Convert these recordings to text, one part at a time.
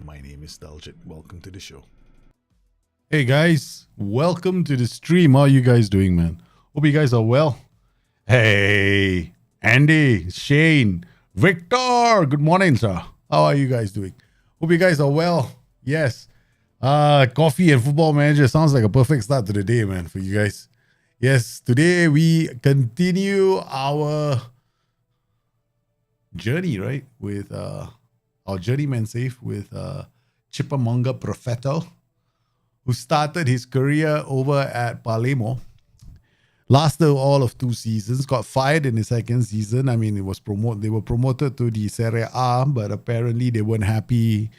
My name is Daljit. Welcome to the show. Hey guys, welcome to the stream. How are you guys doing, man? Hope you guys are well. Hey, Andy, Shane, Victor. Good morning, sir. How are you guys doing? Hope you guys are well. Yes. Coffee and Football Manager sounds like a perfect start to the day, man, for you guys. Yes, today we continue our journey, right? With our journeyman safe with Chipamanga Profeto, who started his career over at Palermo, lasted all of 2 seasons, got fired in the second season. I mean, they were promoted to the Serie A, but apparently they weren't happy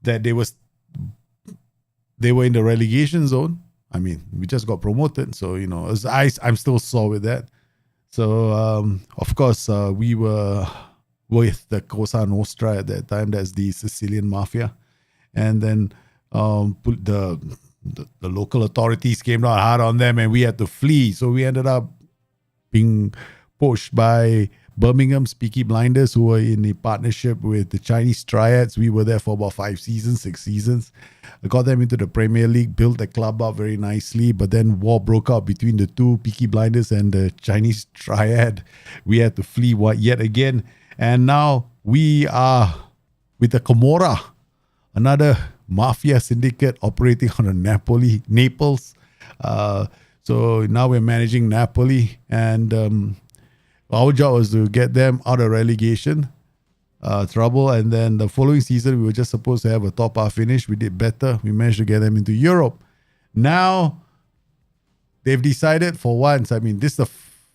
that they were in the relegation zone. I mean, we just got promoted, so I'm still sore with that. So of course we were with the Cosa Nostra at that time. That's the Sicilian mafia. And then the local authorities came down hard on them and we had to flee. So we ended up being pushed by Birmingham's Peaky Blinders, who were in a partnership with the Chinese Triads. We were there for about 6 seasons. I got them into the Premier League, built the club up very nicely, but then war broke out between the two, Peaky Blinders and the Chinese Triad. We had to flee yet again. And now we are with the Camorra, another mafia syndicate operating on Naples. So now we're managing Napoli, and our job was to get them out of relegation trouble. And then the following season, we were just supposed to have a top half finish. We did better. We managed to get them into Europe. Now they've decided for once. I mean,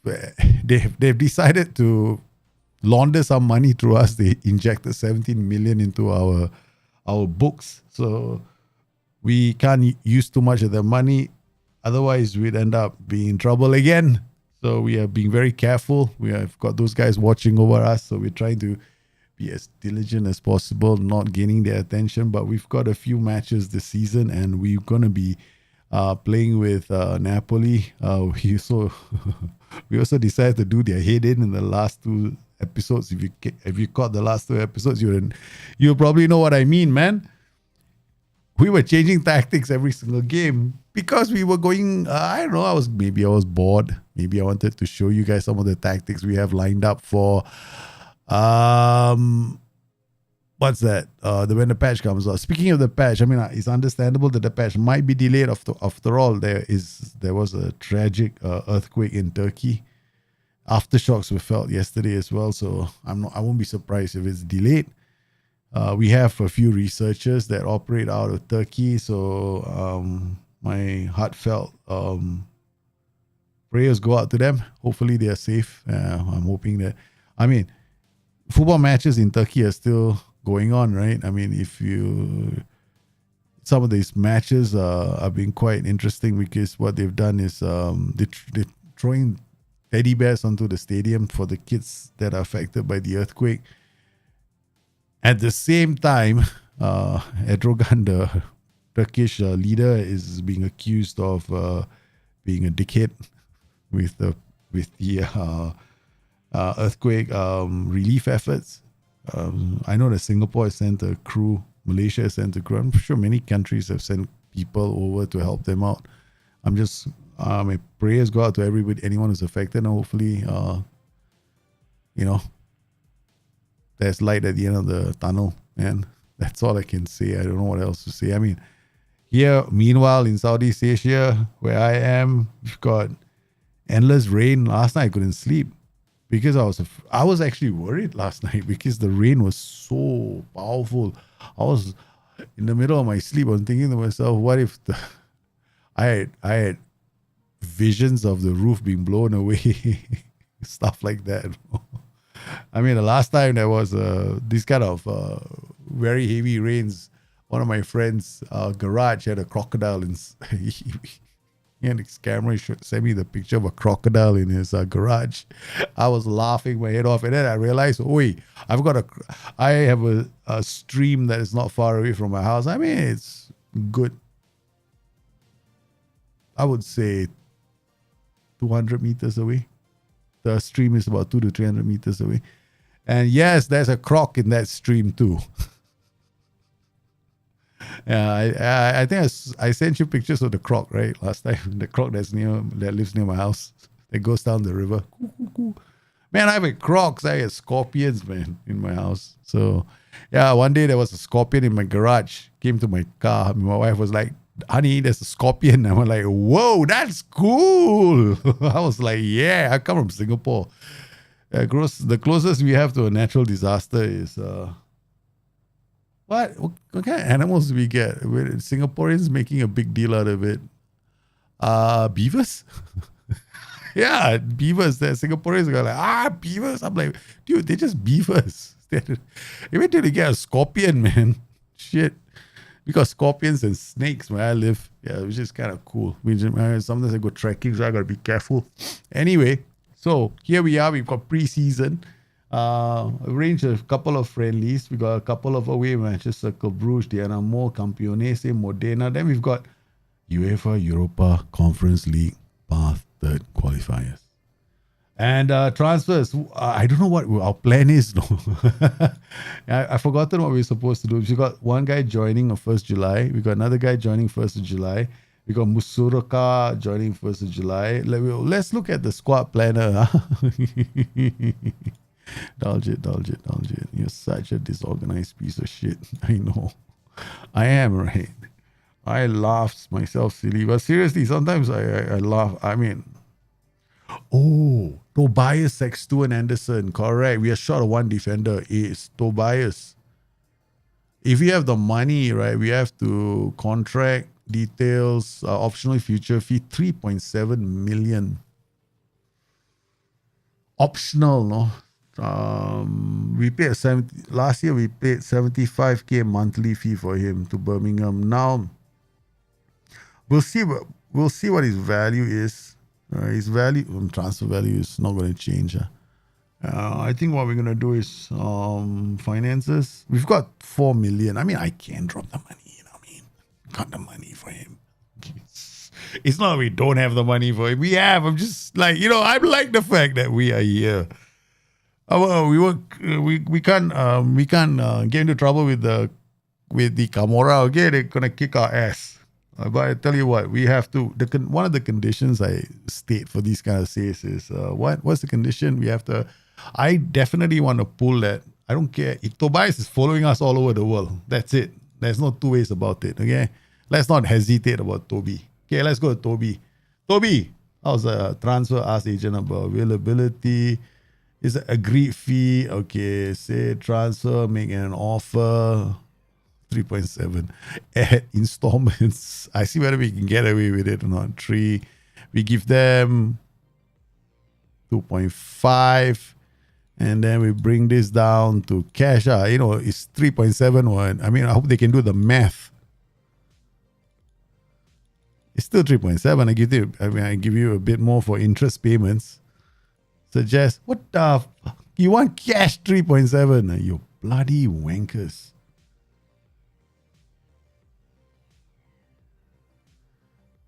they've decided to launder some money through us. They injected 17 million into our books, so we can't use too much of their money, otherwise we'd end up being in trouble again. So we are being very careful. We have got those guys watching over us, so we're trying to be as diligent as possible, not gaining their attention. But we've got a few matches this season, and we're going to be playing with Napoli. We also decided to do their head in the last 2 episodes. If you caught the last 2 episodes, you'll probably know what I mean, man. We were changing tactics every single game because we were going, I don't know, I was bored. Maybe I wanted to show you guys some of the tactics we have lined up for what's that? When the patch comes out. Speaking of the patch, I mean, it's understandable that the patch might be delayed. After all, there was a tragic earthquake in Turkey. Aftershocks were felt yesterday as well, so I won't be surprised if it's delayed. We have a few researchers that operate out of Turkey, so my heartfelt prayers go out to them. Hopefully they are safe. I'm hoping that, I mean, football matches in Turkey are still going on, right? I mean, some of these matches have been quite interesting because what they've done is they're throwing teddy bears onto the stadium for the kids that are affected by the earthquake. At the same time, Erdogan, the Turkish leader, is being accused of being a dickhead with the earthquake relief efforts. I know that Singapore has sent a crew Malaysia has sent a crew. I'm sure many countries have sent people over to help them out. I'm just, my prayers go out to everybody, anyone who's affected, and hopefully, there's light at the end of the tunnel, man. That's all I can say. I don't know what else to say. I mean, here, meanwhile, in Southeast Asia, where I am, we've got endless rain. Last night I couldn't sleep because I was actually worried last night because the rain was so powerful. I was in the middle of my sleep. I was thinking to myself, what if I had visions of the roof being blown away, stuff like that. I mean, the last time there was this kind of very heavy rains, one of my friends' garage had a crocodile, and he had his camera. He sent me the picture of a crocodile in his garage. I was laughing my head off, and then I realized, I have a stream that is not far away from my house. I mean, it's good. I would say 200 meters away. The stream is about 200 to 300 meters away. And yes, there's a croc in that stream too. Yeah, I think I sent you pictures of the croc, right? Last time, the croc that lives near my house, that goes down the river. Man, I have crocs, I have scorpions, man, in my house. So, yeah, one day there was a scorpion in my garage. Came to my car. My wife was like, "Honey, there's a scorpion." I was like, "Whoa, that's cool." I was like, "Yeah, I come from Singapore." The closest we have to a natural disaster is what kind of animals do we get? With Singaporeans making a big deal out of it. Beavers? Yeah, beavers. The Singaporeans are like, beavers. I'm like, dude, they're just beavers. Eventually get a scorpion, man. Shit. We got scorpions and snakes where I live. Yeah, which is kind of cool. Sometimes I go trekking, so I got to be careful. Anyway, so here we are. We've got pre-season. Arranged a couple of friendlies. We got a couple of away matches. Cercle Bruges, Dinamo, Campionese, Modena. Then we've got UEFA Europa Conference League Path Third qualifiers. And transfers. I don't know what our plan is. No, I've forgotten what we're supposed to do. We got one guy joining on 1st July. We got another guy joining 1st of July. We got Musuraka joining 1st of July. Let's look at the squad planner. Daljit. You're such a disorganized piece of shit. I know. I am, right? I laugh myself silly. But seriously, sometimes I laugh. I mean, Tobias, Sextu and Anderson. Correct. We are short of one defender. It's Tobias. If we have the money, right, we have to contract details, optional future fee, 3.7 million. Optional, no? We paid last year we paid 75k monthly fee for him to Birmingham. Now we'll see what his value is. His value, transfer value is not going to change. I think what we're going to do is finances. We've got 4 million. I mean, I can't drop the money. You know what I mean? Got the money for him. It's not that we don't have the money for him. We have. I'm just like, I like the fact that we are here. We can't get into trouble with the Camorra. Okay, they're gonna kick our ass. But I tell you what, we have to. One of the conditions I state for these kind of says is what's the condition? We have to. I definitely want to pull that. I don't care if Tobias is following us all over the world. That's it. There's no two ways about it. Okay, let's not hesitate about Toby. Okay, let's go to Toby. Toby, how's the transfer? Ask agent about availability. Is an agreed fee. Okay, say transfer, make an offer. 3.7 at installments. I see whether we can get away with it or not. 3. We give them 2.5. And then we bring this down to cash. It's 3.71. I mean, I hope they can do the math. It's still 3.7. I give you a bit more for interest payments. Suggest, what the fuck? You want cash 3.7? You bloody wankers.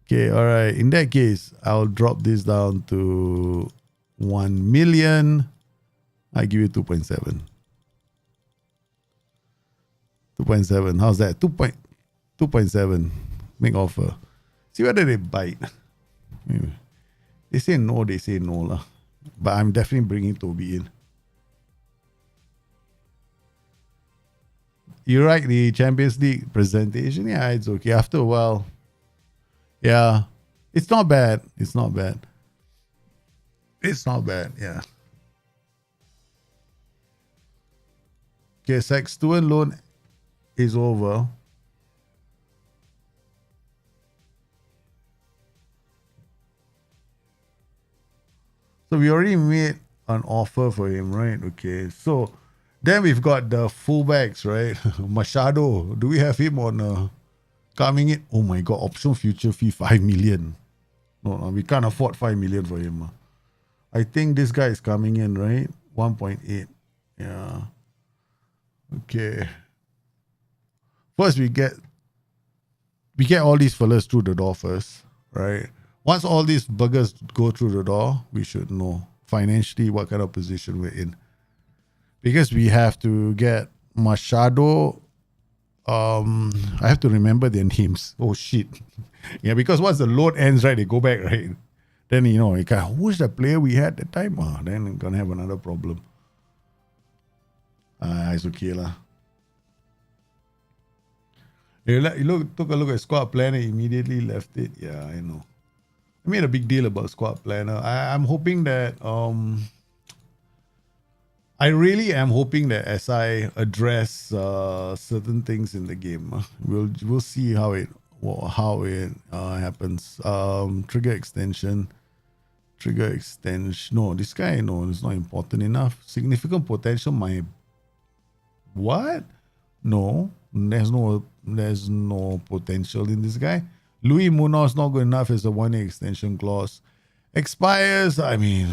Okay, all right. In that case, I'll drop this down to 1 million. I give you 2.7. 2.7. How's that? 2.7. Make offer. See whether they bite. They say no, lah. But I'm definitely bringing Toby in. You like the Champions League presentation? Yeah, it's okay. After a while, yeah, it's not bad. It's not bad. It's not bad. Yeah. Okay, student loan is over. So we already made an offer for him, right? Okay. So then we've got the fullbacks, right? Machado. Do we have him on coming in? Oh my god, optional future fee 5 million. No, we can't afford 5 million for him. I think this guy is coming in, right? 1.8. Yeah. Okay. First we get all these fellas through the door first, right? Once all these buggers go through the door, we should know financially what kind of position we're in. Because we have to get Machado. I have to remember their names. Oh shit. Yeah, because once the load ends, right, they go back, right? Then, who's the player we had at the time? Then we're gonna have another problem. It's okay lah. You took a look at Squad Planner, immediately left it. Yeah, I know. I made a big deal about Squad Planner. I'm hoping that I really am hoping that as I address certain things in the game, we'll see how it happens. Trigger extension. No, this guy, no, it's not important enough. Significant potential. What? No, there's no potential in this guy. Louis Munoz not good enough as a 1-year extension clause. Expires. I mean,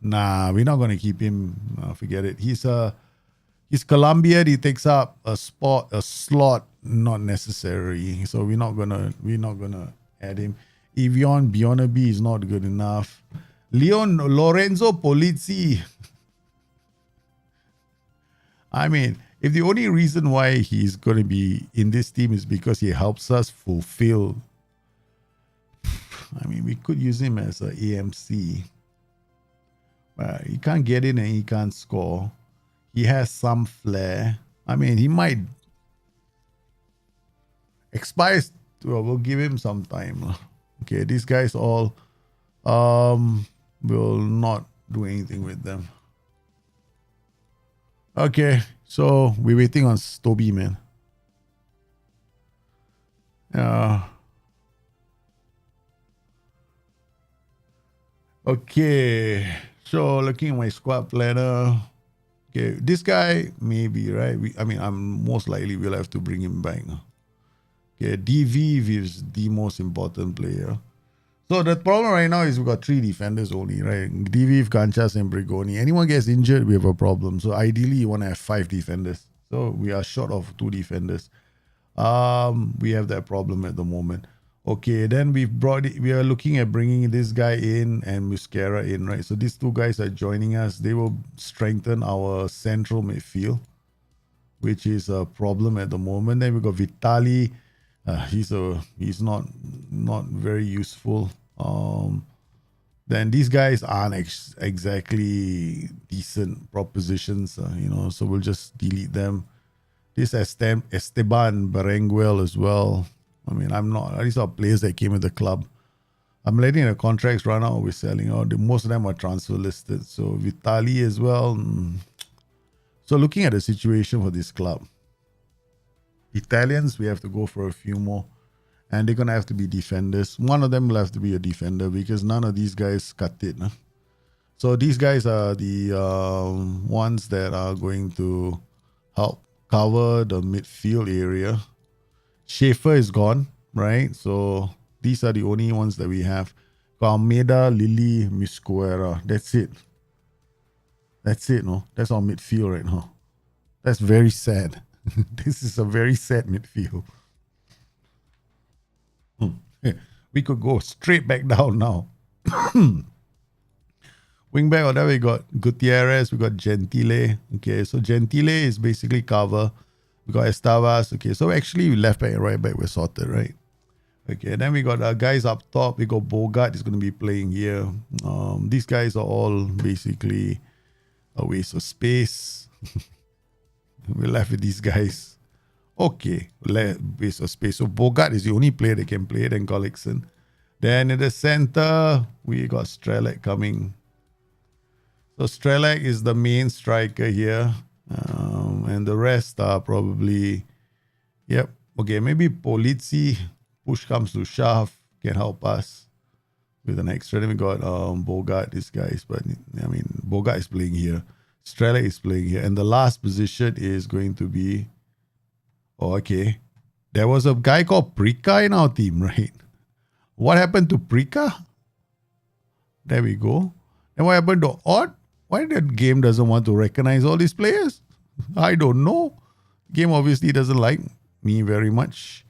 nah, we're not gonna keep him. Forget it. He's Colombian. He takes up a slot, not necessary. So we're not gonna add him. Evian Bionabi is not good enough. Lorenzo Polizzi. I mean, if the only reason why he's going to be in this team is because he helps us fulfill, I mean, we could use him as an AMC. But he can't get in and he can't score. He has some flair. I mean, he might expire. We'll give him some time. Okay, these guys all will not do anything with them. Okay, so we're waiting on Toby, man. Okay, so looking at my squad planner. Okay, this guy maybe, right? I'm most likely we'll have to bring him back. Okay, DV is the most important player. So the problem right now is we've got 3 defenders only, right? DV, Kanchas, and Brigoni. Anyone gets injured, we have a problem. So ideally, you want to have 5 defenders. So we are short of 2 defenders. We have that problem at the moment. Okay, then we are looking at bringing this guy in and Muscara in, right? So these 2 guys are joining us. They will strengthen our central midfield, which is a problem at the moment. Then we got Vitali. He's not very useful. Then these guys aren't exactly decent propositions, so we'll just delete them. This Esteban Berenguel as well. I mean, these are players that came with the club. I'm letting the contracts run out. We're selling out. Most of them are transfer listed. So Vitali as well. So looking at the situation for this club, Italians, we have to go for a few more. And they're going to have to be defenders. One of them will have to be a defender because none of these guys cut it. Huh? So these guys are the ones that are going to help cover the midfield area. Schaefer is gone, right? So these are the only ones that we have. Almeida, Lily, Muscuera. That's it. No? That's our midfield right now. That's very sad. This is a very sad midfield. We could go straight back down now. Wingback, or we got Gutierrez, we got Gentile. Okay, so Gentile is basically cover. We got Estavas. Okay, so actually left back and right back we're sorted, right? Okay, then we got guys up top. We got Bogart is going to be playing here. These guys are all basically a waste of space. We're left with these guys. Okay, waste of space. So Bogart is the only player that can play. Then Gullickson. Then in the center, we got Strelak coming. So Strelak is the main striker here. And the rest are probably, yep. Okay, maybe Polizzi, push comes to shove, can help us with an extra. Then we got Bogart, these guys. But I mean, Bogart is playing here. Strelak is playing here. And the last position is going to be, oh, okay. There was a guy called Prika in our team, right? What happened to Prika? There we go. And what happened to Odd? Why that game doesn't want to recognize all these players? I don't know. Game obviously doesn't like me very much.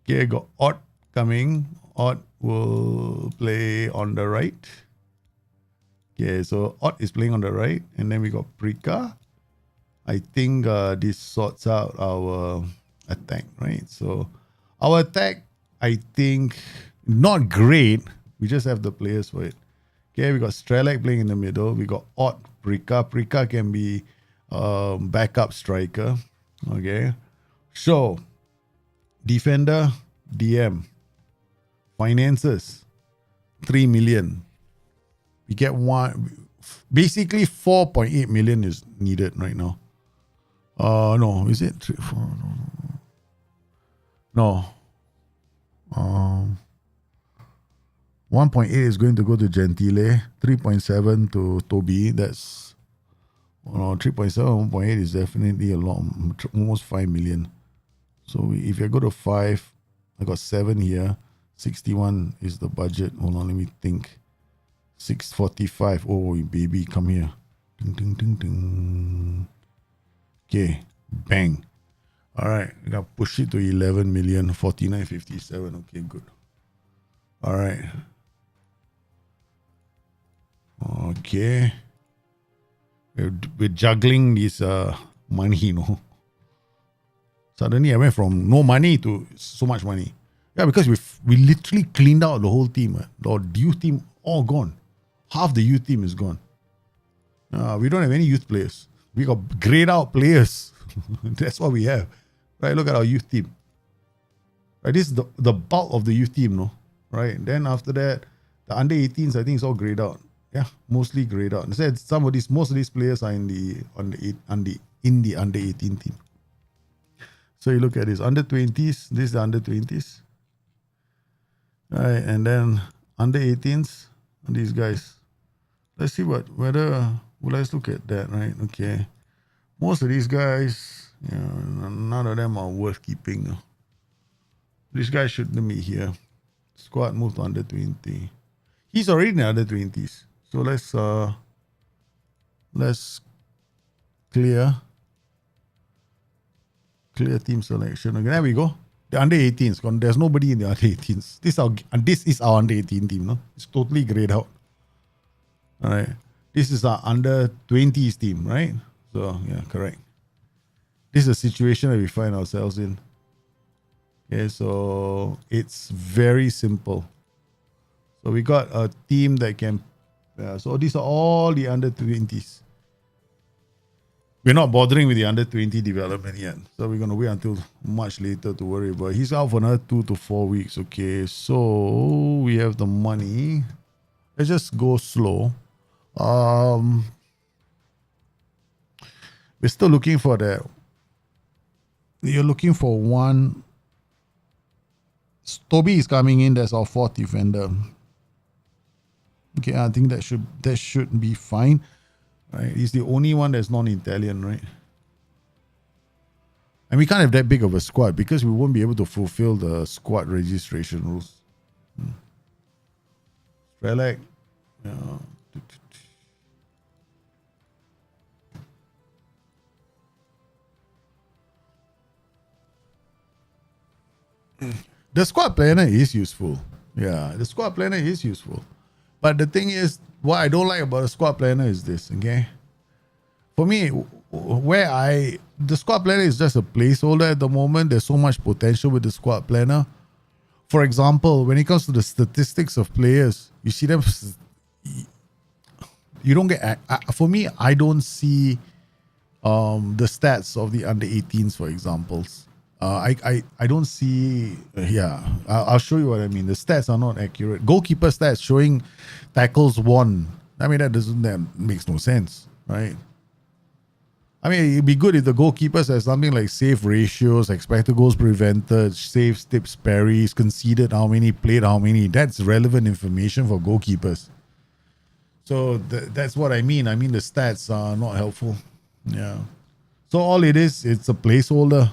Okay, I got Odd coming. Odd will play on the right. Okay, so Odd is playing on the right. And then we got Prika. I think this sorts out our attack, right? So our attack, I think, not great. We just have the players for it. Okay, we got Strelak playing in the middle. We got Odd, Prika. Prika can be backup striker. Okay. So, defender, DM. Finances, 3 million. We get basically 4.8 million is needed right now. No, is it 3, 4? No. 1.8 is going to go to Gentile, 3.7 to Toby. That's 3.7, 1.8 is definitely a lot, almost 5 million. So if I go to 5, I got 7 here. 61 is the budget. Hold on, let me think. 645. Oh, baby, come here. Ding, ding, ding, ding. Okay, bang. All right, I got to push it to 11 million, 49.57. Okay, good. All right. Okay. We're juggling this money, you know. Suddenly I went from no money to so much money. Yeah, because we literally cleaned out the whole team. The youth team all gone. Half the youth team is gone. We don't have any youth players. We got grayed out players. That's what we have. Right, look at our youth team. Right, this is the bulk of the youth team, no? Right. Then after that, the under 18s, I think it's all grayed out. Yeah, mostly grayed out. I said most of these players are in the under 18 team. So you look at this under 20s. This is the under 20s. Right, and then under 18s, these guys. Let's see let's look at that, right? Okay. Most of these guys, none of them are worth keeping. This guy shouldn't be here. Squad moved to under 20. He's already in the under 20s. So let's clear team selection. Okay, there we go. The under 18s gone. There's nobody in the under 18s. This is our under 18 team, no? It's totally grayed out. All right. This is our under 20s team, right? So yeah, correct. This is a situation that we find ourselves in. Okay, so it's very simple. So we got a team that can. So these are all the under 20s. We're not bothering with the under 20 development yet. So we're going to wait until much later to worry about. He's out for another 2 to 4 weeks. Okay, so we have the money. Let's just go slow. We're still looking for that. You're looking for one. Toby is coming in. That's our 4th defender. Okay, I think that should be fine. Right? He's the only one that's non-Italian, right? And we can't have that big of a squad because we won't be able to fulfill the squad registration rules. Strelak. The squad planner is useful. Yeah, the squad planner is useful. But the thing is, what I don't like about the squad planner is this, okay? For me, the squad planner is just a placeholder at the moment. There's so much potential with the squad planner. For example, when it comes to the statistics of players, you see them. You don't get. For me, I don't see the stats of the under 18s, for examples. I don't see. I'll show you what I mean. The stats are not accurate. Goalkeeper stats showing tackles won. I mean, that makes no sense, right? I mean, it'd be good if the goalkeepers has something like save ratios, expected goals prevented, saves, tips, parries, conceded how many, played how many. That's relevant information for goalkeepers. So that's what I mean. I mean, the stats are not helpful. Yeah. So all it is, it's a placeholder.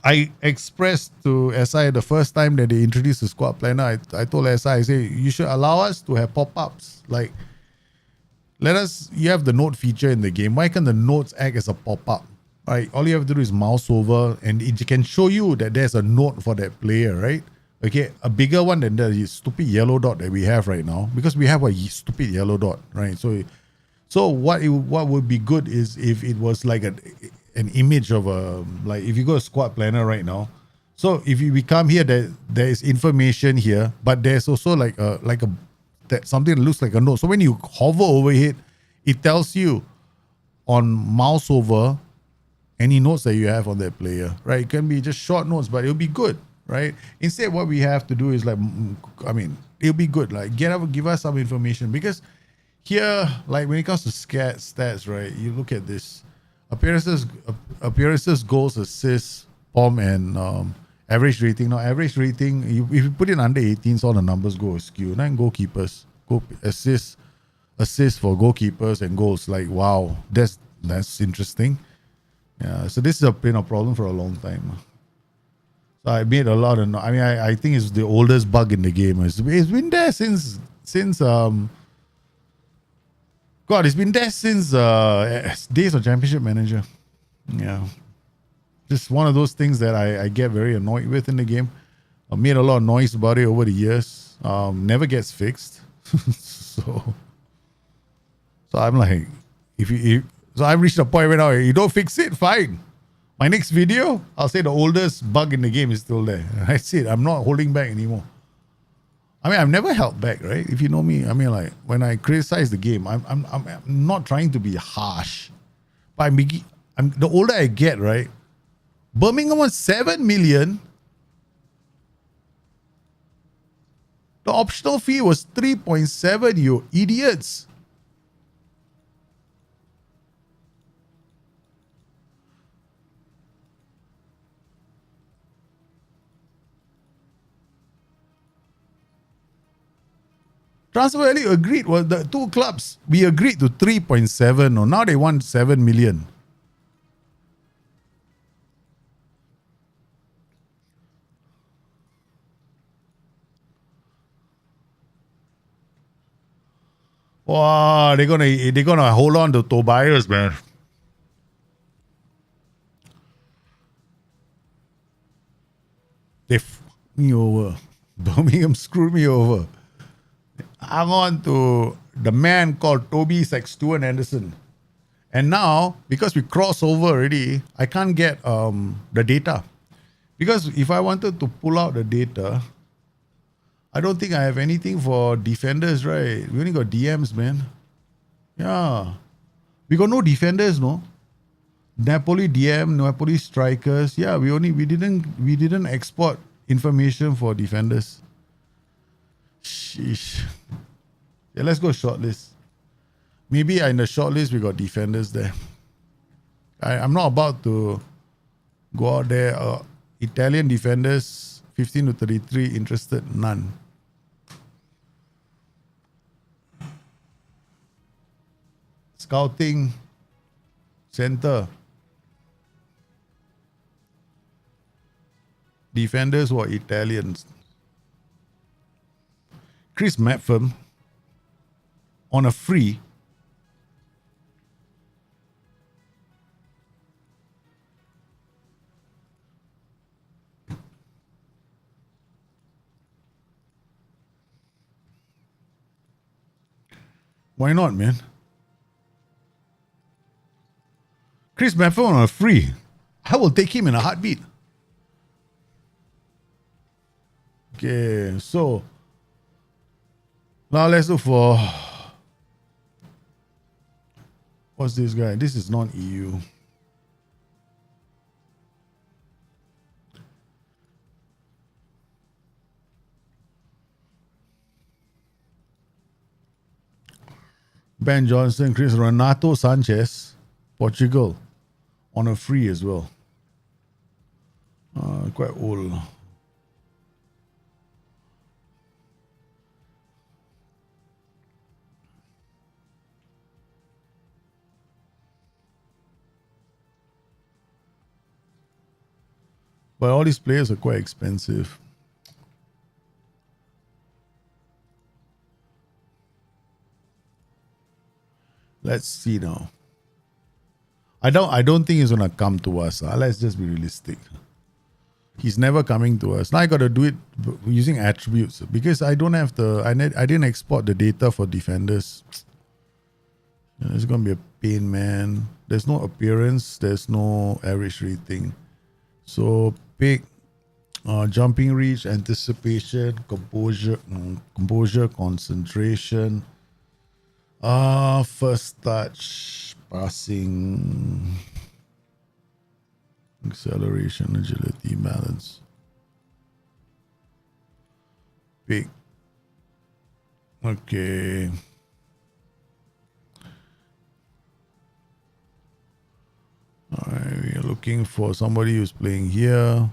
I expressed to SI the first time that they introduced the squad planner. I told SI, I say, you should allow us to have pop-ups. Like, you have the note feature in the game. Why can't the notes act as a pop-up? Right? All you have to do is mouse over and it can show you that there's a note for that player, right? Okay, a bigger one than the stupid yellow dot that we have right now, because we have a stupid yellow dot, right? So what would be good is if it was like an image of like if you go to squad planner right now. So if we come here, there is information here, but there's also like something that looks like a note. So when you hover over it, it tells you on mouse over any notes that you have on that player, right? It can be just short notes, but it'll be good, right? Instead, what we have to do is it'll be good. Like give us some information, because here, like when it comes to stats, right? You look at this appearances, goals, assists, POM, and average rating. Now, average rating, if you put it under 18s, all the numbers go askew. Then goalkeepers, assists for goalkeepers and goals. Like, wow, that's interesting. Yeah, so this has been a problem for a long time. So I made a lot of. I think it's the oldest bug in the game. It's been there since God, it's been there since days of Championship Manager. Yeah. Just one of those things that I get very annoyed with in the game. I've made a lot of noise about it over the years. Never gets fixed. so I'm like, so I've reached a point where now you don't fix it, fine. My next video, I'll say the oldest bug in the game is still there. That's it. I'm not holding back anymore. I mean, I've never held back, right? If you know me, I mean, like when I criticize the game, I'm not trying to be harsh, but the older I get, right? Birmingham was 7 million. The optional fee was 3.7. You idiots! Transfer value agreed. Well, the two clubs, we agreed to 3.7. Or now they want 7 million. Wow, they're gonna hold on to Tobias, man. They fucked me over. Birmingham screwed me over. I'm on to the man called Toby Sextuan Anderson. And now, because we cross over already, I can't get the data. Because if I wanted to pull out the data, I don't think I have anything for defenders, right? We only got DMs, man. Yeah. We got no defenders, no? Napoli DM, Napoli strikers. Yeah, we didn't export information for defenders. Sheesh. Yeah, let's go shortlist. Maybe in the shortlist we got defenders there. I'm not about to go out there. Italian defenders, 15 to 33, interested, none. Scouting center. Defenders who are Italians. Chris Metfam on a free. Why not, man? Chris Medford on a free. I will take him in a heartbeat. Okay, so now let's look for, what's this guy? This is non-EU. Ben Johnson, Chris Renato Sanchez, Portugal, on a free as well. Quite old. But all these players are quite expensive. Let's see now. I don't think he's gonna come to us. Let's just be realistic. He's never coming to us. Now I gotta do it using attributes because I don't have I didn't export the data for defenders. It's gonna be a pain, man. There's no appearance. There's no average rating. So pick jumping reach, anticipation, composure, concentration. First touch, passing, acceleration, agility, balance. Pick. Okay. Alright, we are looking for somebody who's playing here.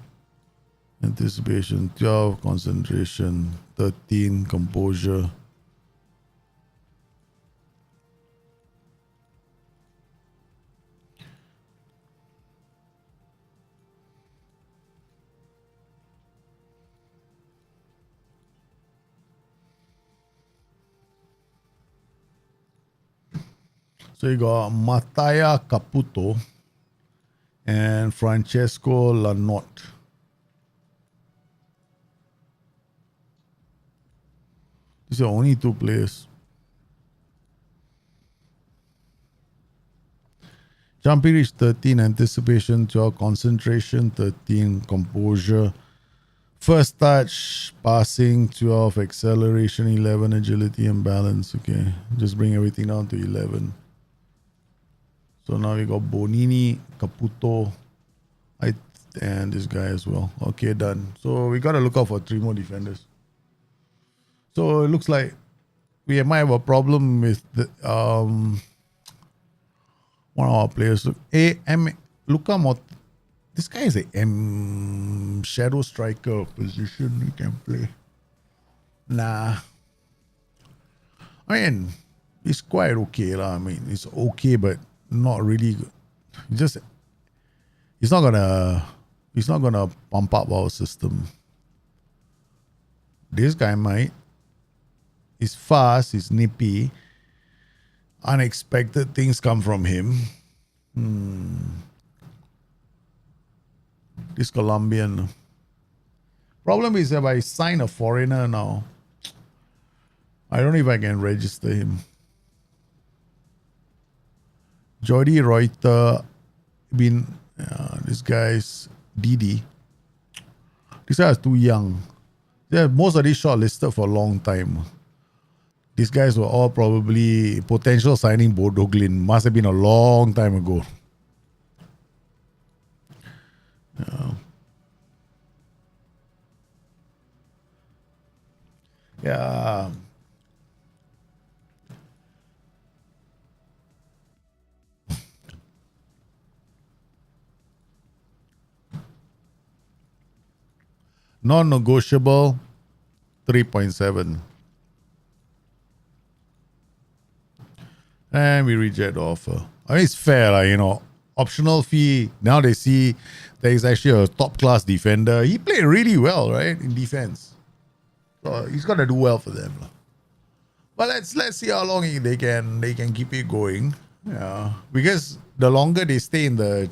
Anticipation 12, concentration 13, composure. So you got Mattia Caputo and Francesco Lanotte. These are only two players. Jumping reach 13, anticipation 12, concentration 13, composure. First touch, passing 12, acceleration 11, agility and balance. Okay, just bring everything down to 11. So now we got Bonini, Caputo, and this guy as well. Okay, done. So we got to look out for 3 more defenders. So it looks like we might have a problem with the, one of our players. Luka Mot. This guy is a shadow striker position he can play. Nah. I mean, it's quite okay lah. I mean, it's okay, but not really good. He's not gonna pump up our system. This guy might. He's fast, he's nippy. Unexpected things come from him. This Colombian. Problem is if I sign a foreigner now, I don't know if I can register him. Jordi Reuter, this guy's Didi. This guy is too young. Most of these shortlisted for a long time. These guys were all probably potential signing Bodo Glimt. Must have been a long time ago. Yeah. Non-negotiable, 3.7. And we reject the offer. I mean, it's fair, optional fee. Now they see there is actually a top-class defender. He played really well, right, in defense. So he's gonna do well for them. But let's see how long they can keep it going. Yeah, because the longer they stay in the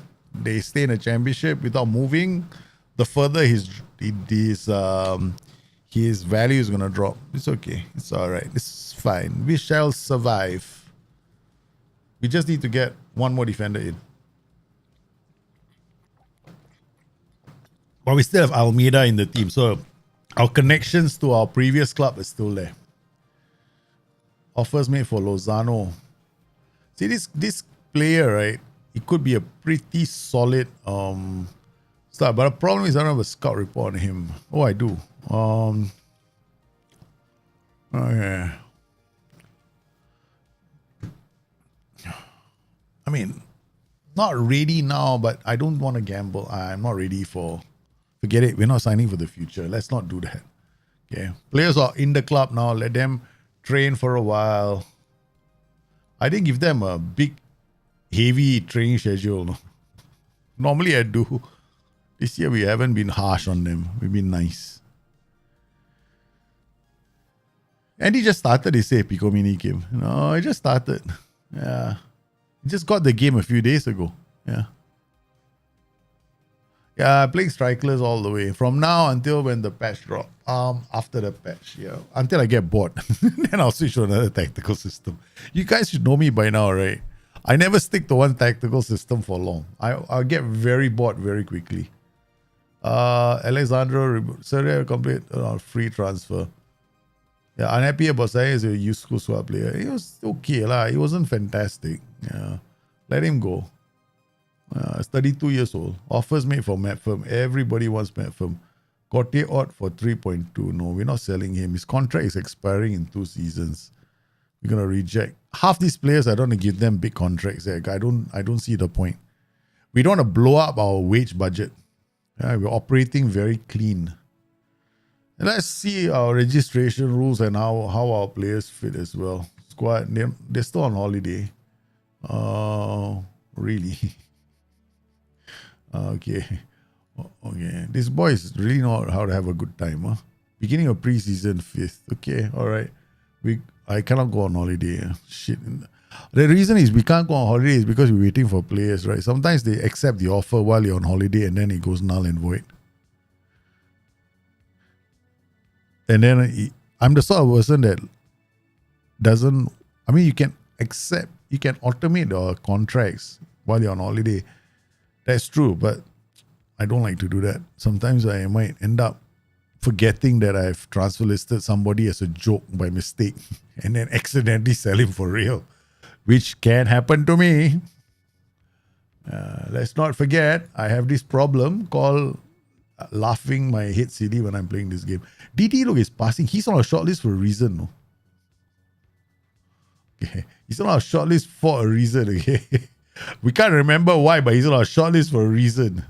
championship without moving, the further his value is gonna drop. It's okay. It's all right. It's fine. We shall survive. We just need to get one more defender in. But we still have Almeida in the team. So our connections to our previous club is still there. Offers made for Lozano. See, this player, right? He could be a pretty solid star. But the problem is I don't have a scout report on him. Oh, I do. Okay. I mean, not ready now, but I don't want to gamble. I'm not ready for... Forget it. We're not signing for the future. Let's not do that. Okay. Players are in the club now. Let them train for a while. I didn't give them a big, heavy training schedule. Normally I do. This year we haven't been harsh on them. We've been nice. And he just started his Pico Mini game. No, he just started. Yeah. He just got the game a few days ago. Yeah. Yeah, playing Strikerless all the way. From now until when the patch drop. After the patch, yeah. Until I get bored. Then I'll switch to another tactical system. You guys should know me by now, right? I never stick to one tactical system for long. I'll get very bored very quickly. Alexandro Seria complete free transfer. Yeah, unhappy about saying he's a useful swap player. He was okay lah. He wasn't fantastic. Yeah. Let him go. He's 32 years old. Offers made for Matt Firm. Everybody wants Matt Firm. Corte odd for 3.2. No, we're not selling him. His contract is expiring in 2 seasons. We're gonna reject. Half these players, I don't want to give them big contracts. I don't see the point. We don't want to blow up our wage budget. Yeah, we're operating very clean. And let's see our registration rules and how our players fit as well. Squad, they're still on holiday. Really? Okay. This boy is really know how to have a good time. Huh? Beginning of preseason 5th. Okay, all right. I cannot go on holiday. Shit. The reason is we can't go on holiday is because we're waiting for players, right? Sometimes they accept the offer while you're on holiday and then it goes null and void. And then I'm the sort of person that doesn't... I mean, you can automate your contracts while you're on holiday. That's true, but I don't like to do that. Sometimes I might end up forgetting that I've transfer listed somebody as a joke by mistake and then accidentally sell him for real, which can happen to me. Let's not forget, I have this problem called laughing my head silly when I'm playing this game. DT, look, is passing. He's on a shortlist for a reason. No? Okay. He's on our shortlist for a reason. Okay. We can't remember why, but he's on our shortlist for a reason.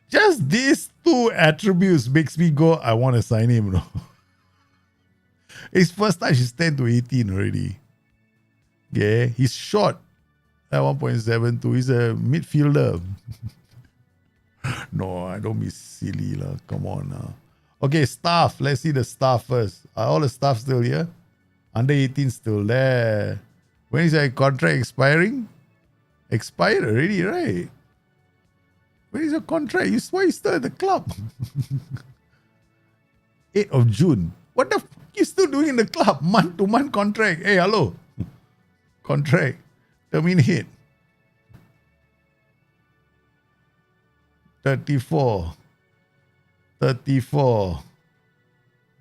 Just these 2 attributes makes me go, I want to sign him. No? His first time, she's 10 to 18 already. Yeah, he's short at 1.72. He's a midfielder. No, I don't be silly. La. Come on now. Okay, staff. Let's see the staff first. Are all the staff still here? Under 18 still there. When is your contract expiring? Expired already, right? When is your contract? Why you still at the club? 8th of June. What the f*** you still doing in the club? Month-to-month contract. Hey, hello. Contract. Terminate. 34.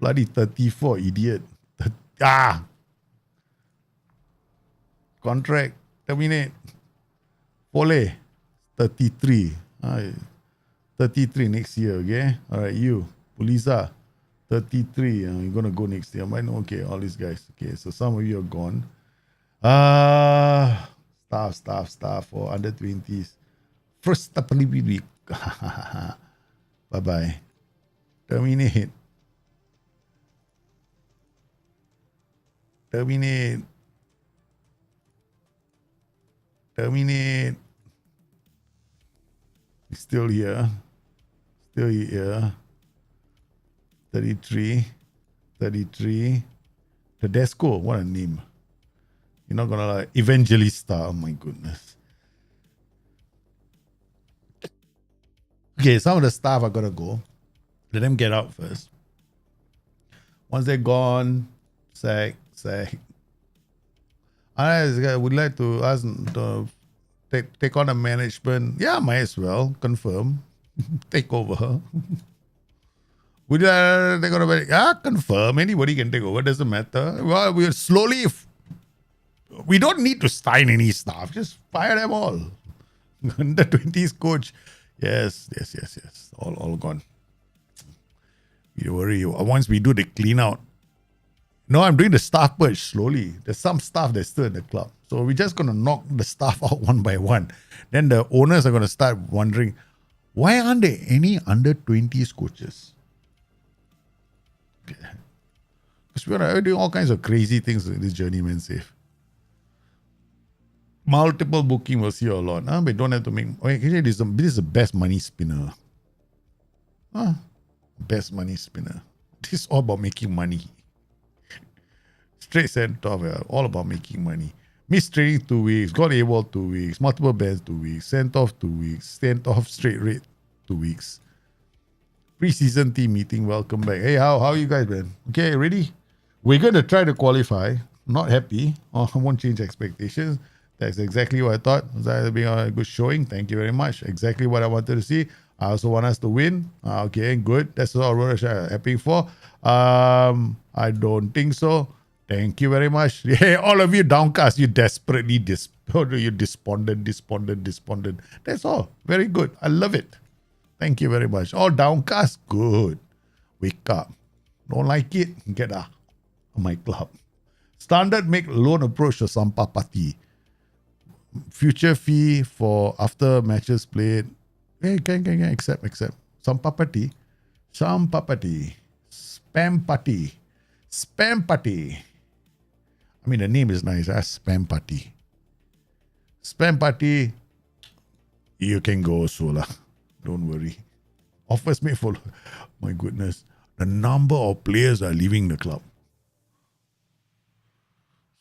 Bloody 34, idiot. Contract. Terminate. Pole. 33. 33 next year, okay? Alright, you. Pulisa. 33. You're going to go next year. Okay, all these guys. Okay, so some of you are gone. Staff for under 20s. First week. Bye-bye. Terminate. Still here. 33. Tedesco, what a name. You're not gonna like Evangelista. Oh my goodness. Okay, some of the staff are gonna go. Let them get out first. Once they're gone, sack. I would like to ask take on the management. Yeah, might as well confirm. Take over. Would they're gonna be confirm? Anybody can take over. Doesn't matter. Well, we're slowly. We don't need to sign any staff. Just fire them all. Under 20s coach. Yes. All gone. You worry. Once we do the clean out. No, I'm doing the staff purge slowly. There's some staff that's still in the club. So we're just gonna knock the staff out one by one. Then the owners are gonna start wondering, why aren't there any under 20s coaches? Because we're doing all kinds of crazy things with this journeyman safe. Multiple booking will see you a lot. But don't have to make. Actually, this is the best money spinner. Best money spinner. This is all about making money. Straight sent off, all about making money. Missed training 2 weeks, got able 2 weeks, multiple bans 2 weeks, sent off 2 weeks, sent off straight rate 2 weeks. Pre-season team meeting, welcome back. Hey, how you guys, man? Okay, ready? We're going to try to qualify. Not happy. I won't change expectations. That's exactly what I thought. That being a good showing. Thank you very much. Exactly what I wanted to see. I also want us to win. Okay, good. That's all we're happy for. I don't think so. Thank you very much. Hey, all of you downcast, you desperately you despondent. That's all. Very good. I love it. Thank you very much. All downcast, good. Wake up. Don't like it? Get out of my club. Standard make loan approach to Sampapati. Future fee for after matches played. Hey, can accept. Sampapati. Spam party. I mean, the name is nice. Spam party. You can go solo. Don't worry. Offers made for. My goodness. The number of players are leaving the club.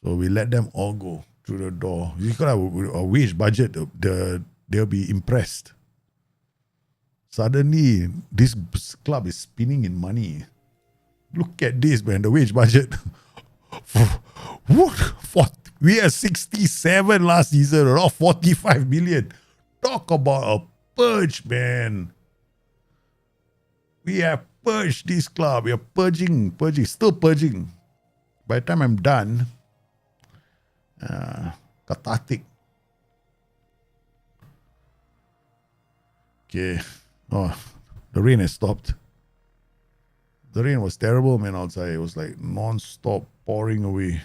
So we let them all go through the door. You got a wage budget. They'll be impressed. Suddenly, this club is spinning in money. Look at this, man. The wage budget. What? We had 67 last season, around 45 million. Talk about a purge, man. We have purged this club. We are purging, still purging. By the time I'm done, cathartic. Okay. Oh, the rain has stopped. The rain was terrible, man, outside. It was like non-stop pouring away.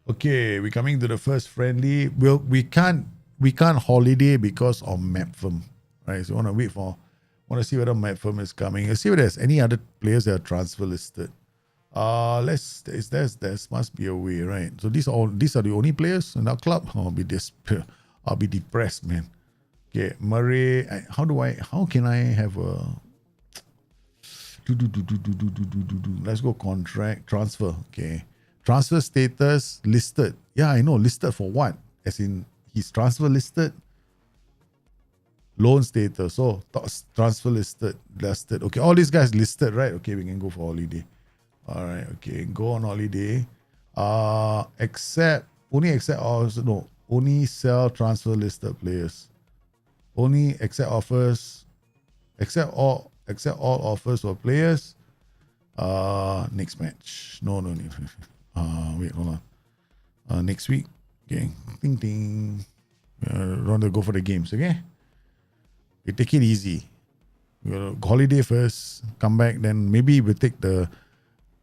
Okay, we're coming to the first friendly. We can't holiday because of MapFirm, right? So want to see whether MapFirm is coming. Let's see if there's any other players that are transfer listed. There must be a way, right? So these are the only players in our club. I'll be depressed, man. Okay, Murray. How can I have a let's go contract transfer. Okay, transfer status listed. Yeah, I know, listed for what? As in he's transfer listed. Loan status. So transfer listed. Okay, all these guys listed, right? Okay, we can go for holiday. All right. Okay, go on holiday. Only sell transfer listed players. Only accept offers. Accept all offers for players. Next match. No. Wait, hold on. Next week. Okay. Ding ding. Want to go for the games, okay? We take it easy. We'll holiday first, come back, then maybe we'll take the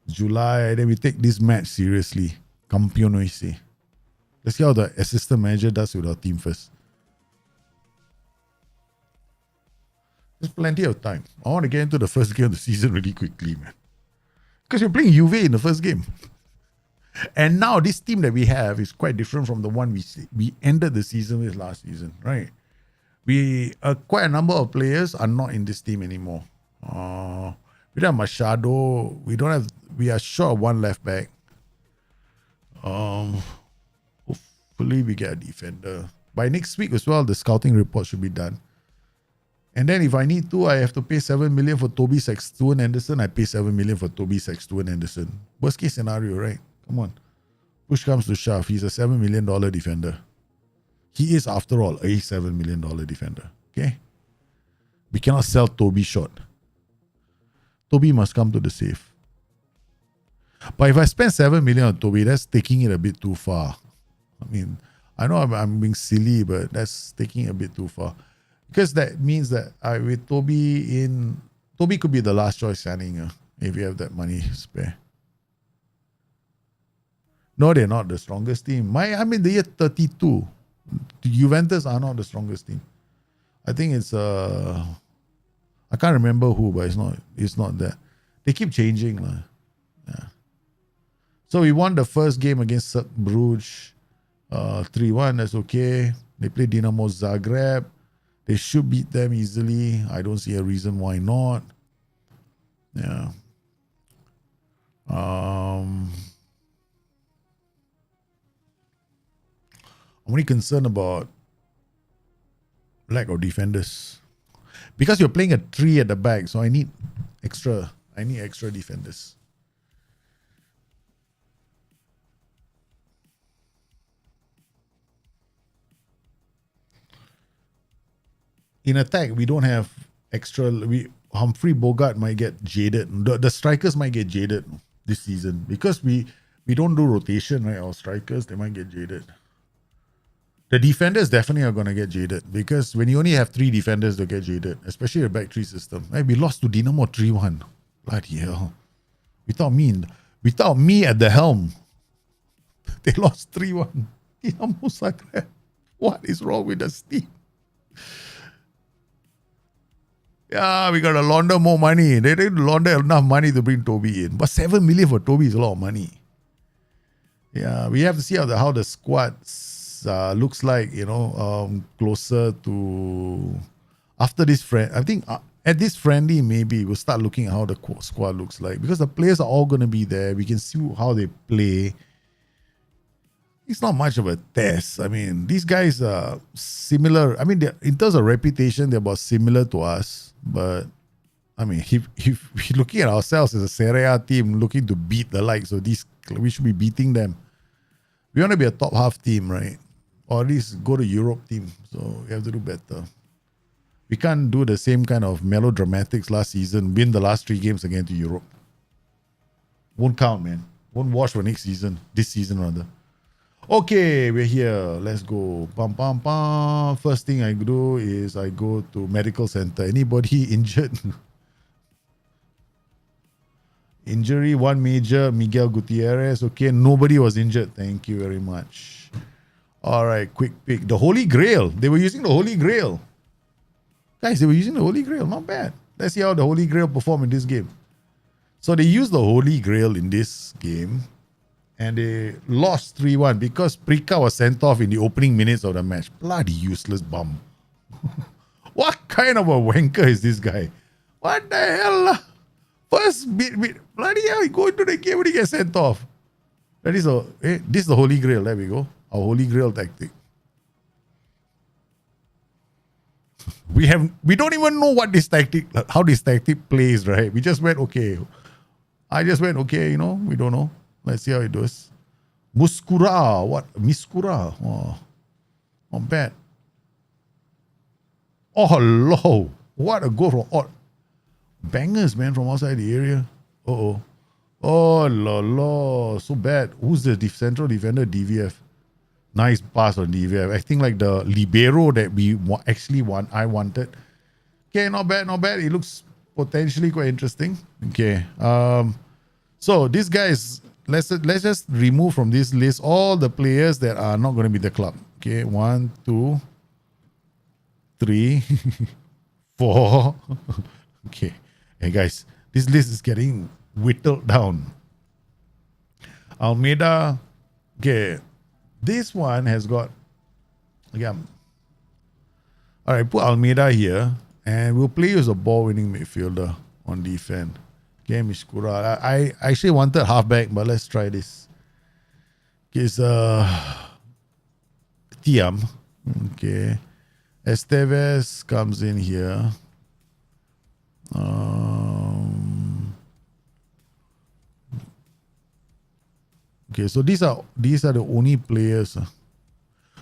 July, then we take this match seriously. Campeonoise. Let's see how the assistant manager does with our team first. There's plenty of time. I want to get into the first game of the season really quickly, man. Because you're playing Juve in the first game. And now this team that we have is quite different from the one we ended the season with last season, right? Quite a number of players are not in this team anymore. We don't have Machado. We are short of one left back. Hopefully we get a defender. By next week as well, the scouting report should be done. And then if I need to, I have to pay 7 million for Toby Sexton Anderson. I pay 7 million for Toby Sexton Anderson. Worst case scenario, right? Come on. Push comes to shove. He's a $7 million defender. He is, after all, a $7 million defender. Okay? We cannot sell Toby short. Toby must come to the safe. But if I spend 7 million on Toby, that's taking it a bit too far. I mean, I know I'm being silly, but that's taking it a bit too far. Because that means that with Toby in, Toby could be the last choice signing if you have that money spare. No, they're not the strongest team. The year 32. Juventus are not the strongest team. I think it's I can't remember who, but it's not that. They keep changing. Yeah. So we won the first game against Bruges 3-1. That's okay. They play Dinamo Zagreb. They should beat them easily. I don't see a reason why not. Yeah. I'm only concerned about lack of defenders. Because you're playing a 3 at the back, so I need extra defenders. In attack, we don't have extra. Humphrey Bogart might get jaded. The strikers might get jaded this season because we don't do rotation, right? Our strikers, they might get jaded. The defenders definitely are going to get jaded because when you only have 3 defenders, they'll get jaded, especially the back 3 system. Right? We lost to Dinamo 3-1. Bloody hell. Without me at the helm, they lost 3-1. Dinamo Zagreb. What is wrong with this team? Yeah, we got to launder more money. They didn't launder enough money to bring Toby in. But 7 million for Toby is a lot of money. Yeah, we have to see how the squad looks like, closer to after this friend. I think at this friendly, maybe we'll start looking at how the squad looks like because the players are all going to be there. We can see how they play. It's not much of a test. I mean, these guys are similar. I mean, in terms of reputation, they're about similar to us. But, I mean, if we're looking at ourselves as a Serie A team looking to beat the likes of these, we should be beating them. We want to be a top half team, right? Or at least go to Europe team. So we have to do better. We can't do the same kind of melodramatics last season, win the last 3 games again to Europe. Won't count, man. Won't wash for next season. This season, rather. Okay, we're here. Let's go. Pam, pam, pam. First thing I do is I go to medical center. Anybody injured? Injury, 1 major, Miguel Gutierrez. Okay, nobody was injured. Thank you very much. All right, quick pick. The Holy Grail. They were using the Holy Grail. Guys, they were using the Holy Grail. Not bad. Let's see how the Holy Grail perform in this game. So they used the Holy Grail in this game. And they lost 3-1 because Prika was sent off in the opening minutes of the match. Bloody useless bum. What kind of a wanker is this guy? What the hell? First bit, bloody hell, he go into the game when he gets sent off. This is the Holy Grail. There we go. Our Holy Grail tactic. We don't even know what how this tactic plays, right? We just went, okay. I just went, okay, we don't know. Let's see how it does. Muskura. What? Miskura. Oh, not bad. Oh, hello. What a goal from bangers, man, from outside the area. Uh-oh. Oh, la. So bad. Who's the central defender? DVF. Nice pass on DVF. Acting like the libero that I wanted. Okay, not bad. It looks potentially quite interesting. Okay. So this guy is... Let's just remove from this list all the players that are not going to be the club. Okay, 1, 2, 3, 4. Okay. Hey guys, this list is getting whittled down. Almeida. Okay. This one has got... Again. All right, put Almeida here. And we'll play as a ball-winning midfielder on defense. Okay, Mishkura. I actually wanted halfback, but let's try this. Okay, it's Tiam. Okay. Esteves comes in here. Okay, so these are the only players.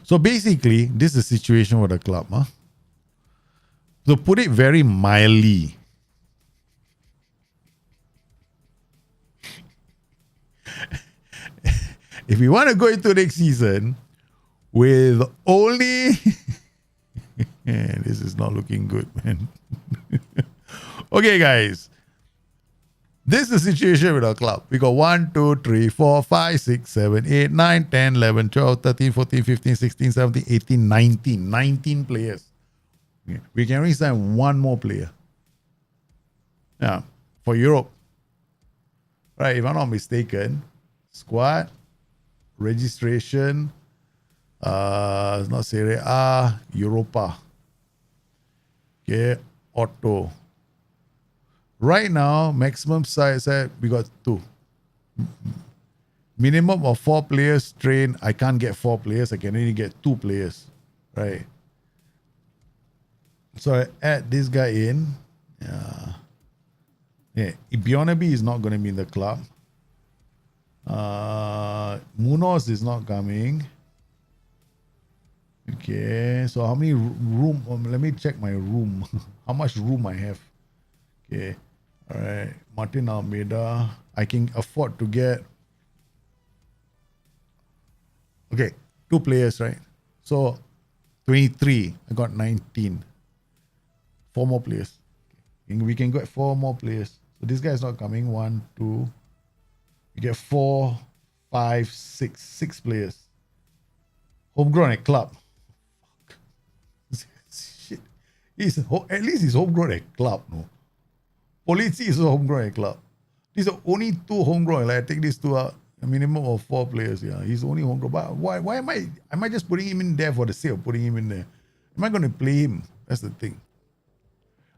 So basically, this is the situation with the club. Huh? To put it very mildly, if we want to go into next season with only this is not looking good, man. Okay, guys. This is the situation with our club. We got 1, 2, 3, 4, 5, 6, 7, 8, 9, 10, 11, 12, 13, 14, 15, 16, 17, 18, 19. 19 players. Okay. We can only sign one more player. Yeah. For Europe. Right, if I'm not mistaken. Squad. Registration. It's not Serie A. Europa. Okay. Auto. Right now, maximum size we got 2. Minimum of 4 players trained. I can't get 4 players. I can only get 2 players. Right. So I add this guy in. Yeah. Bionabi is not going to be in the club. Munoz is not coming. Okay. So how many room? Let me check my room. How much room I have. Okay. All right. Martin Almeida. I can afford to get. Okay. 2 players, right? So 23. I got 19. 4 more players. Okay. We can get 4 more players. So this guy is not coming. 1, 2. We get 4, 5, 6. 6 players. Homegrown at club. Shit. At least he's homegrown at club, no? Polizzi is homegrown at club. These are only 2 homegrown. Like I take these 2 out. A minimum of 4 players. Yeah, he's only homegrown. But why am I just putting him in there for the sake of putting him in there? Am I going to play him? That's the thing.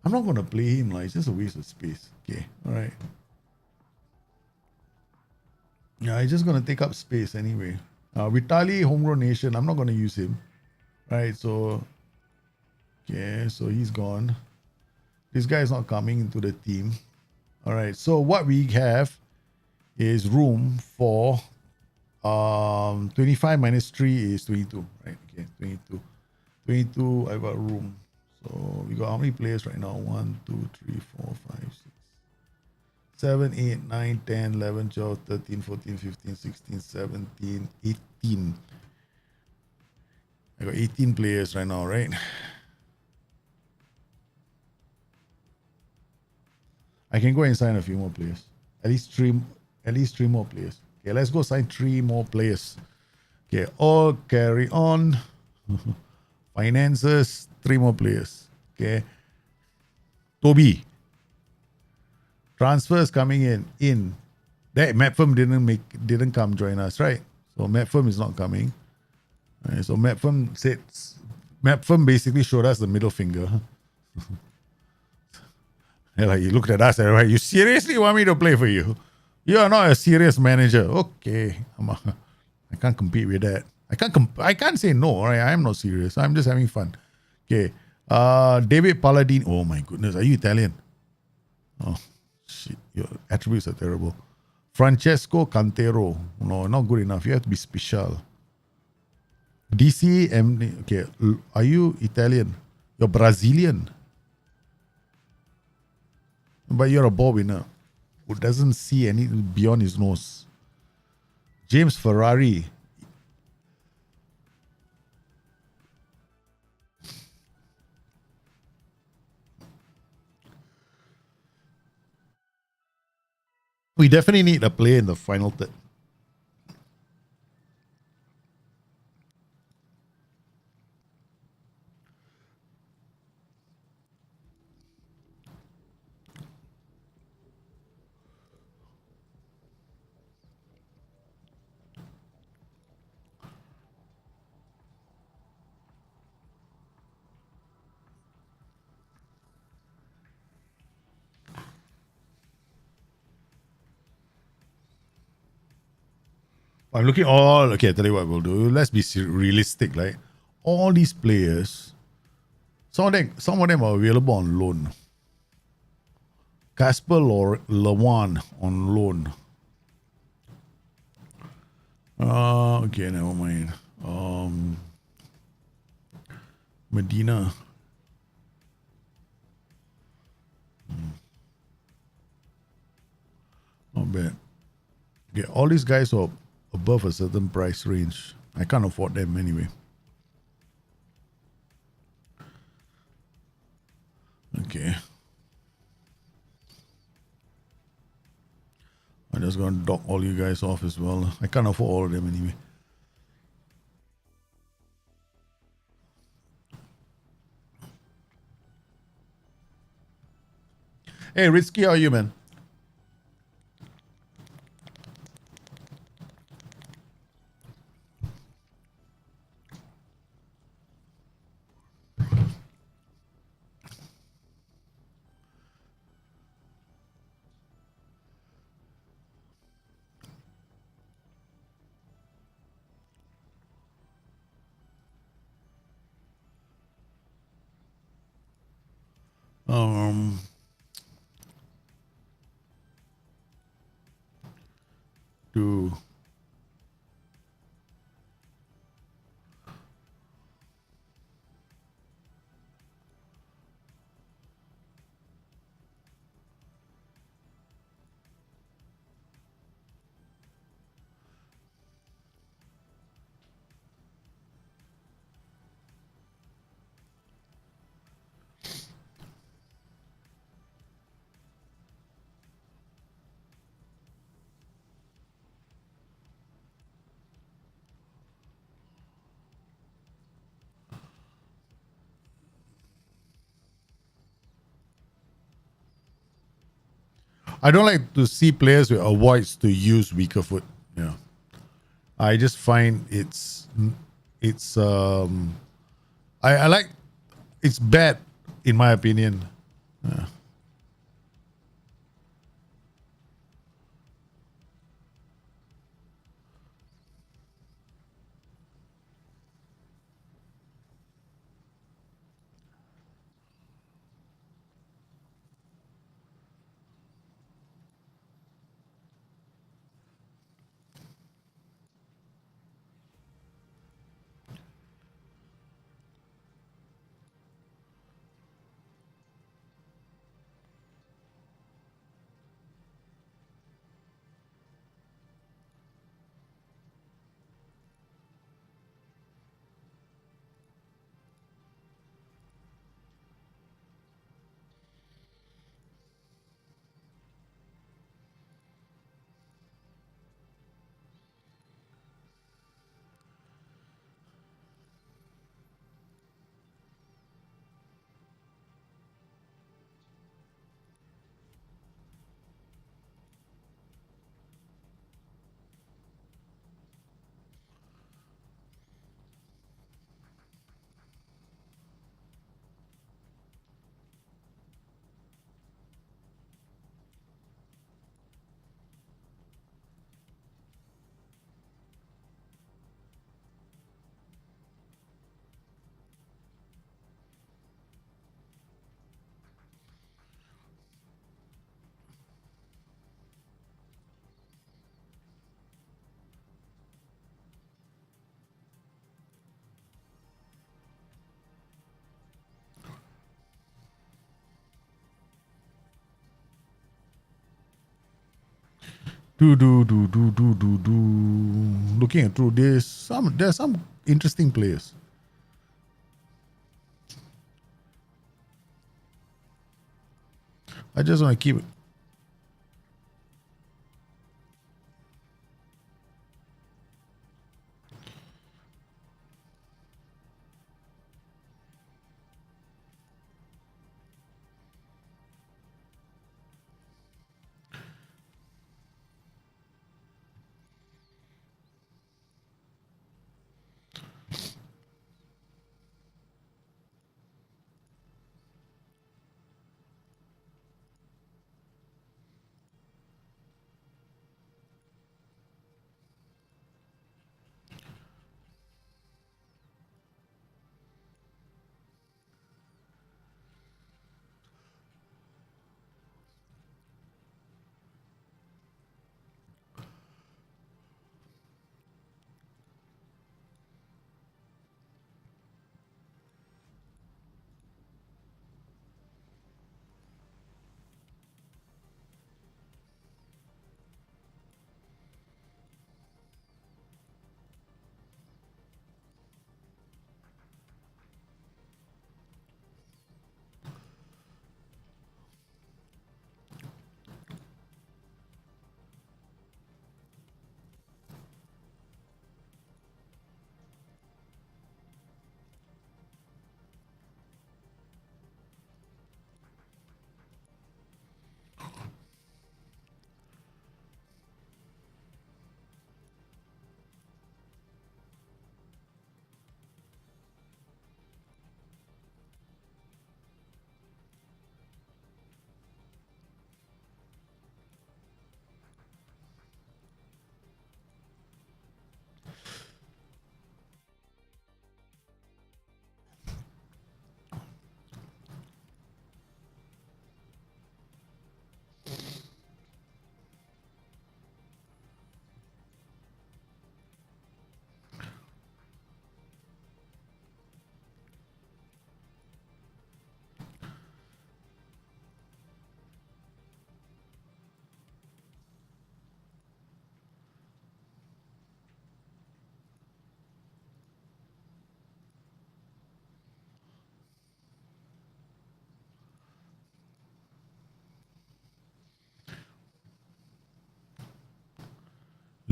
I'm not going to play him. It's just a waste of space. Okay, all right. Yeah, he's just going to take up space anyway. Vitali, homegrown nation. I'm not going to use him. Right, so... Okay, so he's gone. This guy is not coming into the team. All right, so what we have is room for 25 minus 3 is 22. Right, okay, 22. 22, I got room. So we got how many players right now? 1, 2, 3, 4, 5, 6, 7, 8, 9, 10, 11, 12, 13, 14, 15, 16, 17, 18. I got 18 players right now, right? I can go and sign a few more players. At least three more players. Okay, let's go sign 3 more players. Okay, all carry on. Finances, 3 more players. Okay. Toby. Transfers coming in. That Matt Firm didn't come join us, right? So Matt Firm is not coming. Right, so Matt Firm basically showed us the middle finger. Like he looked at us and like, you seriously want me to play for you? You are not a serious manager. Okay. I can't compete with that. I can't say no, right? I am not serious. I'm just having fun. Okay. David Palladini. Oh my goodness. Are you Italian? Oh shit. Your attributes are terrible. Francesco Cantero. No, not good enough. You have to be special. DCM. Okay. Are you Italian? You're Brazilian. But you're a ball winner who doesn't see any beyond his nose. James Ferrari. We definitely need a player in the final third. I'm looking all okay. I'll tell you what we'll do. Let's be realistic, right? All these players, some of them are available on loan. Casper Lawan on loan. Okay, never mind. Medina. Not bad. Okay, all these guys are above a certain price range. I can't afford them anyway. Okay. I'm just going to dock all you guys off as well. I can't afford all of them anyway. Hey, Risky, how are you, man? To I don't like to see players with avoids to use weaker foot. Yeah, I just find it's I like it's bad in my opinion. Yeah. Do. Looking at through this, there's some interesting players. I just want to keep.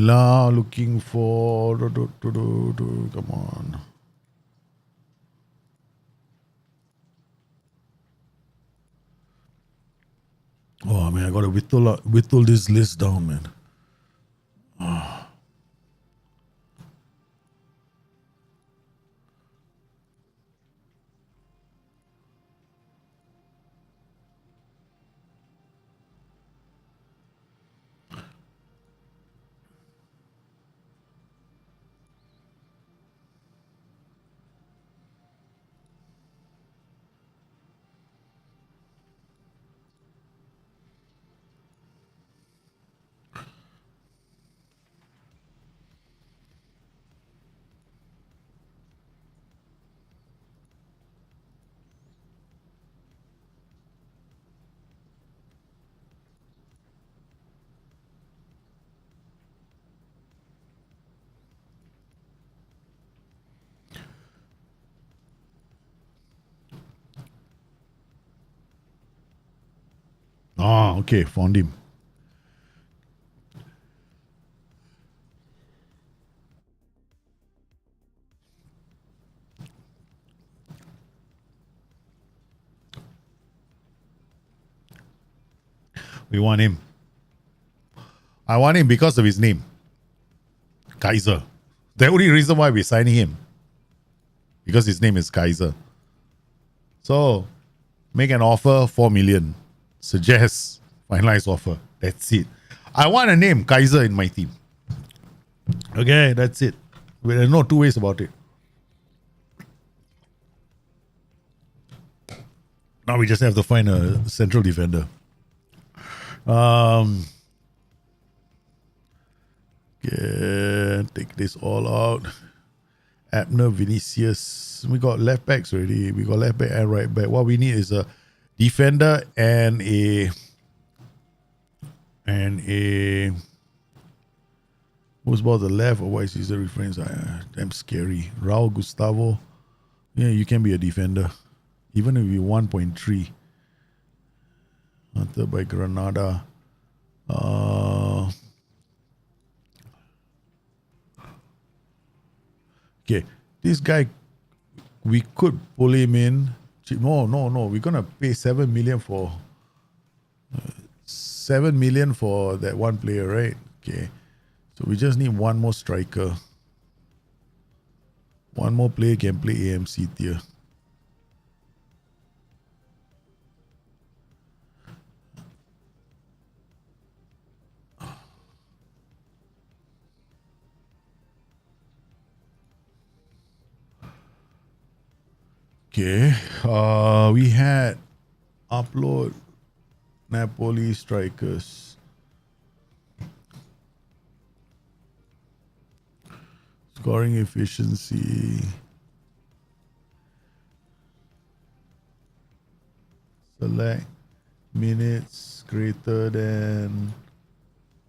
Now looking for come on. Oh man, I gotta whittle this list down, man. Okay, found him. We want him. I want him because of his name. Kaiser. The only reason why we're signing him. Because his name is Kaiser. So, make an offer, 4 million. Suggest, finalize offer. That's it. I want a name, Kaiser, in my team. Okay, that's it. There's no two ways about it. Now we just have to find a central defender. Take this all out. Abner, Vinicius. We got left backs already. We got left back and right back. What we need is a defender and a who's about the left, or why is the reference? Damn scary. Raul Gustavo. Yeah, you can be a defender. Even if you 1.3. Hunter by Granada. Okay, this guy, we could pull him in. No. We're gonna pay 7 million for 7 million for that one player, right? Okay, so we just need one more striker. One more player can play AMC tier. Okay, we had upload Napoli strikers. Scoring efficiency. Select minutes greater than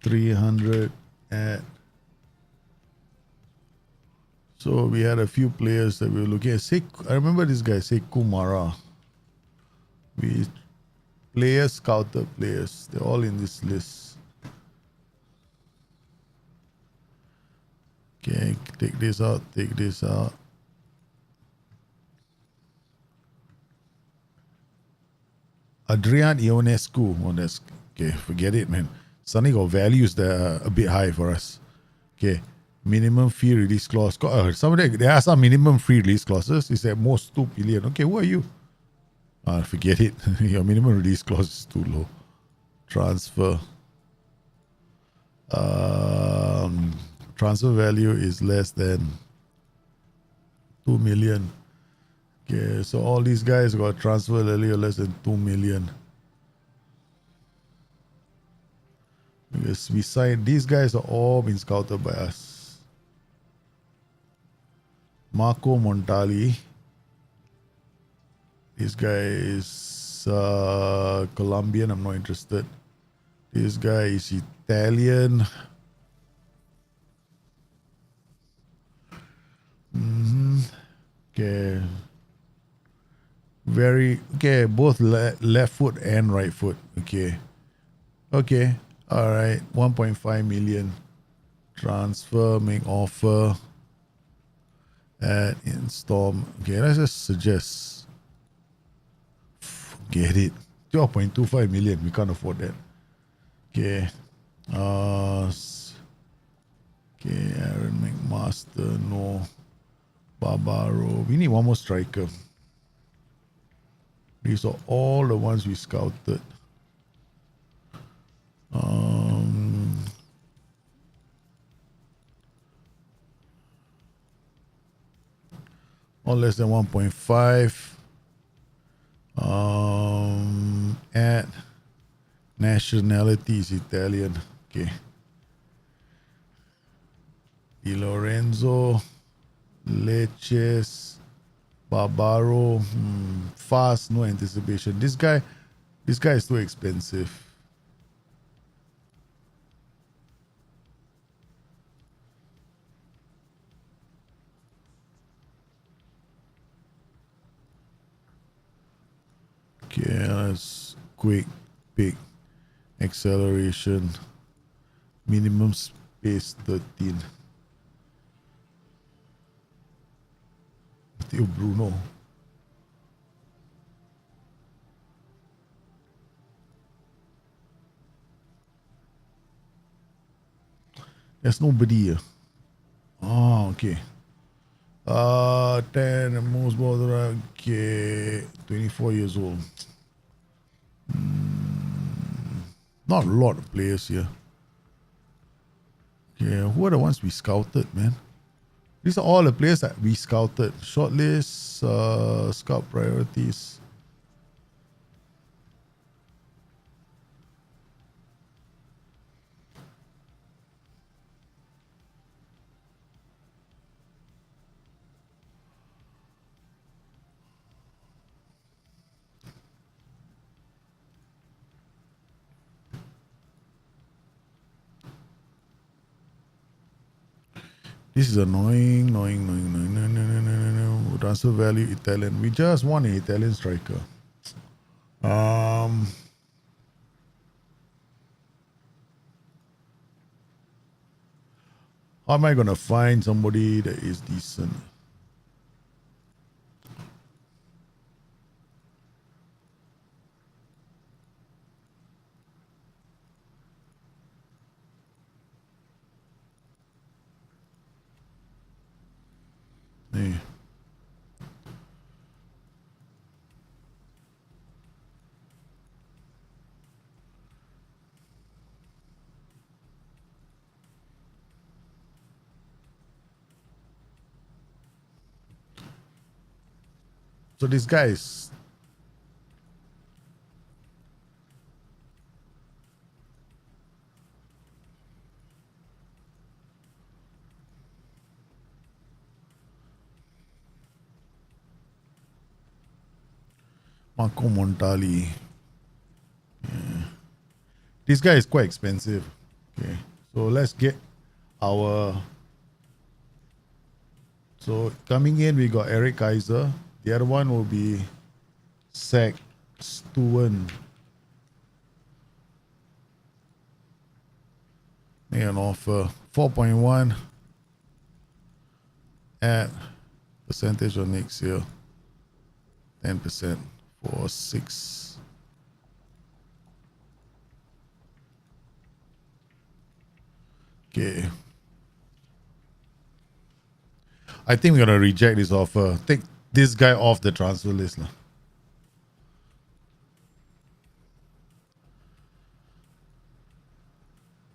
300 at. So we had a few players that we were looking at. I remember this guy, Sekou Mara. We players, scouted players. They're all in this list. Okay, take this out, take this out. Adrian Ionescu. Oh, that's okay. Forget it, man. Suddenly got values that are a bit high for us. Okay. Minimum fee release clause. There are some minimum fee release clauses. It's at most 2 billion. Okay, who are you? Forget it. Your minimum release clause is too low. Transfer. Transfer value is less than 2 million. Okay, so all these guys got transfer value less than 2 million. Because we signed, these guys are all been scouted by us. Marco Montali. This guy is Colombian. I'm not interested. This guy is Italian. Okay. Both left foot and right foot. Okay. All right. 1.5 million. Transfer, make offer, add, install. Okay, let's just suggest. Forget it. 12.25 million. We can't afford that. Okay. Okay, Aaron McMaster, no. Barbaro. We need one more striker. These are all the ones we scouted. All less than 1.5. At nationality is Italian. Okay. Di Lorenzo, Leches, Barbaro, fast, no anticipation. This guy is too expensive. Okay, let's quick, big acceleration, minimum space 13. Theo Bruno. There's nobody here. Oh, okay. 10 most bother. Okay, 24 years old. Not a lot of players here. Okay, who are the ones we scouted, man? These are all the players that we scouted. Shortlist, scout priorities. This is annoying. No. Transfer value Italian. We just want an Italian striker. How am I gonna find somebody that is decent? Hey. So this guy is Marco Montali. Yeah. This guy is quite expensive. Okay, so let's get our. So coming in, we got Eric Kaiser. The other one will be Zach Stuen. Make an offer 4.1 at percentage of next year 10% for 6. Okay. I think we're gonna reject this offer. Take this guy off the transfer list.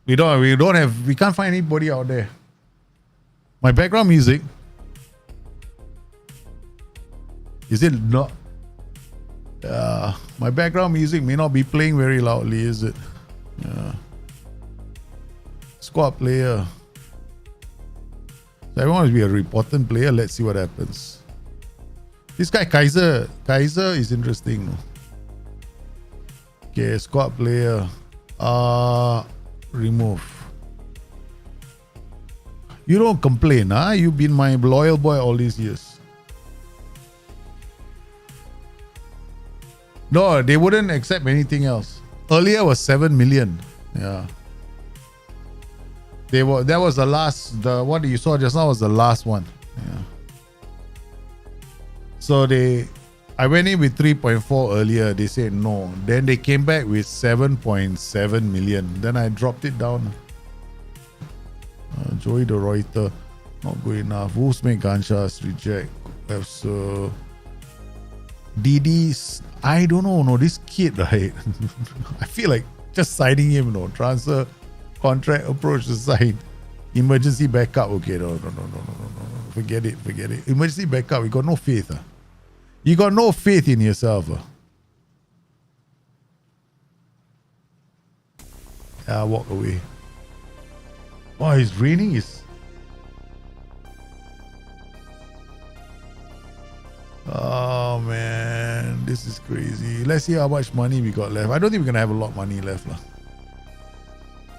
We can't find anybody out there. My background music, is it not? My background music may not be playing very loudly, is it? Squad player. So everyone wants to be a reporting player. Let's see what happens. This guy Kaiser is interesting. Okay, squad player. Remove. You don't complain, huh? You've been my loyal boy all these years. No, they wouldn't accept anything else. Earlier was 7 million. Yeah. That was the last. The what you saw just now was the last one. Yeah. So I went in with 3.4 earlier. They said no. Then they came back with 7.7 million. Then I dropped it down. Joey de Reuter, not good enough. Wolves make gunshots, reject. So DD's, I don't know. No, this kid, right? I feel like just signing him. No transfer contract approach to sign. Emergency backup. Okay, no. Forget it. Emergency backup. We got no faith. You got no faith in yourself. Walk away. Oh, it's raining. Oh man, this is crazy. Let's see how much money we got left. I don't think we're gonna have a lot of money left.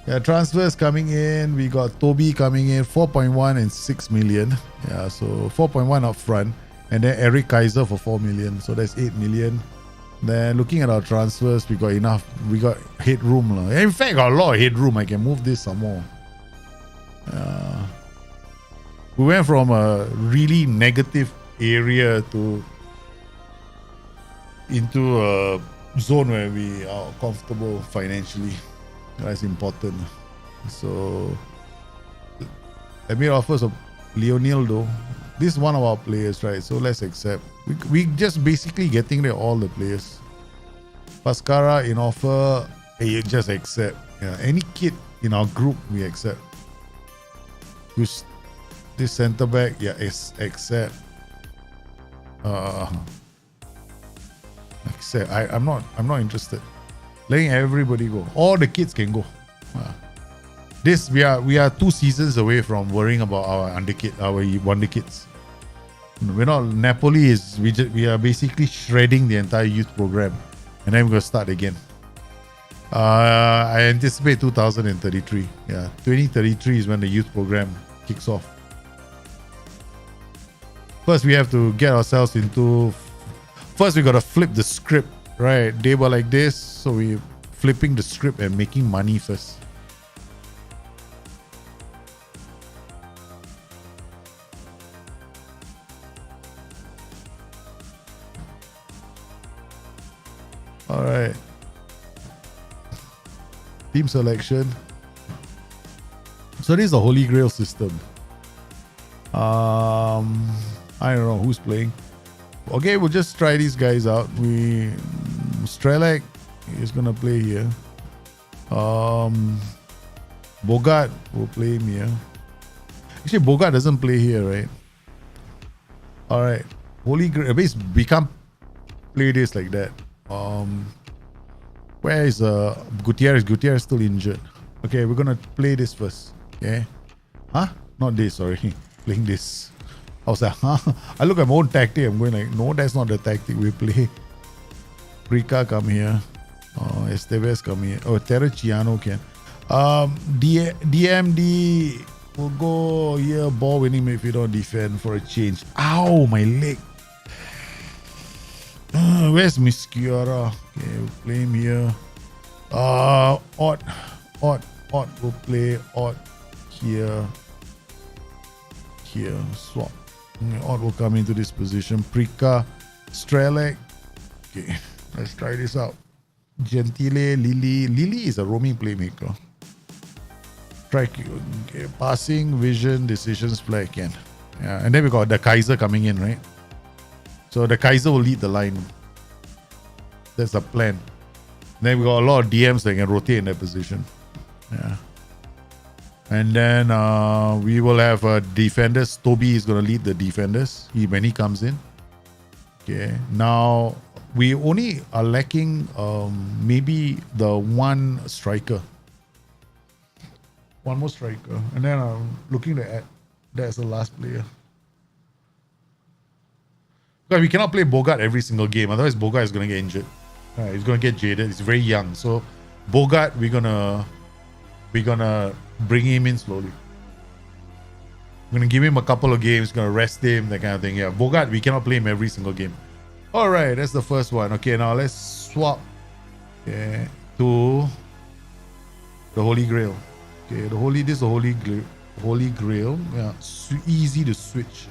Yeah, transfers coming in. We got Toby coming in, 4.1 and 6 million. Yeah, so 4.1 up front. And then Eric Kaiser for 4 million. So that's 8 million. Then looking at our transfers, we got enough. We got headroom. In fact, got a lot of headroom. I can move this some more. We went from a really negative area into a zone where we are comfortable financially. That's important. So let me offer some Lionel though. This is one of our players, right? So let's accept. We just basically getting rid of all the players. Pascara in offer, you just accept. Yeah, any kid in our group we accept. Who's this centre back? Yeah, accept. Accept. I'm not interested. Letting everybody go. All the kids can go. This we are 2 seasons away from worrying about our wonder kids. We're not. Napoli is we are basically shredding the entire youth program, and then we're gonna start again. I anticipate 2033. Yeah, 2033 is when the youth program kicks off. First, we have to get ourselves into. First, we gotta flip the script. Right, they were like this, so we flipping the script and making money first. All right. Team selection. So this is a Holy Grail system. I don't know who's playing. Okay, we'll just try these guys out. Strelak is gonna play here. Bogart will play him here. Actually, Bogart doesn't play here, right? All right. Holy Grail. We can't play this like that. Where is Gutierrez? Gutierrez still injured. Okay, we're gonna play this first. Okay. Huh? Not this, sorry. Playing this. I was like, huh? I look at my own tactic. I'm going like, no, that's not the tactic we play. Rika come here. Esteves come here. Oh, Terraciano can. DMD will go here. Ball winning midfielder on defense for a change. Ow, my leg. Where's Mischiora? Okay, we'll play him here. Odd will play Odd here. Swap. Odd will come into this position. Prika, Strelak. Okay, let's try this out. Gentile, Lily. Lily is a roaming playmaker. Strike. Okay, passing, vision, decisions, play again. Yeah, and then we got the Kaiser coming in, right? So the Kaiser will lead the line. That's the plan. Then we got a lot of DMs that can rotate in that position. Yeah. And then we will have defenders. Toby is going to lead the defenders when he comes in. Okay. Now we only are lacking maybe the one striker. One more striker. And then I'm looking at that's the last player. Because we cannot play Bogart every single game. Otherwise, Bogart is going to get injured. He's going to get jaded. He's very young. So Bogart, we're gonna bring him in slowly. We're gonna give him a couple of games, gonna rest him, that kind of thing. Yeah, Bogart, we cannot play him every single game. All right, that's the first one. Okay, now let's swap to the Holy Grail. Okay, this is the holy grail. Yeah, easy to switch.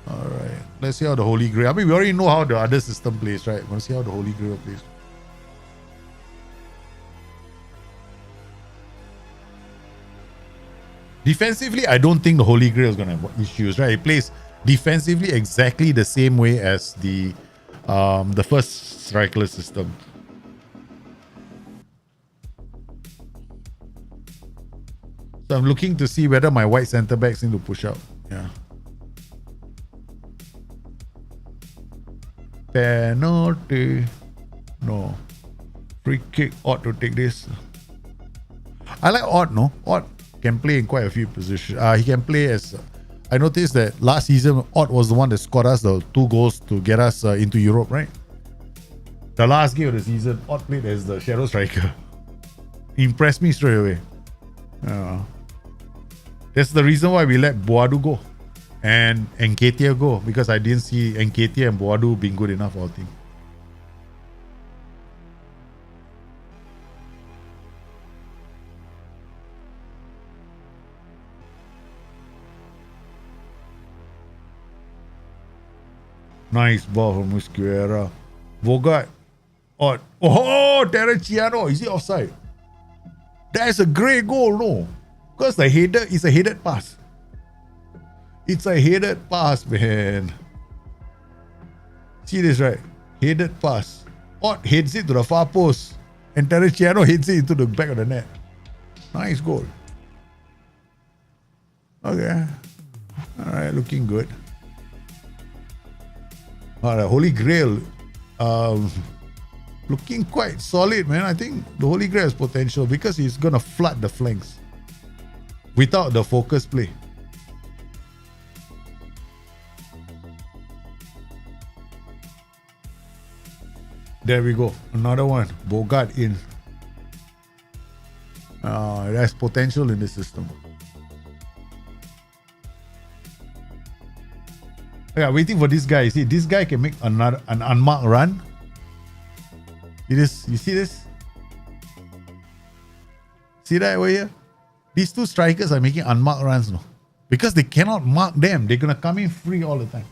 All right, let's see how the holy grail. I mean, we already know how the other system plays, right? We're gonna see how the holy grail plays. Defensively, I don't think the holy grail is gonna have issues, right? It plays defensively exactly the same way as the first Strikerless system. So I'm looking to see whether my white center backs need to push out. Yeah. Penalty. No. Free kick. Ought to take this. I like Ott, no? Ott can play in quite a few positions. He can play as... I noticed that last season, Ott was the one that scored us the 2 goals to get us into Europe, right? The last game of the season, Ott played as the shadow striker. Impressed me straight away. That's the reason why we let Boadu go and Nketiah go, because I didn't see Nketiah and Boadu being good enough for our team. Nice ball from Musquera. Bogart. Oh, Terraciano. Is he offside? That's a great goal, no? Because the header is a headed pass. It's a headed pass, man. See this, right? Headed pass. Ott heads it to the far post. And Terraciano hits it into the back of the net. Nice goal. Okay. Alright, looking good. The Holy Grail. Looking quite solid, man. I think the Holy Grail has potential because he's going to flood the flanks without the focus play. There we go. Another one. Bogart in. There's potential in the system. Yeah, waiting for this guy. See, this guy can make an unmarked run. You see this? See that over here? These 2 strikers are making unmarked runs now. Because they cannot mark them. They're going to come in free all the time.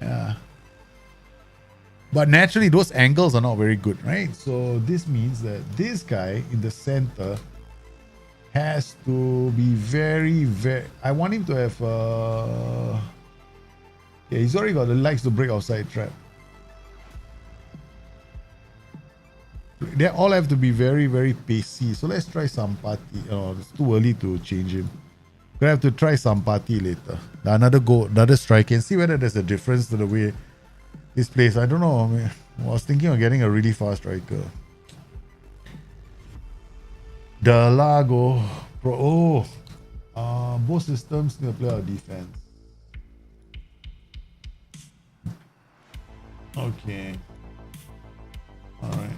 Yeah. But naturally, those angles are not very good, right? So this means that this guy in the center has to be very, very... I want him to have... Yeah, he's already got the likes to break outside trap. They all have to be very, very pacey. So let's try Sampati. Oh, it's too early to change him. Gonna have to try Sampati later. Another goal, another strike, and see whether there's a difference to the way this plays. I don't know. I mean, I was thinking of getting a really fast striker. Delago. Both systems need to play our defense. Okay. All right.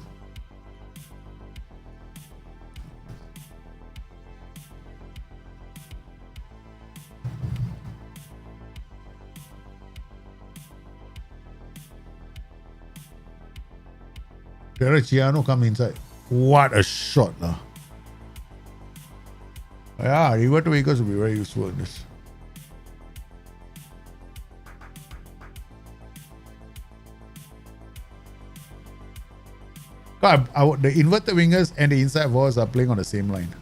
Terraciano come inside. What a shot now. Yeah, revert vehicles will be very useful in this. The inverted wingers and the inside forwards are playing on the same line.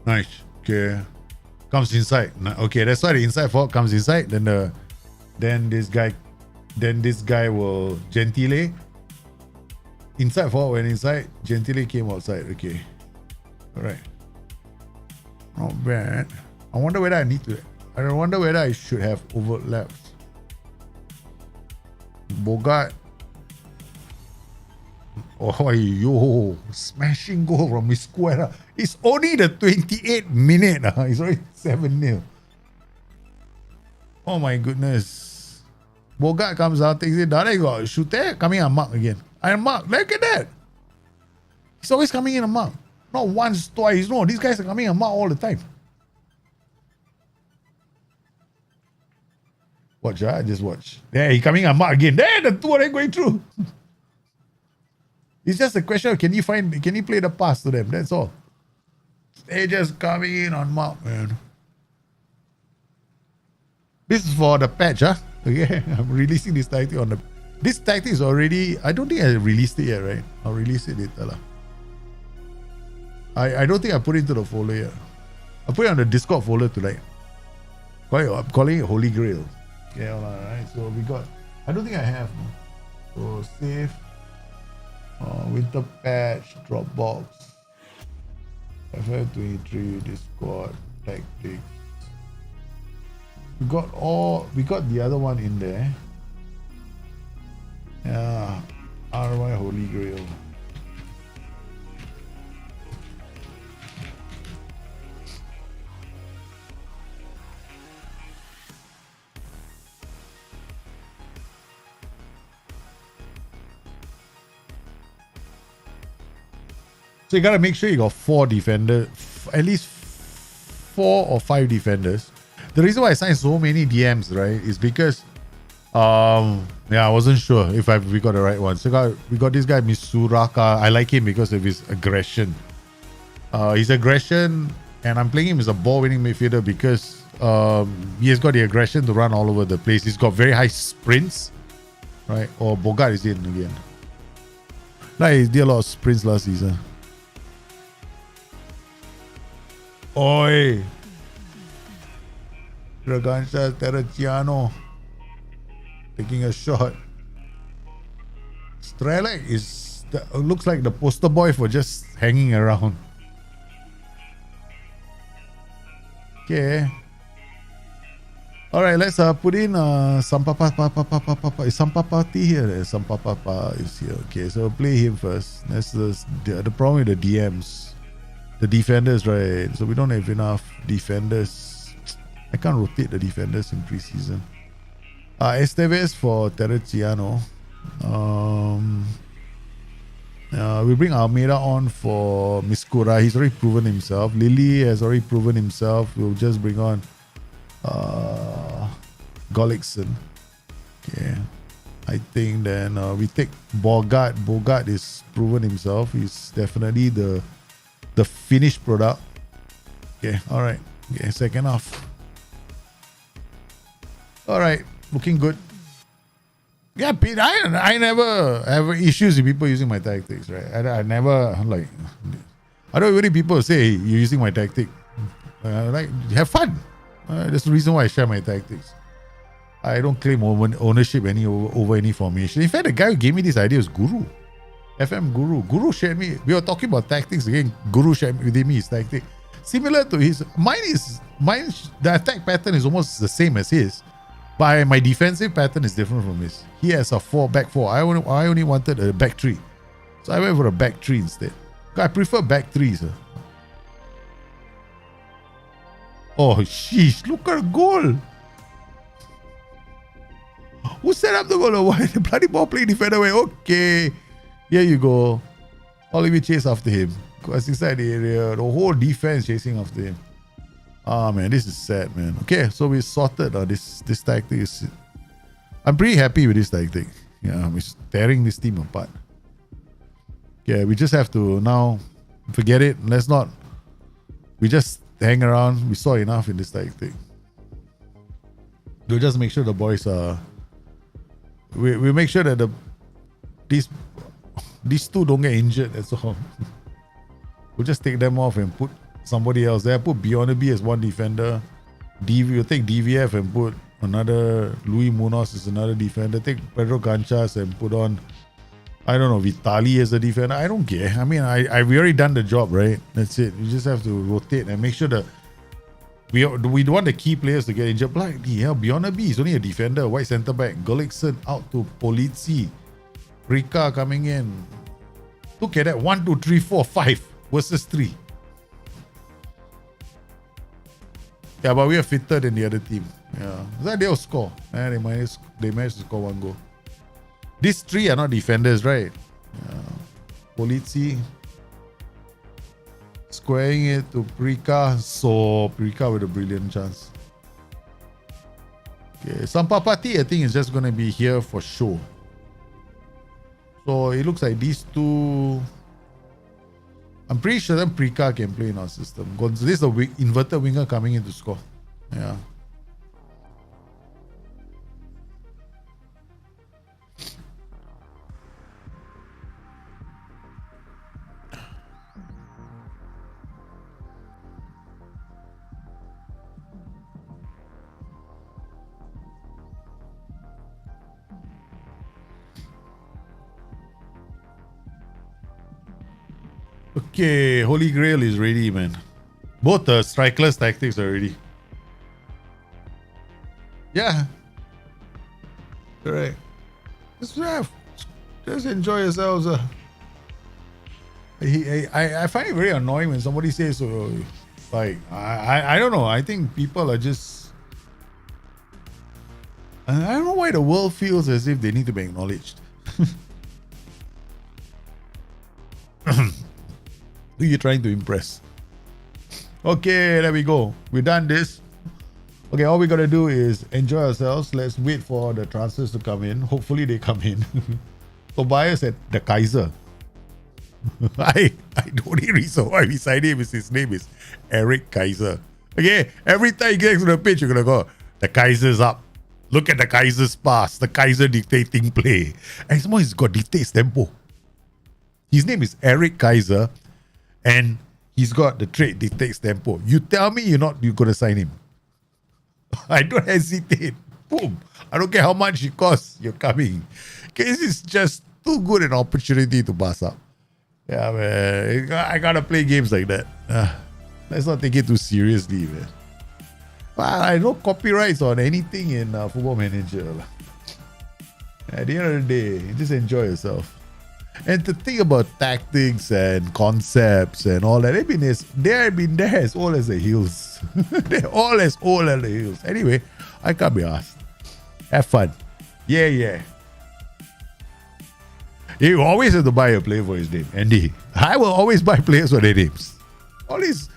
Nice. Okay. Comes inside. Okay, that's why the inside forward comes inside. Then this guy will Gentile. Inside forward went inside. Gentile came outside. Okay. Alright. Not bad. I wonder whether I should have overlaps. Bogart. Oh, yo, smashing goal from Misquera. It's only the 28th minute. It's already 7-0. Oh my goodness. Bogart comes out, takes it down. They got shoot there, coming on mark again. And mark, look at that. He's always coming in a mark. Not once, twice. No, these guys are coming in a mark all the time. Watch, just watch. There, he's coming a mark again. There, the two are going through. It's just a question of can you play the pass to them? That's all. They're just coming in on mark, man. This is for the patch, huh? Okay, I'm releasing this tactic on the. This tactic is already. I don't think I released it yet, right? I'll release it later, lah. I don't think I put it into the folder yet. I put it on the Discord folder tonight. I'm calling it Holy Grail. Okay, alright. So we got. I don't think I have. No. So save. Winter patch, Dropbox, FF23, Discord, tactics. We got the other one in there. Yeah, RY Holy Grail. So you gotta make sure you got 4 defenders, at least 4 or 5 defenders. The reason why I signed so many DMs, right, is because, I wasn't sure if we got the right one. So we got this guy Misuraka. I like him because of his aggression. His aggression, and I'm playing him as a ball-winning midfielder because he has got the aggression to run all over the place. He's got very high sprints, right? Or Bogart is in again. Like he did a lot of sprints last season. Oi! Dragansha Terraciano taking a shot. Strelec looks like the poster boy for just hanging around. Okay. Alright, let's put in Sampapati here. Sampapapa is here. Okay, so play him first. That's the problem with the DMs. The defenders, right? So we don't have enough defenders. I can't rotate the defenders in preseason. Esteves for Terraciano. We bring Almeida on for Miskura. He's already proven himself. Lily has already proven himself. We'll just bring on Golikson. Okay. I think then we take Bogart. Bogart is proven himself. He's definitely the finished product. Okay, alright. Okay, second half. Alright, looking good. Yeah, Pete, I never have issues with people using my tactics, right? I never, like, I don't really people say, hey, you're using my tactic. Like, have fun. That's the reason why I share my tactics. I don't claim ownership over any formation. In fact, the guy who gave me this idea was Guru. FM Guru. Guru shared me. We were talking about tactics again. Guru shared with me his tactic. Similar to his. Mine, the attack pattern is almost the same as his. But my defensive pattern is different from his. He has a back four. I only wanted a back three. So I went for a back three instead. I prefer back threes. Oh, sheesh. Look at the goal. Who set up the goal? Why the bloody ball playing defender away? Okay. Here you go. Oliver chase after him. Because inside the area, the whole defense chasing after him. Ah, man, this is sad, man. Okay, so we sorted this tactic. I'm pretty happy with this tactic. Yeah, we're tearing this team apart. Yeah, we just have to now forget it. Let's not. We just hang around. We saw enough in this tactic. We'll just make sure the boys are. We make sure that these two don't get injured. That's all. We'll just take them off and put somebody else there. Put Bionabi as one defender. We'll take DVF and put another. Louis Munoz is another defender. Take Pedro Canchas and put on, I don't know, Vitali as a defender. I don't care. I mean, I've already done the job, right? That's it. You just have to rotate and make sure that we don't want the key players to get injured. Bloody hell, Bionabi is only a defender. White centre back. Golikson out to Polizzi. Rika coming in. Look at that. 1, 2, 3, 4, 5 versus 3. Yeah, but we are fitter than the other team. Yeah. That they'll score. They managed to score 1 goal. These 3 are not defenders, right? Yeah. Polizzi squaring it to Prika. So Prika with a brilliant chance. Okay, Sampapati I think is just going to be here for show. So it looks like these 2. I'm pretty sure that Prika can play in our system. This is the inverted winger coming in to score. Yeah. Okay, Holy Grail is ready, man. Both the Strikerless tactics are ready. Yeah. Correct. Just enjoy yourselves. I find it very annoying when somebody says so. Like, I don't know. I think people are just... I don't know why the world feels as if they need to be acknowledged. Who are you trying to impress? Okay, there we go. We've done this. Okay, all we gotta do is enjoy ourselves. Let's wait for the transfers to come in. Hopefully they come in. Tobias at the Kaiser. The only reason why we signed him is his name is Eric Kaiser. Okay, every time he gets to the pitch, you're gonna go, the Kaiser's up. Look at the Kaiser's pass. The Kaiser dictating play. And some more he's got dictates tempo. His name is Eric Kaiser. And he's got the trait dictates tempo. You tell me you're gonna sign him. I don't hesitate. Boom. I don't care how much it costs. You're coming. This is just too good an opportunity to pass up. Yeah, man. I gotta play games like that. Let's not take it too seriously, man. Well, I know copyrights on anything in Football Manager. At the end of the day, just enjoy yourself. And to think about tactics and concepts and all that, they've been there as old as the hills. They're all as old as the hills. Anyway, I can't be asked. Have fun. Yeah. You always have to buy a player for his name, Andy. I will always buy players for their names. Always.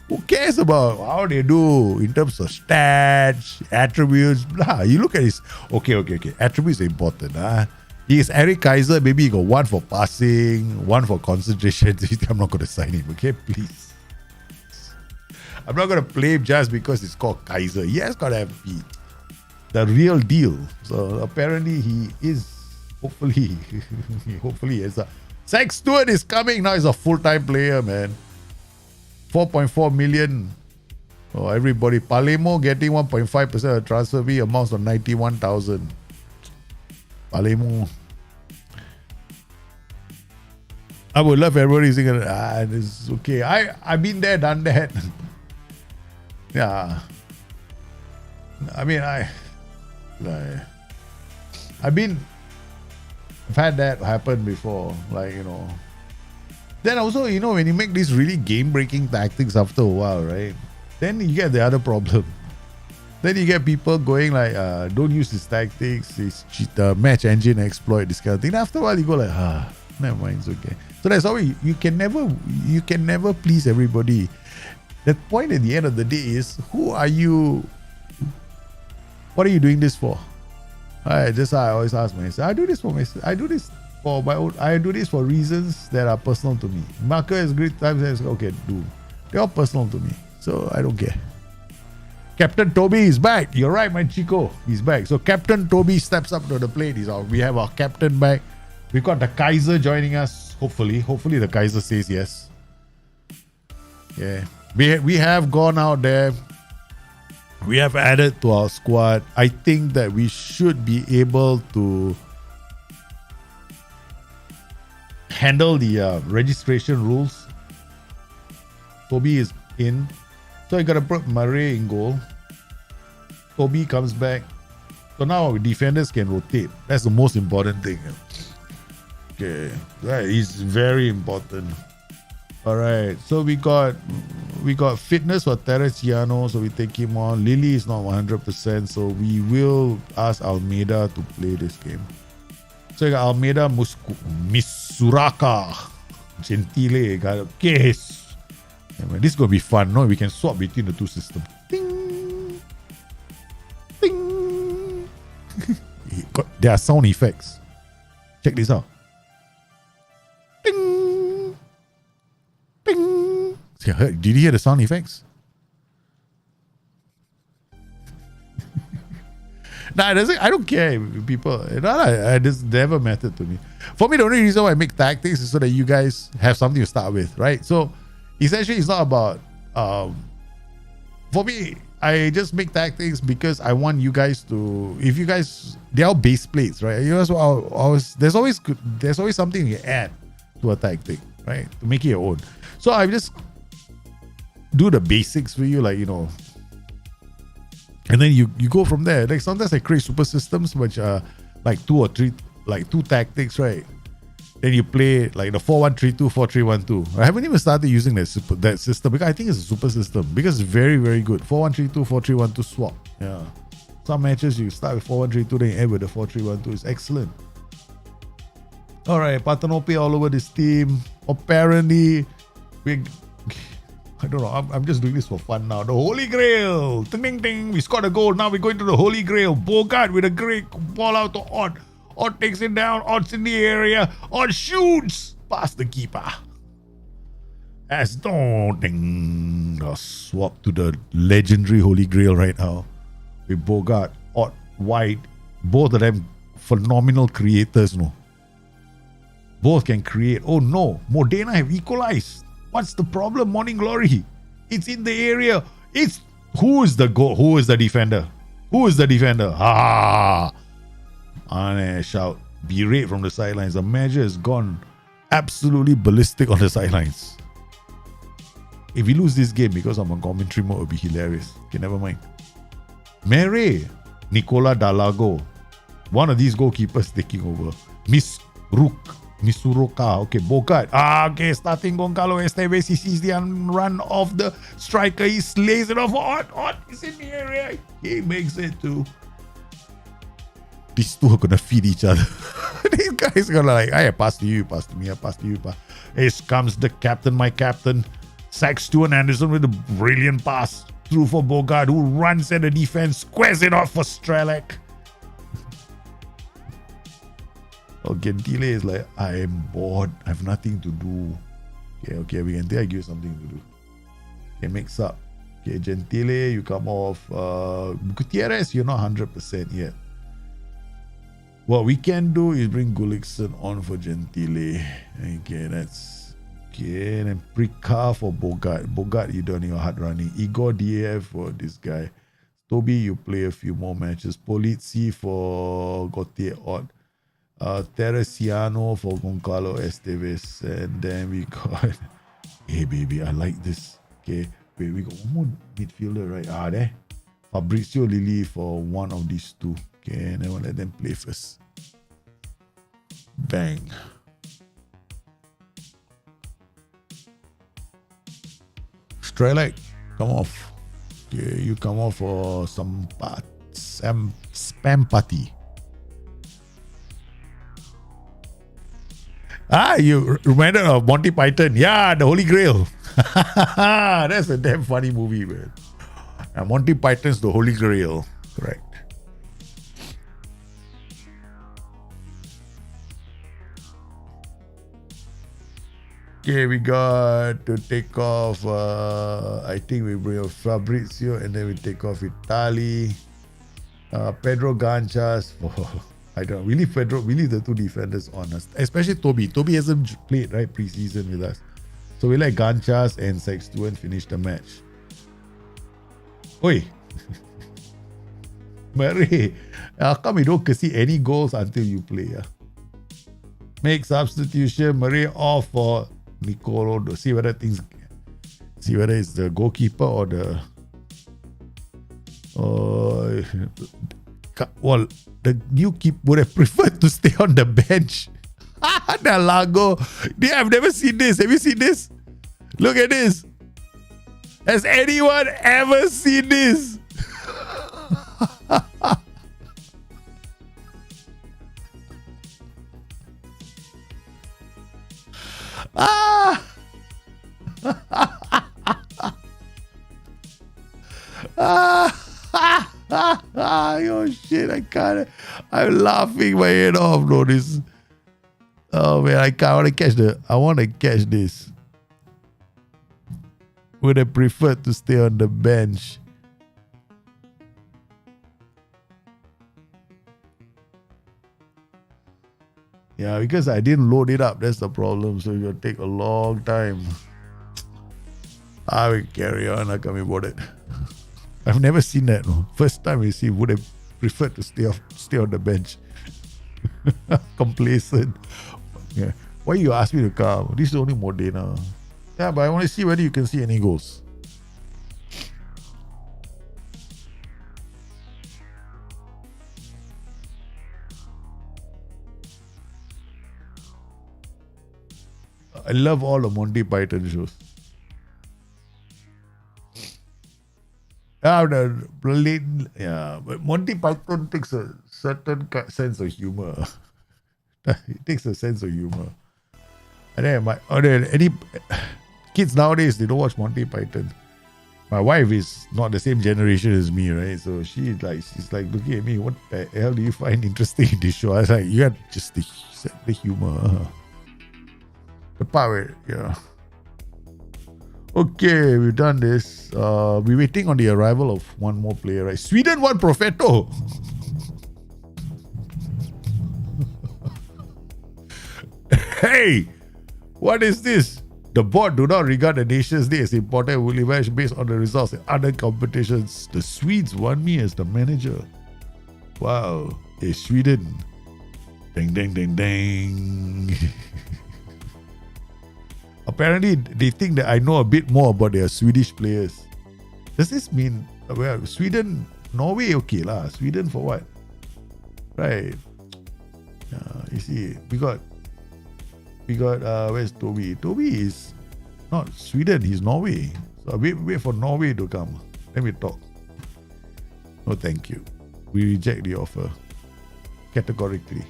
Who cares about how they do in terms of stats, attributes, blah. You look at his... Okay. Attributes are important, He is Eric Kaiser. Maybe he got 1 for passing, 1 for concentration. I'm not going to sign him, okay? Please. I'm not going to play him just because it's called Kaiser. He has got to have the real deal. So apparently he is, hopefully he is. Zach Stewart is coming. Now he's a full-time player, man. 4.4 million. Oh, everybody. Palemo getting 1.5% of transfer fee amounts to 91,000. Palemo. I would love everybody saying, this is okay. I've been there, done that. Yeah. I mean, I've had that happen before. Like, you know. Then also, you know, when you make these really game-breaking tactics after a while, right? Then you get the other problem. Then you get people going like, don't use his tactics, his match engine exploit, this kind of thing. After a while, you go like, never mind, it's okay. So that's how you can never please everybody. The point at the end of the day is, who are you? What are you doing this for? I always ask myself. I do this for myself. I do this for my own. I do this for reasons that are personal to me. Marker has great times. Okay, do. They're all personal to me, so I don't care. Captain Toby is back. You're right, my Chico. He's back. So Captain Toby steps up to the plate. We have our captain back. We've got the Kaiser joining us. Hopefully the Kaiser says yes. Yeah. We have gone out there. We have added to our squad. I think that we should be able to handle the registration rules. Toby is in. So you got to put Murray in goal. Toby comes back. So now our defenders can rotate. That's the most important thing. Okay, that is very important. All right, so we got fitness for Teresiano, so we take him on. Lily is not 100%, so we will ask Almeida to play this game. So you got Almeida, Misuraka, Gentile, got a case. Yeah, man, this is gonna be fun. No, we can swap between the two systems. Ding, ding. There are sound effects. Check this out. Ding, ding. Did you hear the sound effects? Nah, I don't care if people. This never mattered to me. For me, the only reason why I make tactics is so that you guys have something to start with, right? So essentially, it's not about. For me, I just make tactics because I want you guys to. If you guys, they are base plates, right? You guys, there's always something you add to a tactic, right? To make it your own. So I just do the basics for you, like, you know. And then you go from there. Like sometimes I create super systems which are like 2 or 3, like 2 tactics, right? Then you play like the 4-1-3-2, 4-3-1-2. I haven't even started using that system because I think it's a super system because it's very, very good. 4-1-3-2, 4-3-1-2 swap. Yeah. Some matches you start with 4-1-3-2, then you end with the 4-3-1-2. It's excellent. All right, Partenope all over this team. Apparently, I don't know. I'm just doing this for fun now. The Holy Grail. Ding, ding, ding. We scored a goal. Now we're going to the Holy Grail. Bogart with a great ball out to Ott. Ott takes it down. Ott's in the area. Ott shoots. Past the keeper. As ding. A swap to the legendary Holy Grail right now. With Bogart, Ott, White. Both of them phenomenal creators, no? Both can create. Oh no. Modena have equalized. What's the problem, Morning Glory? It's in the area. It's who is the goal? Who is the defender? Who is the defender? Ane shout, berate from the sidelines. The measure has gone absolutely ballistic on the sidelines. If we lose this game because I'm on commentary mode, it will be hilarious. Okay, never mind. Mere, Nicola Dalago. One of these goalkeepers taking over. Misuroka, okay, Bogart. Okay, starting Goncalo Esteves. He sees the run of the striker. He slays it off. Ott is in the area. He makes it too. These two are gonna feed each other. These guys are gonna like, I pass to you, pass to me, I pass to you. Here comes the captain, my captain. Sacks Stuart Anderson with a brilliant pass through for Bogart, who runs at the defense, squares it off for Strelak. Oh, Gentile is like, I am bored. I have nothing to do. Okay, we can give you something to do. Okay, mix up. Okay, Gentile, you come off. Gutierrez, you're not 100% yet. What we can do is bring Gullikson on for Gentile. Okay, that's okay. And then Prika for Bogart. Bogart, you don't need your hard running. Igor DF for this guy. Toby, you play a few more matches. Polizzi for Gautier Ott. Teresiano for Goncalo Esteves. And then we got hey baby, I like this. Okay, wait, we got one more midfielder, right? There. Fabrizio Lili for one of these two. Okay, and then we'll let them play first. Bang. Strelak, come off. Okay, you come off for some spam party. You remember of Monty Python? Yeah, the Holy Grail. That's a damn funny movie, man. Monty Python's The Holy Grail. Correct. Okay, we got to take off. I think we bring off Fabrizio and then we take off Itali. Pedro Ganchas for. I don't know. We leave the two defenders on us. Especially Toby. Toby hasn't played, right, preseason with us. So we let Ganchas and Sextuan finish the match. Oi. Murray. How come you don't see any goals until you play? Make substitution. Murray off for Nicolo. See whether it's the goalkeeper or the well, the new keeper would have preferred to stay on the bench. Del Lago. I've never seen this. Have you seen this? Look at this. Has anyone ever seen this? Ah! Oh shit, I can't. I'm laughing my head off, no, this. Oh man, I want to catch this. Would have preferred to stay on the bench. Yeah, because I didn't load it up. That's the problem. So it'll take a long time. I will carry on. I can't be bothered. I've never seen that. No. First time I see, would have preferred to stay on the bench. Complacent. Yeah. Why you ask me to come? This is only Modena. Yeah, but I want to see whether you can see any goals. I love all the Monty Python shows. Yeah, but Monty Python takes a certain sense of humor. It takes a sense of humor. And then any kids nowadays, they don't watch Monty Python. My wife is not the same generation as me, right? So she's like looking at me, what the hell do you find interesting in this show? I was like, you got just the humor. The power, yeah. Okay, we've done this. We're waiting on the arrival of one more player, right? Sweden won Profetto. Hey, what is this? The board do not regard the Nations Day as important only based on the results in other competitions. The Swedes want me as the manager. Wow. Hey, Sweden. Ding, ding, ding, ding. Apparently, they think that I know a bit more about their Swedish players. Does this mean, well, Sweden, Norway, okay lah. Sweden for what? Right. You see, we got, where's Toby? Toby is not Sweden, he's Norway. So wait for Norway to come. Let me talk. No, thank you. We reject the offer. Categorically.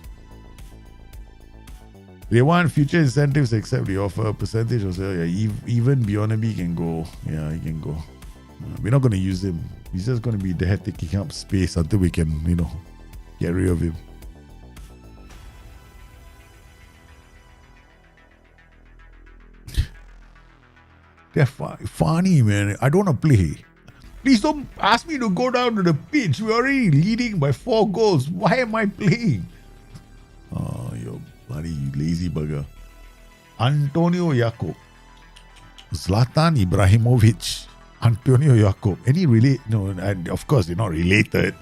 They want future incentives to accept the offer. Percentage of sale, yeah, even Bionaby can go. Yeah, he can go. We're not going to use him. He's just going to be there taking up space until we can, get rid of him. They're funny, man. I don't want to play. Please don't ask me to go down to the pitch. We're already leading by 4 goals. Why am I playing? Oh, you're bloody lazy bugger. Antonio Jakob. Zlatan Ibrahimovic. Antonio Jakob. Any relate? No, and of course they're not related.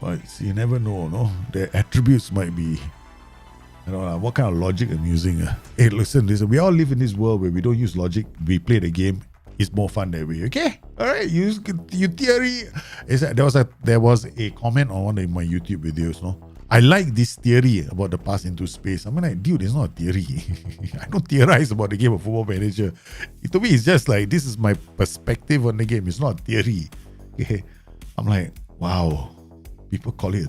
But you never know, no? Their attributes might be. I don't know what kind of logic I'm using. Hey, listen. We all live in this world where we don't use logic. We play the game. It's more fun that way. Okay, all right. You theory. There was a comment on one of my YouTube videos. No, I like this theory about the pass into space. I'm like, dude, it's not a theory. I don't theorize about the game of Football Manager. To me, it's just like this is my perspective on the game. It's not a theory. Okay, I'm like, wow. People call it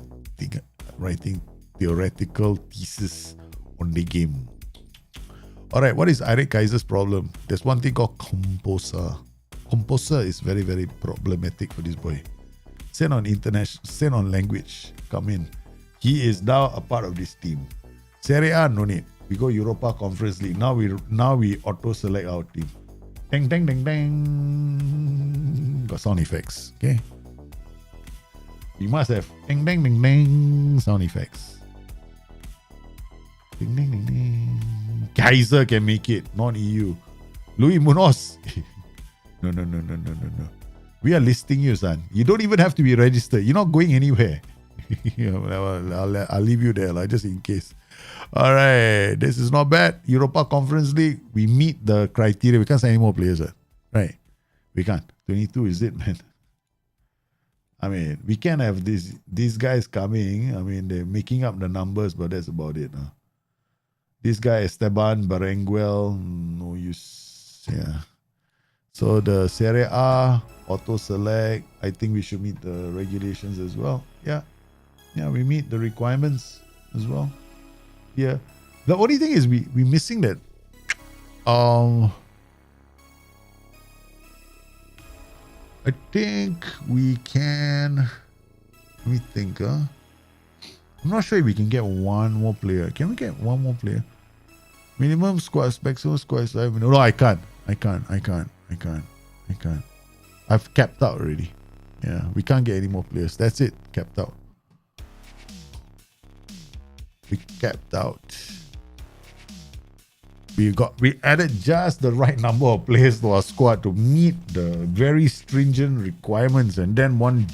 writing theoretical thesis on the game. Alright, what is Eric Kaiser's problem? There's one thing called composer. Composer is very, very problematic for this boy. Send on language. Come in. He is now a part of this team. Serie A, no need. We go Europa Conference League. Now we auto select our team. Ding, ding, ding, ding. Got sound effects. Okay. You must have ding, ding, ding, ding sound effects. Ding, ding, ding, ding. Kaiser can make it, not EU. Luis Munoz. No. We are listing you, son. You don't even have to be registered. You're not going anywhere. I'll leave you there, just in case. All right. This is not bad. Europa Conference League. We meet the criteria. We can't sign any more players, right? We can't. 22 is it, man? I mean, we can have these guys coming. I mean, they're making up the numbers, but that's about it. This guy Esteban Berenguel, no use. Yeah. So the Serie A auto select, I think we should meet the regulations as well. Yeah. Yeah, we meet the requirements as well. Yeah. The only thing is we missing that. I think we can. Let me think. I'm not sure if we can get one more player. Can we get one more player? Minimum squad, maximum squad size. No, I can't. I can't. I've capped out already. Yeah, we can't get any more players. That's it. Capped out. We capped out. We added just the right number of players to our squad to meet the very stringent requirements, and then one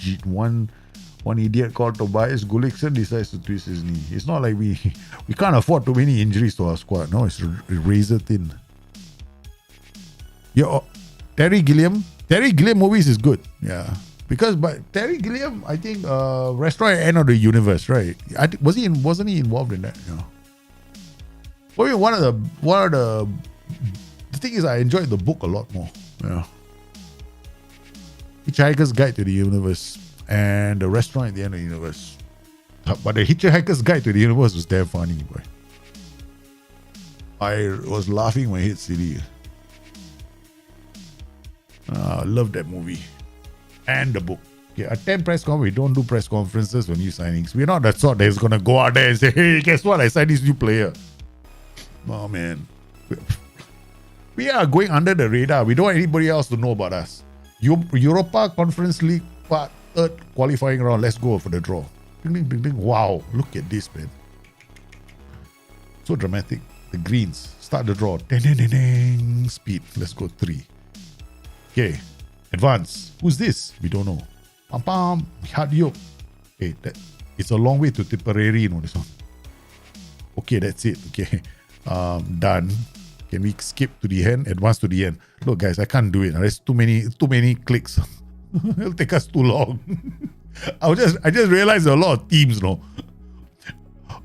idiot called Tobias Gullikson decides to twist his knee. It's not like we can't afford too many injuries to our squad. No, it's razor thin. Yeah, Terry Gilliam movies is good. Yeah, but Terry Gilliam, I think, Restaurant at End of the Universe, right? Wasn't he involved in that? Yeah. Well, one of the thing is I enjoyed the book a lot more. Yeah. Hitchhiker's Guide to the Universe and The Restaurant at the End of the Universe. But the Hitchhiker's Guide to the Universe was damn funny, boy. I was laughing my head silly. I love that movie. And the book. Okay, attend press conference. We don't do press conferences for new signings. We're not that sort that's going to go out there and say, hey, guess what? I signed this new player. Oh, man. We are going under the radar. We don't want anybody else to know about us. Europa Conference League part 3rd qualifying round. Let's go for the draw. Ding, ding, ding, ding. Wow. Look at this, man. So dramatic. The greens. Start the draw. Ding, ding, ding, ding. Speed. Let's go 3. Okay. Advance. Who's this? We don't know. Pam pam. Hard yoke. Okay. It's a long way to Tipperary, you know, this one. Okay, that's it. Okay. Done. Can we skip to the end? Advance to the end. Look, guys, I can't do it. There's too many clicks. It'll take us too long. I just realized there are a lot of teams, no.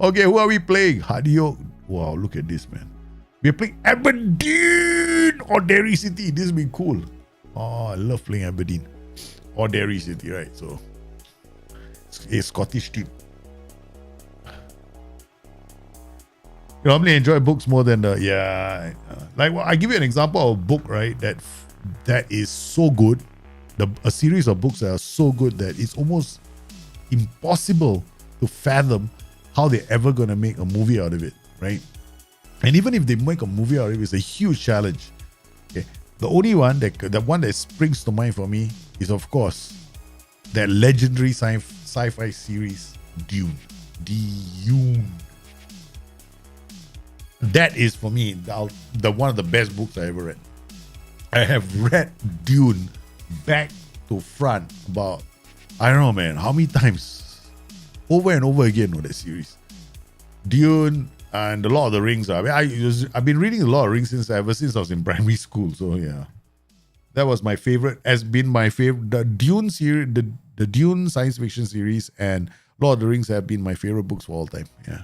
Okay, who are we playing? Hadio. Wow, look at this, man. We're playing Aberdeen or Derry City. This will be cool. Oh, I love playing Aberdeen or Derry City, right? So it's a Scottish team. You normally enjoy books more than I give you an example of a book, right? That is so good. A series of books that are so good that it's almost impossible to fathom how they're ever going to make a movie out of it, right? And even if they make a movie out of it, it's a huge challenge. Okay, the only one the one that springs to mind for me is, of course, that legendary sci-fi series Dune. That is, for me, the one of the best books I ever read. I have read Dune back to front about, I don't know, man, how many times? Over and over again on that series. Dune and The Lord of the Rings. I mean, I've been reading The Lord of the Rings ever since I was in primary school. So yeah, that was my favorite. Has been my favorite. The Dune series, the Dune science fiction series, and Lord of the Rings have been my favorite books for all time. Yeah.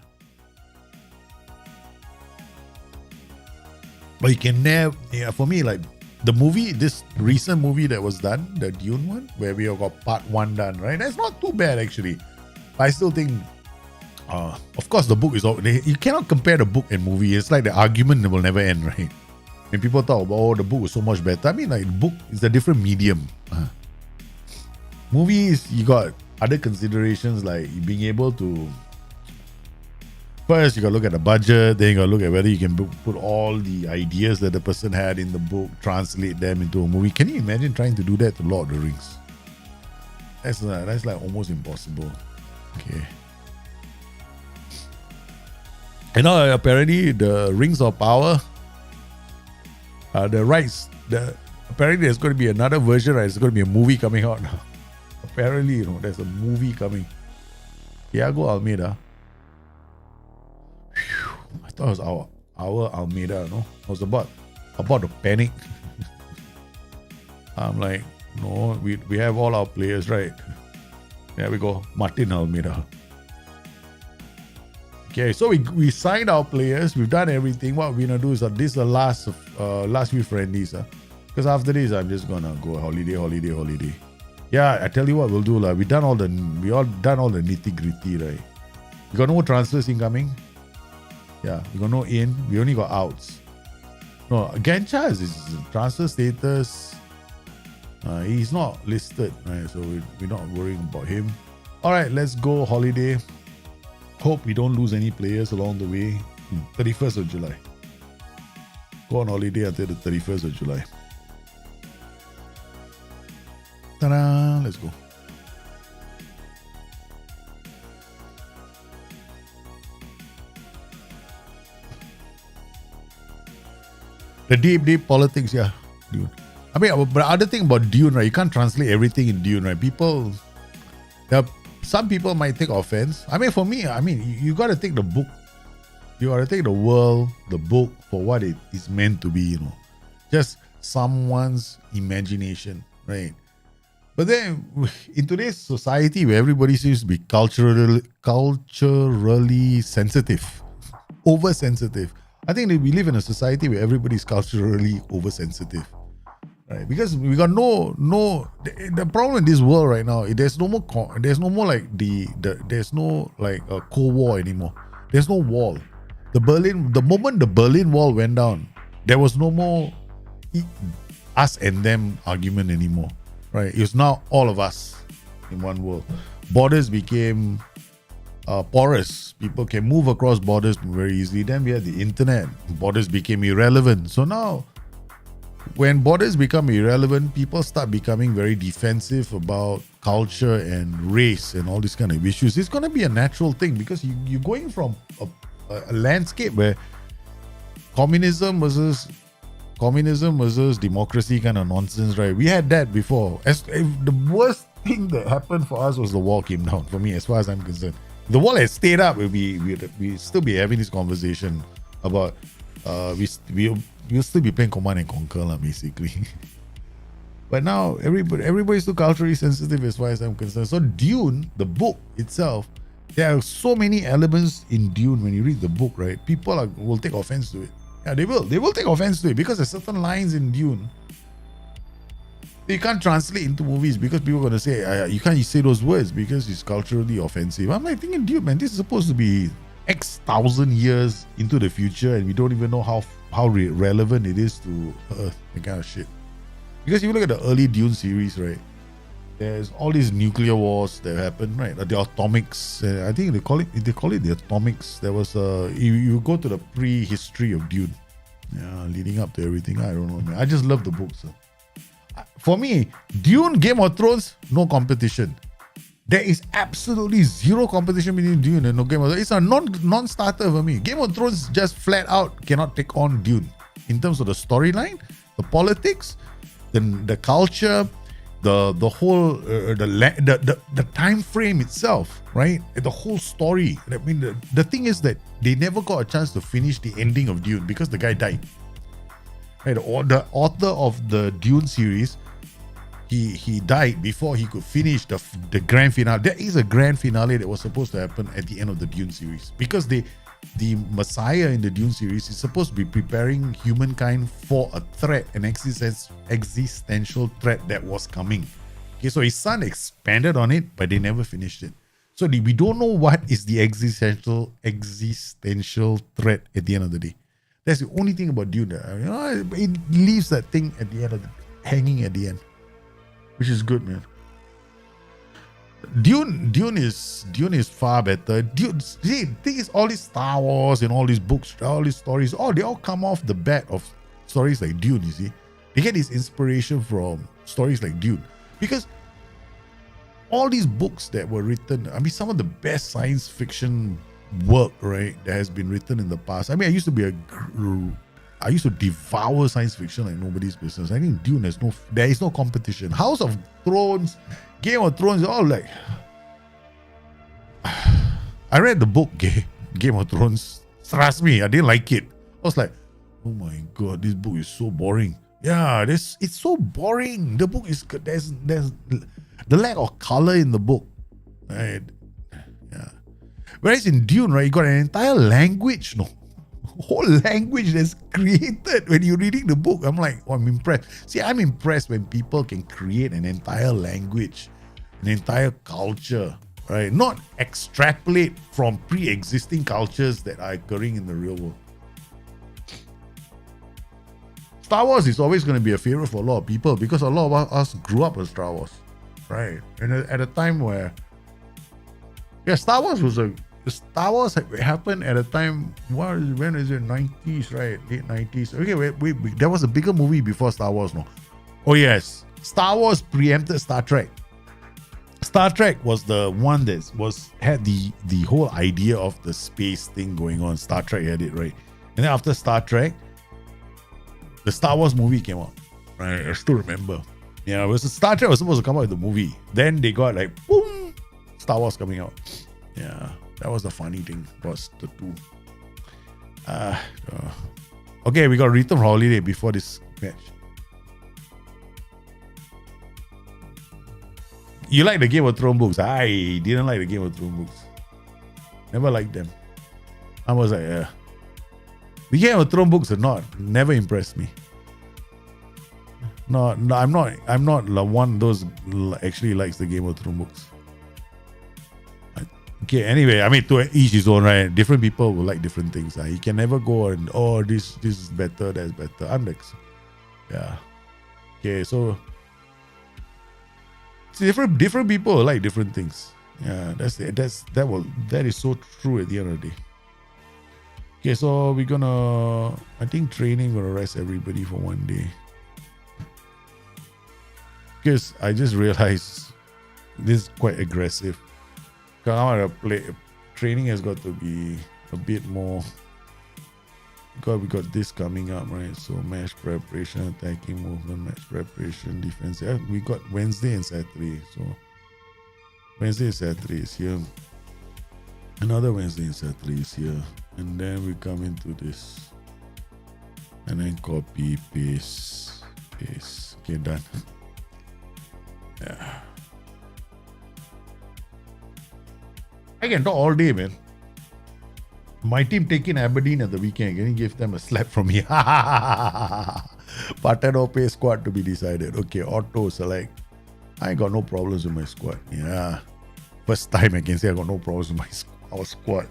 But you can never, for me, like the movie, this recent movie that was done, the Dune one, where we got part 1 done, right? That's not too bad, actually. But I still think, of course, the book is, you cannot compare the book and movie. It's like the argument will never end, right? When people talk about, the book was so much better. I mean, like, the book is a different medium. Movies, you got other considerations, like being able to, first, you got to look at the budget, then you got to look at whether you can put all the ideas that the person had in the book, translate them into a movie. Can you imagine trying to do that to Lord of the Rings? That's like almost impossible. Okay. And now apparently the Rings of Power, the rights, apparently there's going to be another version, right? There's going to be a movie coming out now. Apparently, there's a movie coming. Thiago Almeida. I thought it was our Almeida, no? I was about to panic. I'm like, no, we have all our players, right? There we go. Martin Almeida. Okay, so we signed our players. We've done everything. What we're gonna do is that this is the last few friendlies. Because after this, I'm just gonna go holiday. Yeah, I tell you what we'll do. We done all the nitty gritty, right? We got no transfers incoming. Yeah, we got no in. We only got outs. No, Gencha is his transfer status. He's not listed, right? So we're not worrying about him. All right, let's go holiday. Hope we don't lose any players along the way. 31st of July. Go on holiday until the 31st of July. Ta-da! Let's go. The deep politics, yeah. Dune. I mean, but the other thing about Dune, right? You can't translate everything in Dune, right? Some people might take offense. I mean, for me, you got to take the book. You got to take the world, the book, for what it is meant to be, Just someone's imagination, right? But then, in today's society where everybody seems to be culturally sensitive, oversensitive, I think that we live in a society where everybody is culturally oversensitive, right? Because we got no. The problem in this world right now, there's no more like there's no like a Cold War anymore. There's no wall. The moment the Berlin Wall went down, there was no more us and them argument anymore, right? It's now all of us in one world. Borders became porous. People can move across borders very easily. Then we had the internet. Borders became irrelevant. So now, when borders become irrelevant, people start becoming very defensive about culture and race and all these kind of issues. It's going to be a natural thing because you're going from a landscape where communism versus democracy kind of nonsense, right? We had that before. The worst thing that happened for us was the wall came down, for me, as far as I'm concerned. The wall had stayed up, we'd still be having this conversation about we'll still be playing Command and Conquer, basically. But now everybody's too culturally sensitive as far as I'm concerned. So Dune, the book itself, there are so many elements in Dune when you read the book, right? People will take offense to it. Yeah, they will. They will take offense to it because there's certain lines in Dune you can't translate into movies because people are going to say, you can't say those words because it's culturally offensive. I'm like thinking, dude, man, this is supposed to be X thousand years into the future and we don't even know how relevant it is to Earth, that kind of shit. Because if you look at the early Dune series, right, there's all these nuclear wars that happen, right? The atomics, I think they call it the atomics. There was you go to the prehistory of Dune, yeah, leading up to everything. I don't know, man. I just love the books. For me, Dune, Game of Thrones, no competition. There is absolutely zero competition between Dune and no Game of Thrones. It's a non-starter for me. Game of Thrones just flat out cannot take on Dune in terms of the storyline, the politics, the culture, the whole the time frame itself, right? The whole story. I mean, the thing is that they never got a chance to finish the ending of Dune because the guy died. Right? The author of the Dune series, he died before he could finish the grand finale. There is a grand finale that was supposed to happen at the end of the Dune series because the Messiah in the Dune series is supposed to be preparing humankind for a threat, an existential threat that was coming. Okay, so his son expanded on it, but they never finished it. So we don't know what is the existential threat at the end of the day. That's the only thing about Dune. It leaves that thing at the end hanging at the end, which is good, man. Dune is far better. The thing is, all these Star Wars and all these books, all these stories, they all come off the bat of stories like Dune. You see, they get this inspiration from stories like Dune because all these books that were written, I mean, some of the best science fiction work, right, that has been written in the past. I mean, I used to devour science fiction like nobody's business. I think Dune there is no competition. House of Thrones, Game of Thrones, all like. I read the book Game of Thrones. Trust me, I didn't like it. I was like, oh my god, this book is so boring. Yeah, it's so boring. The book is there's the lack of color in the book right? Yeah. Whereas in Dune, right, you got an entire language, no? Whole language that's created when you're reading the book. I'm like, oh, I'm impressed. See, I'm impressed when people can create an entire language, an entire culture, right? Not extrapolate from pre-existing cultures that are occurring in the real world. Star Wars is always going to be a favorite for a lot of people because a lot of us grew up with Star Wars, right? And at a time where, Star Wars happened at a time. When is it? 90s, right? Late 90s. Okay, wait. There was a bigger movie before Star Wars, no? Oh yes, Star Wars preempted Star Trek. Star Trek was the one that had the whole idea of the space thing going on. Star Trek had it, right? And then after Star Trek, the Star Wars movie came out, right? I still remember. Yeah, it was Star Trek was supposed to come out with the movie. Then they got like, boom, Star Wars coming out. Yeah, that was the funny thing. Was the two. Okay, we got return from holiday before this match. You like the Game of Thrones books? I didn't like the Game of Thrones books. Never liked them. I was like, yeah. The Game of Thrones books never impressed me. No, I'm not the one of those actually likes the Game of Thrones books. Okay, anyway, I mean, to each his own, right? Different people will like different things. You can never go and, this is better, that's better. I'm like, yeah. Okay, so see, different people like different things. Yeah, that is so true at the end of the day. Okay, so we're gonna, I think training gonna rest everybody for one day. Because I just realized this is quite aggressive. Because I want to play, training has got to be a bit more, because we got this coming up, right? So match preparation, attacking movement, match preparation, defense. Yeah, we got Wednesday and Saturday. So Wednesday and Saturday is here. Another Wednesday and Saturday is here. And then we come into this. And then copy, paste. Okay, done. Yeah. I can talk all day, man. My team taking Aberdeen at the weekend. Can you give them a slap from here? Parteno pay squad to be decided. Okay, auto select. I got no problems with my squad. Yeah. First time I can say I got no problems with our squad.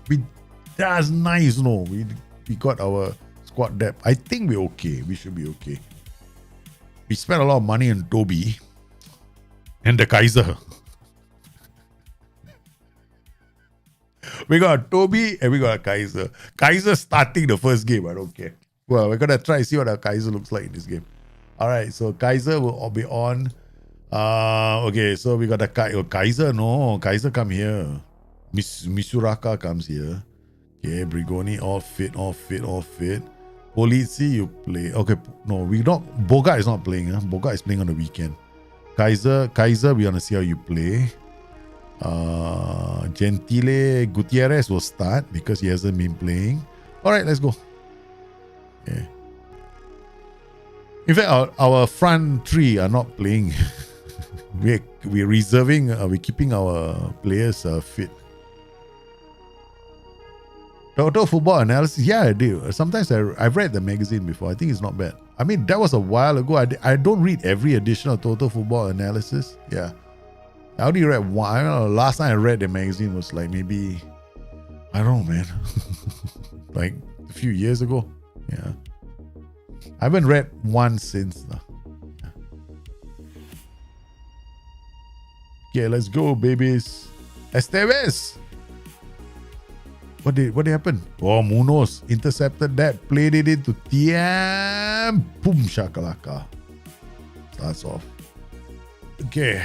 That's nice, no? We got our squad depth. I think we're okay. We should be okay. We spent a lot of money on Toby and the Kaiser. We got Toby and we got a Kaiser. Kaiser starting the first game. I don't care. Well, we're gonna try to see what our Kaiser looks like in this game. Alright, so Kaiser will all be on. Okay, so we got a Kaiser. No, Kaiser come here. Misuraka comes here. Okay, Brigoni all fit. Polizzi, you play. Okay, no, we don't. Boga is not playing. Boga is playing on the weekend. Kaiser, we wanna see how you play. Gentile Gutierrez will start because he hasn't been playing. Alright, let's go. Okay. In fact, our front three are not playing. we're reserving, we're keeping our players fit. Total Football Analysis, yeah, I do. Sometimes I've read the magazine before. I think it's not bad. I mean, that was a while ago. I don't read every edition of Total Football Analysis. Yeah. I only read one. I don't know, last time I read the magazine was like maybe, I don't know, man. Like a few years ago. Yeah. I haven't read one since. Yeah. Okay, let's go, babies. Esteves. What did happen? Oh, Munoz intercepted that, played it into Tiam. Boom, shakalaka. Starts off. Okay.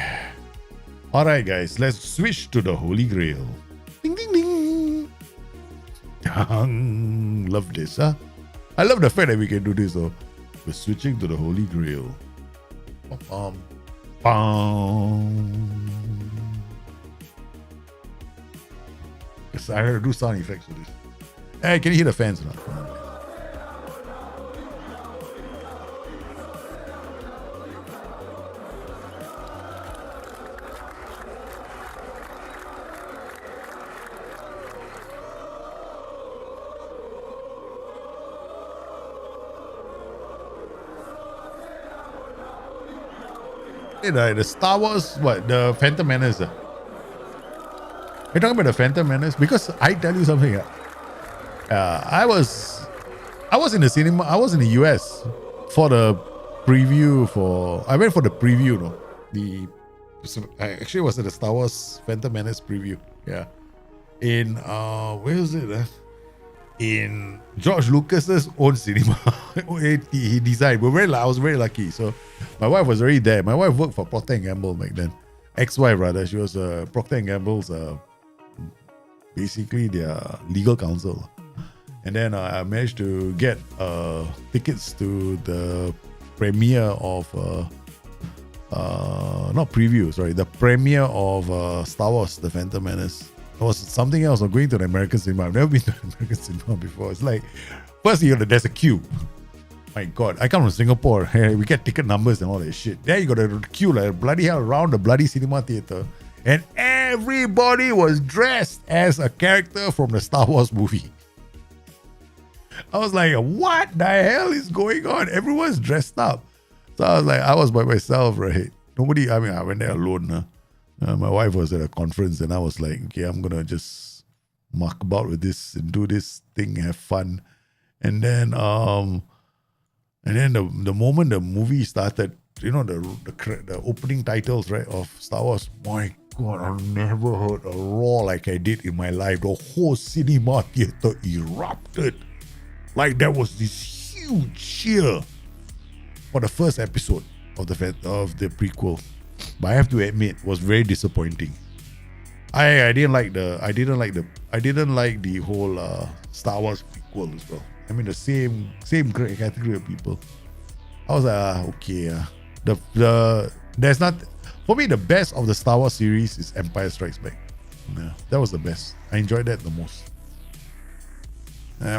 Alright, guys, let's switch to the Holy Grail. Ding, ding, ding. Love this, huh? I love the fact that we can do this, though. We're switching to the Holy Grail. Yes, I heard do sound effects for this. Hey, can you hear the fans now? Come on. The Star Wars, what? The Phantom Menace. You're talking about the Phantom Menace? Because I tell you something. I was in the cinema. I was in the US for the preview for. I went for the preview, no. I actually was at the Star Wars Phantom Menace preview. Yeah. In where was it? In George Lucas's own cinema. he designed. I was very lucky. So my wife was already there. My wife worked for Procter & Gamble back then. Ex-wife rather. She was Procter & Gamble's basically their legal counsel. And then I managed to get tickets to the premiere of not preview, sorry, the premiere of Star Wars The Phantom Menace. It was something else. I'm going to the American cinema. I've never been to an American cinema before. It's like, first there's a queue. My God, I come from Singapore. Hey, we get ticket numbers and all that shit. There you got a queue like bloody hell around the bloody cinema theater. And everybody was dressed as a character from the Star Wars movie. I was like, what the hell is going on? Everyone's dressed up. So I was by myself, right? Nobody, I went there alone. My wife was at a conference and I was like, okay, I'm going to just muck about with this and do this thing, have fun. And then the moment the movie started, the opening titles, right, of Star Wars, my God, I've never heard a roar like I did in my life. The whole cinema theater erupted. Like there was this huge cheer for the first episode of the prequel. But I have to admit, it was very disappointing. I didn't like the whole Star Wars prequel as well. I mean the same category of people. I was like, okay, there's not, for me the best of the Star Wars series is Empire Strikes Back. Yeah, that was the best. I enjoyed that the most.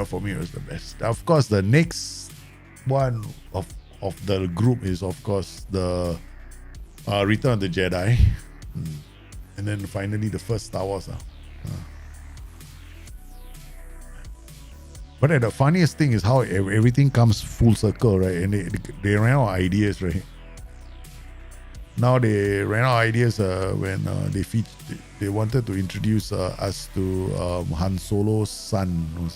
For me, it was the best. Of course, the next one of the group is, of course, the Return of the Jedi. And then finally, the first Star Wars. But the funniest thing is how everything comes full circle, right? And they ran out of ideas, right? Now they ran out of ideas when they wanted to introduce us to Han Solo's son or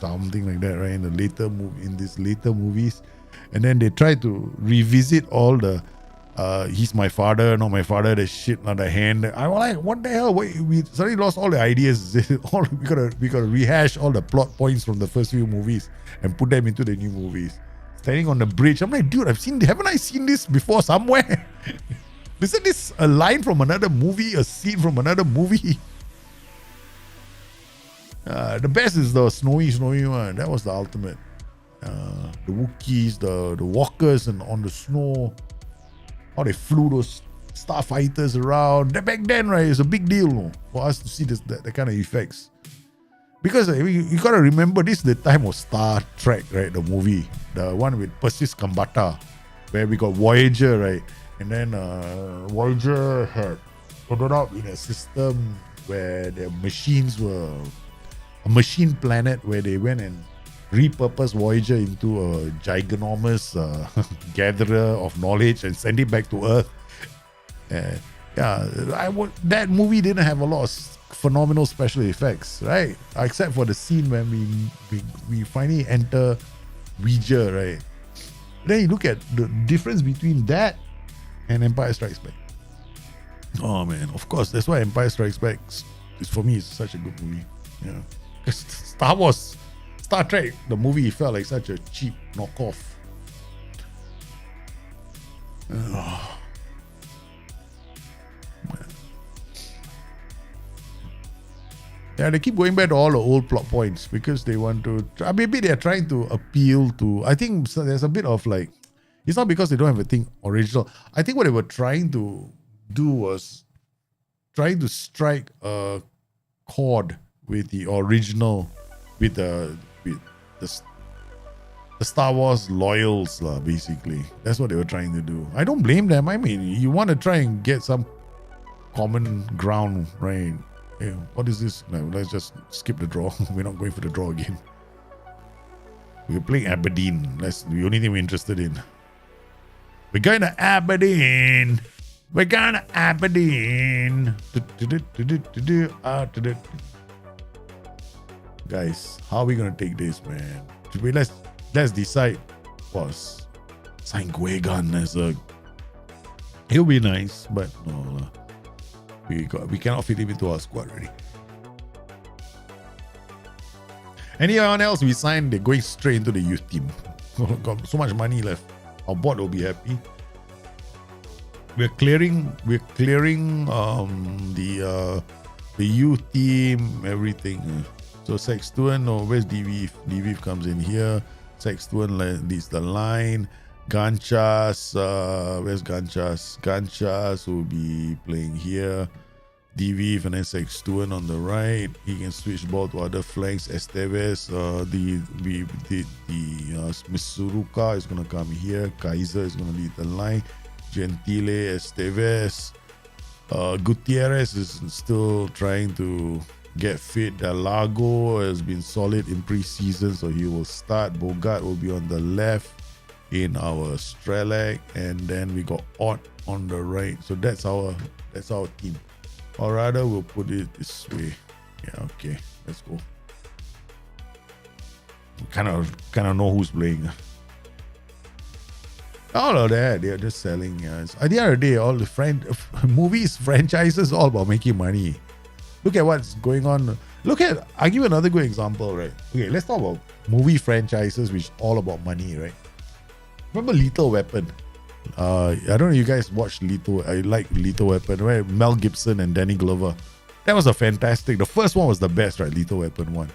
something like that, right? In these later movies, and then they tried to revisit all the he's my father, not my father, the shit on the hand. I was like, what the hell? We suddenly lost all the ideas. we gotta rehash all the plot points from the first few movies and put them into the new movies. Standing on the bridge, I'm like, dude, haven't I seen this before somewhere? Isn't this a line from another movie, a scene from another movie? The best is the snowy one. That was the ultimate. The Wookiees, the walkers, and on the snow, how they flew those starfighters around. Back then, right, it's a big deal for us to see that kind of effects. Because you gotta remember, this is the time of Star Trek, right? The movie, the one with Persis Kambata, where we got Voyager, right? And then Voyager had ended up in a system where the machines were a machine planet where they went and repurposed Voyager into a ginormous gatherer of knowledge and sent it back to Earth. That movie didn't have a lot of phenomenal special effects, right? Except for the scene when we finally enter Ouija, right? Then you look at the difference between that and Empire Strikes Back. Oh man, of course, that's why Empire Strikes Back is, for me, is such a good movie. Yeah, because Star Trek, the movie, felt like such a cheap knockoff. Yeah, they keep going back to all the old plot points because they want to. Maybe they're trying to appeal to. I think there's a bit of like. It's not because they don't have a thing original. I think what they were trying to do was trying to strike a chord with the original, with the Star Wars loyals, basically. That's what they were trying to do. I don't blame them. I mean, you want to try and get some common ground, right? Hey, what is this? No, let's just skip the draw. We're not going for the draw again. We're playing Aberdeen. That's the only thing we're interested in. We're going to Aberdeen. We're going to Aberdeen. Guys, how are we going to take this, man? Let's decide. Was sign Guegan as a... He'll be nice, but no. We cannot fit him into our squad already. Anyone else we signed, they're going straight into the youth team. Got so much money left. Our board will be happy. We're clearing the youth team, everything. So Sextuan, no, where's DV? DV comes in here. Sextuan leads the line. Ganchas, where's Ganchas? Ganchas will be playing here. DV and then Sextuan on the right. He can switch ball to other flanks. Esteves, Misuruka is gonna come here. Kaiser is gonna lead the line. Gentile, Esteves. Gutierrez is still trying to get fit. Dalago has been solid in pre-season, so he will start. Bogart will be on the left in our Strelak, and then we got Ott on the right. So that's our team. Or rather, we'll put it this way. Yeah, okay, let's go. We kind of know who's playing. All of that, they're just selling. Yeah. At the end of the day, all the movies, franchises, all about making money. Look at what's going on. I'll give you another good example, right? Okay, let's talk about movie franchises, which is all about money, right? Remember Lethal Weapon? I don't know if you guys watched Lethal. I like Lethal Weapon, right? Mel Gibson and Danny Glover. That was a fantastic. The first one was the best, right? Lethal Weapon 1.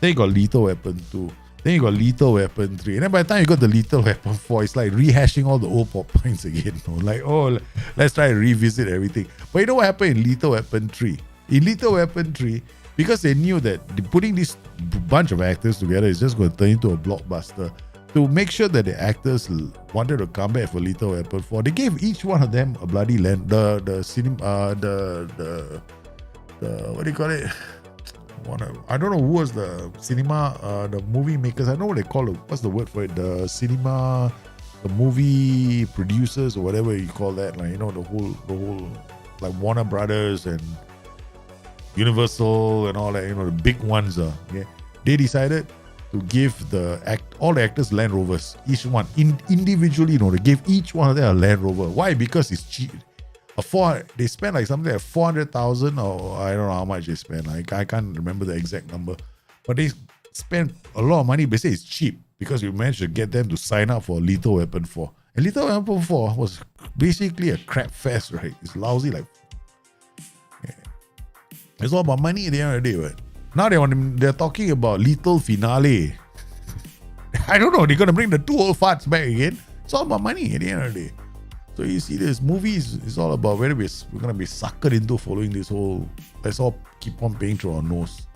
Then you got Lethal Weapon 2. Then you got Lethal Weapon 3. And then by the time you got the Lethal Weapon 4, it's like rehashing all the old pop points again. Like, oh, let's try and revisit everything. But you know what happened in Lethal Weapon 3? In Lethal Weapon 3, because they knew that putting this bunch of actors together is just going to turn into a blockbuster, to make sure that the actors wanted to come back for Lethal Weapon 4, they gave each one of them a bloody land. The what do you call it? I don't know who was the cinema, the movie makers. I know what they call it. What's the word for it? The cinema, the movie producers or whatever you call that. Like, you know, the whole like Warner Brothers and Universal and all that. You know, the big ones. Okay, they decided to give all the actors Land Rovers, each one individually. You know, they gave each one of them a Land Rover. Why? Because it's cheap. They spent like something like 400,000, or I don't know how much they spent. Like, I can't remember the exact number, but they spent a lot of money. They say it's cheap because we managed to get them to sign up for Lethal Weapon 4. And Lethal Weapon 4 was basically a crap fest, right? It's lousy. Like, yeah. It's all about money at the end of the day, right? Now they're talking about Lethal Finale. I don't know. They're gonna bring the two old farts back again. It's all about money at the end of the day. So you see, this movie is all about whether we're going to be suckered into following this whole, let's all keep on paying through our nose.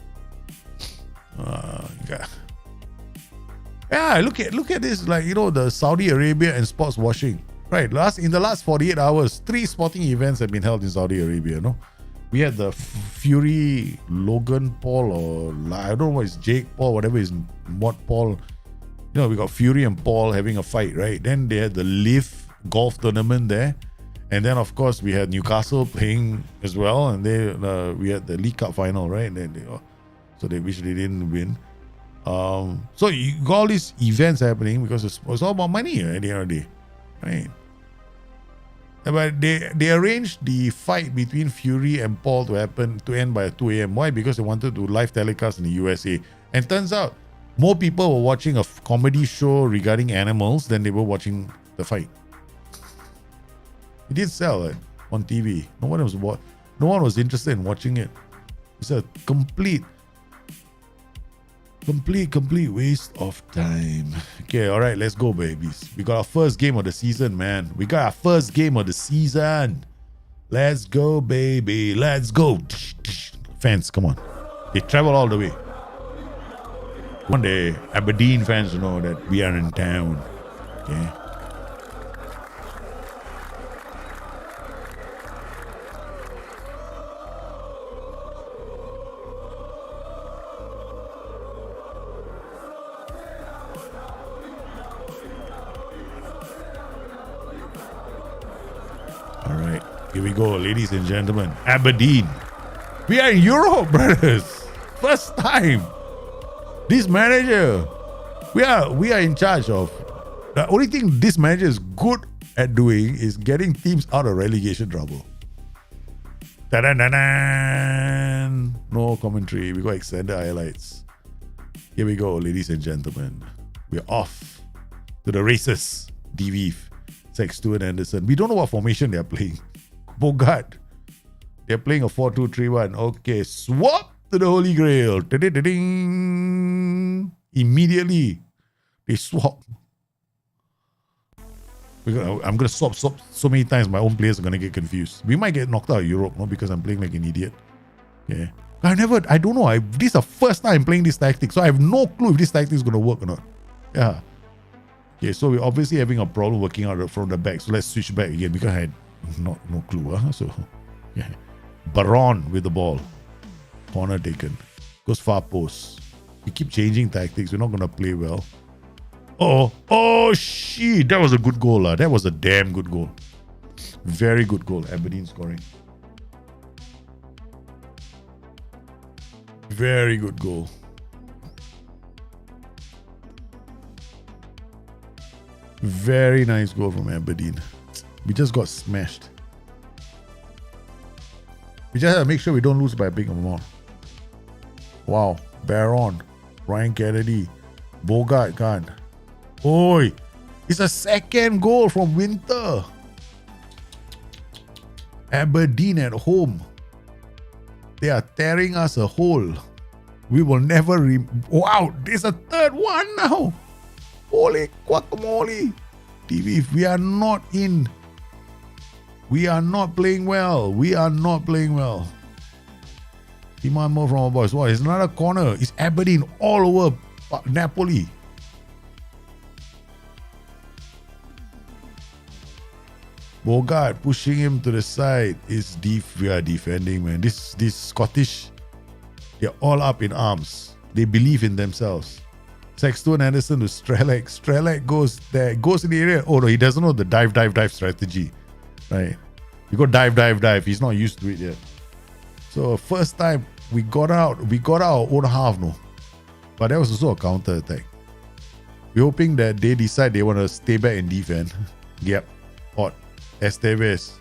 Yeah, look at this, like, you know, the Saudi Arabia and sports washing. Right, in the last 48 hours, 3 sporting events have been held in Saudi Arabia, no? We had the Fury Logan Paul, or I don't know what is Jake Paul, whatever is what Paul. You know, we got Fury and Paul having a fight, right? Then they had the Live golf tournament there, and then of course we had Newcastle playing as well, and we had the League Cup final, right? And then which they didn't win. So you got all these events happening because it's all about money at the end of the day, right? But they arranged the fight between Fury and Paul to end by 2 a.m. Why? Because they wanted to live telecast in the USA, and turns out more people were watching a comedy show regarding animals than they were watching the fight. It did sell it on TV. No one was interested in watching it. It's a complete waste of time. Okay, all right, let's go, babies. We got our first game of the season, man. We got our first game of the season. Let's go, baby. Let's go. Fans, come on. They travel all the way. One day, Aberdeen fans know that we are in town. Okay. Here we go, ladies and gentlemen. Aberdeen. We are in Europe, brothers. First time. This manager. We are in charge of. The only thing this manager is good at doing is getting teams out of relegation trouble. Ta-da-da-da! No commentary. We got extended highlights. Here we go, ladies and gentlemen. We're off to the races. DV, Sexton and Anderson. We don't know what formation they're playing. Bogart. They're playing a 4-2-3-1. Okay, swap to the Holy Grail. Da-da-da-ding. Immediately, they swap. I'm going to swap so many times, my own players are going to get confused. We might get knocked out of Europe, not because I'm playing like an idiot. Okay. I don't know. This is the first time I'm playing this tactic, so I have no clue if this tactic is going to work or not. Yeah. Okay, so we're obviously having a problem working out from the back. So let's switch back again because I had no clue. So, yeah. Baron with the ball. Corner taken. Goes far post. We keep changing tactics. We're not going to play well. Oh, shit. That was a good goal. That was a damn good goal. Very good goal. Aberdeen scoring. Very good goal. Very nice goal from Aberdeen. We just got smashed. We just have to make sure we don't lose by a big amount. Wow. Baron. Ryan Kennedy. Bogart can't. Oi. It's a second goal from Winter. Aberdeen at home. They are tearing us a hole. We will never... Wow. There's a third one now. Holy guacamole. TV, we are not in. We are not playing well. We are not playing well. Demand more from our boys. Wow, it's another corner. It's Aberdeen all over Napoli. Bogart pushing him to the side. We are defending, man. This Scottish, they're all up in arms. They believe in themselves. Sexton Anderson to Strelak. Strelak goes there, goes in the area. Oh no, he doesn't know the dive strategy. Right. You go dive. He's not used to it yet. So first time we got our own half, no. But that was also a counter attack. We're hoping that they decide they want to stay back and defend. Yep. Hot. Esteves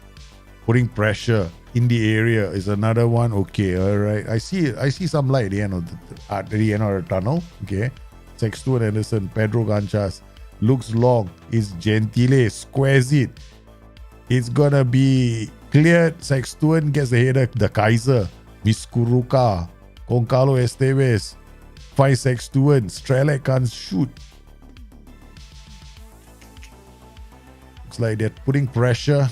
putting pressure in the area is another one. Okay, all right. I see some light at the end of the tunnel. Okay. Sexton Anderson, Pedro Ganchas looks long. It's Gentile, squares it. It's gonna be cleared. Sexton gets the header. The Kaiser, Miskuruka, Goncalo Esteves, 5 Sexton. Strelak can't shoot. Looks like they're putting pressure.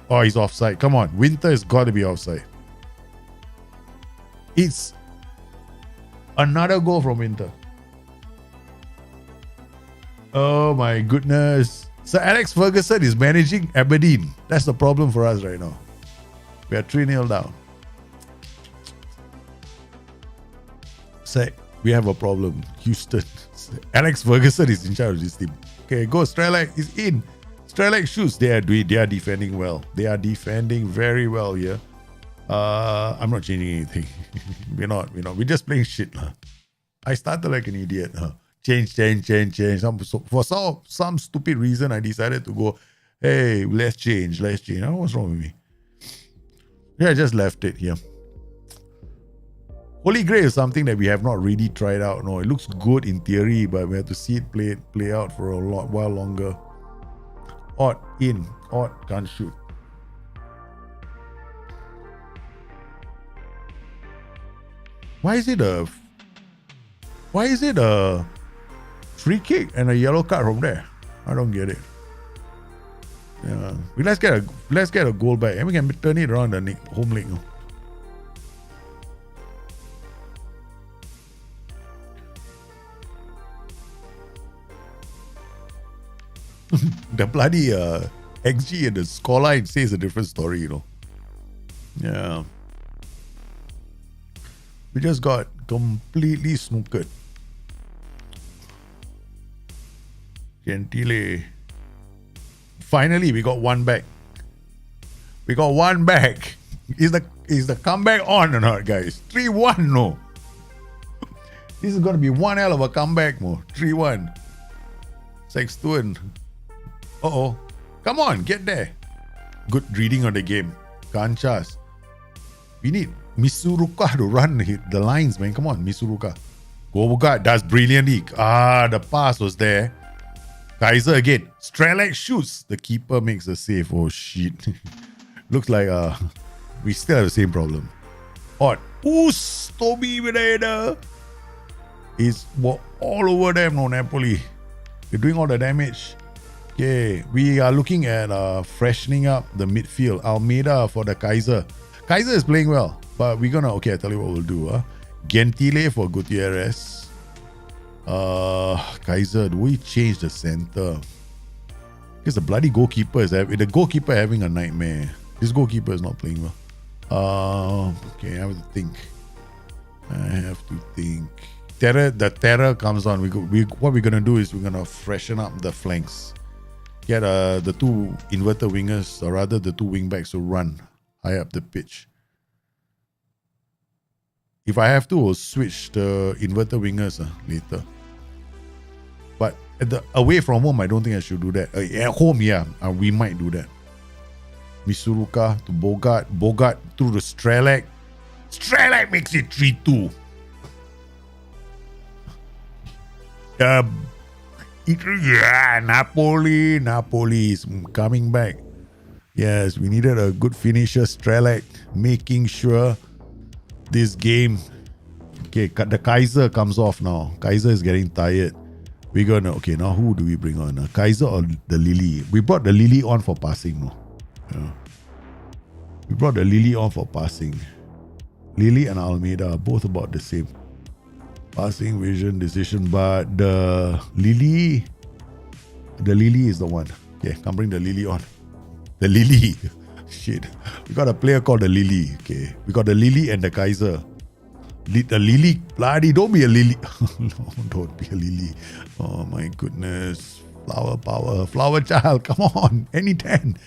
Oh, he's offside. Come on, Winter has got to be offside. It's another goal from Winter. Oh my goodness. So Alex Ferguson is managing Aberdeen. That's the problem for us right now. We are 3-0 down. So we have a problem. Houston. Alex Ferguson is in charge of this team. Okay, go. Strelak is in. Strelak shoots. They are defending well. They are defending very well here. I'm not changing anything. We're not. We're just playing shit. I started like an idiot. Change. For some stupid reason, I decided to go, hey, let's change. Oh, what's wrong with me? Yeah, I just left it here. Holy Grail is something that we have not really tried out. No, it looks good in theory, but we have to see it play out for a while longer. Odd in. Odd can't shoot. Why is it a free kick and a yellow card from there? I don't get it. Yeah, let's get a goal back and we can turn it around the home league. The bloody XG and the scoreline says a different story, Yeah. We just got completely snookered. Gentile. Finally, we got one back. We got one back. Is the comeback on or not, guys? 3-1, no. This is going to be one hell of a comeback, mo. 3-1. Sexton. Uh-oh. Come on, get there. Good reading on the game. Kanchas. We need Misuruka to run the lines, man. Come on, Misuruka. Gobogat does brilliantly. The pass was there. Kaiser again. Strelak shoots. The keeper makes a save. Oh, shit. Looks like we still have the same problem. Odd. Toby with the header. He's all over them, no, Napoli. They're doing all the damage. Okay, we are looking at freshening up the midfield. Almeida for the Kaiser. Kaiser is playing well, but we're gonna, okay, I tell you what we'll do. Gentile for Gutierrez. Kaiser, do we change the center? Because the bloody goalkeeper is having a nightmare. This goalkeeper is not playing well. Okay, I have to think. The terror comes on. What we're gonna do is we're gonna freshen up the flanks. Get the two inverted wingers, or rather the two wing backs, to run high up the pitch. If I have to, we'll switch the inverted wingers later. But away from home, I don't think I should do that. At home, yeah, we might do that. Misuruka to Bogart. Bogart through the Strelak. Strelak makes it 3-2. Napoli is coming back. Yes, we needed a good finisher. Strelak making sure this game. Okay, the Kaiser comes off now. Kaiser is getting tired. We're gonna, okay, now who do we bring on? Kaiser or the Lily? We brought the Lily on for passing, no? Yeah. We brought the Lily on for passing. Lily and Almeida are both about the same. Passing, vision, decision, but the Lily is the one. Okay, come bring the Lily on. The Lily. Shit. We got a player called the Lily. Okay. We got the Lily and the Kaiser. The Lily. Bloody, don't be a Lily. No, don't be a Lily. Oh my goodness. Flower power. Flower child. Come on. Any 10.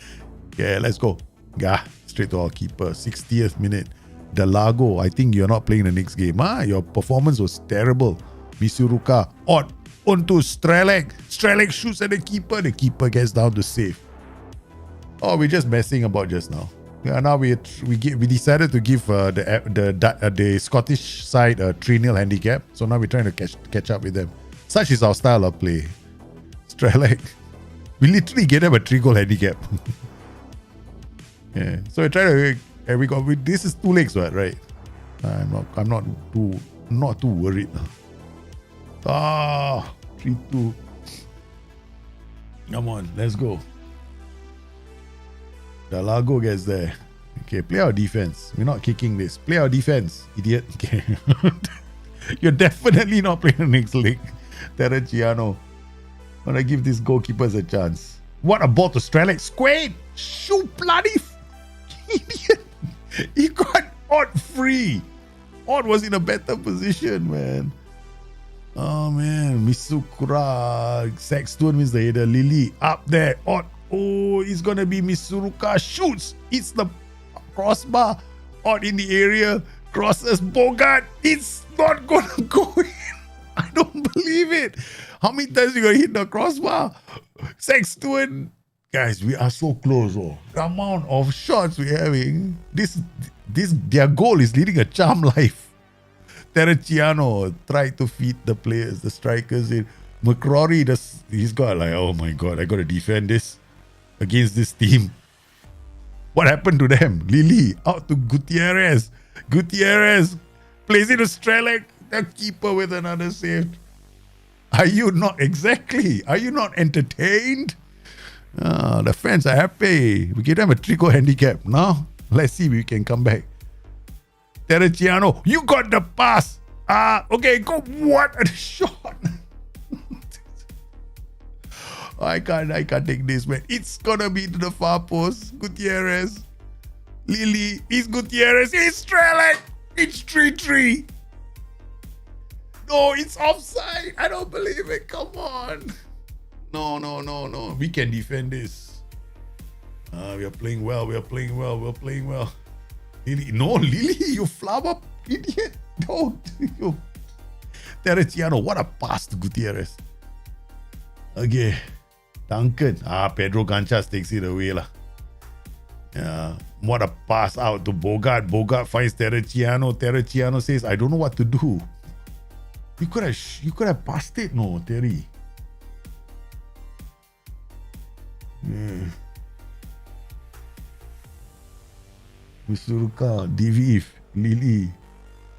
Yeah, let's go. Yeah, straight to our keeper. 60th minute. Delago, I think you're not playing the next game. Your performance was terrible. Misuruka, onto Strelak. Strelak shoots at the keeper. The keeper gets down to save. Oh, we're just messing about just now. Yeah, now we decided to give the Scottish side a 3-0 handicap. So now we're trying to catch up with them. Such is our style of play. Strelak, we literally gave them a 3-goal handicap. Yeah, so we try to. And this is 2 legs, right? I'm not too worried. 3-2. Come on, let's go. Delago gets there. Okay, play our defense. We're not kicking this. Play our defense, idiot. Okay. You're definitely not playing the next leg. Terraciano. Wanna give these goalkeepers a chance. What a ball to Strelak. Square. Shoot, bloody idiot. He got Odd free. Odd was in a better position, man. Oh, man. Misukura. Sexton means the header. Lily up there. Odd. Oh, it's going to be Misuruka. Shoots. It's the crossbar. Odd in the area. Crosses. Bogart. It's not going to go in. I don't believe it. How many times you going to hit the crossbar? Sexton. Guys, we are so close. Oh. The amount of shots we're having. Their goal is leading a charm life. Terraciano tried to feed the players, the strikers in. McCrory, he's got like, oh my God, I got to defend this against this team. What happened to them? Lily out to Gutierrez. Gutierrez plays it to Strelak, the keeper with another save. Are you not entertained? The fans are happy. We give them a 3-goal handicap. Now, let's see if we can come back. Terraciano, you got the pass. Okay, go. What a shot. I can't take this, man. It's gonna be to the far post. Gutierrez. Lily. It's Gutierrez. It's Strelak. It's 3-3. No, it's offside. I don't believe it. Come on. No. We can defend this. We are playing well. We are playing well. We're playing well. Lily, no, Lily, you flower idiot. Don't. You. Terreciano, what a pass to Gutierrez. Okay. Duncan. Pedro Ganchas takes it away. Yeah. What a pass out to Bogart. Bogart finds Terreciano. Terreciano says, I don't know what to do. You could have passed it, no, Terry. Yeah. Misuruka, Diviv, Lily.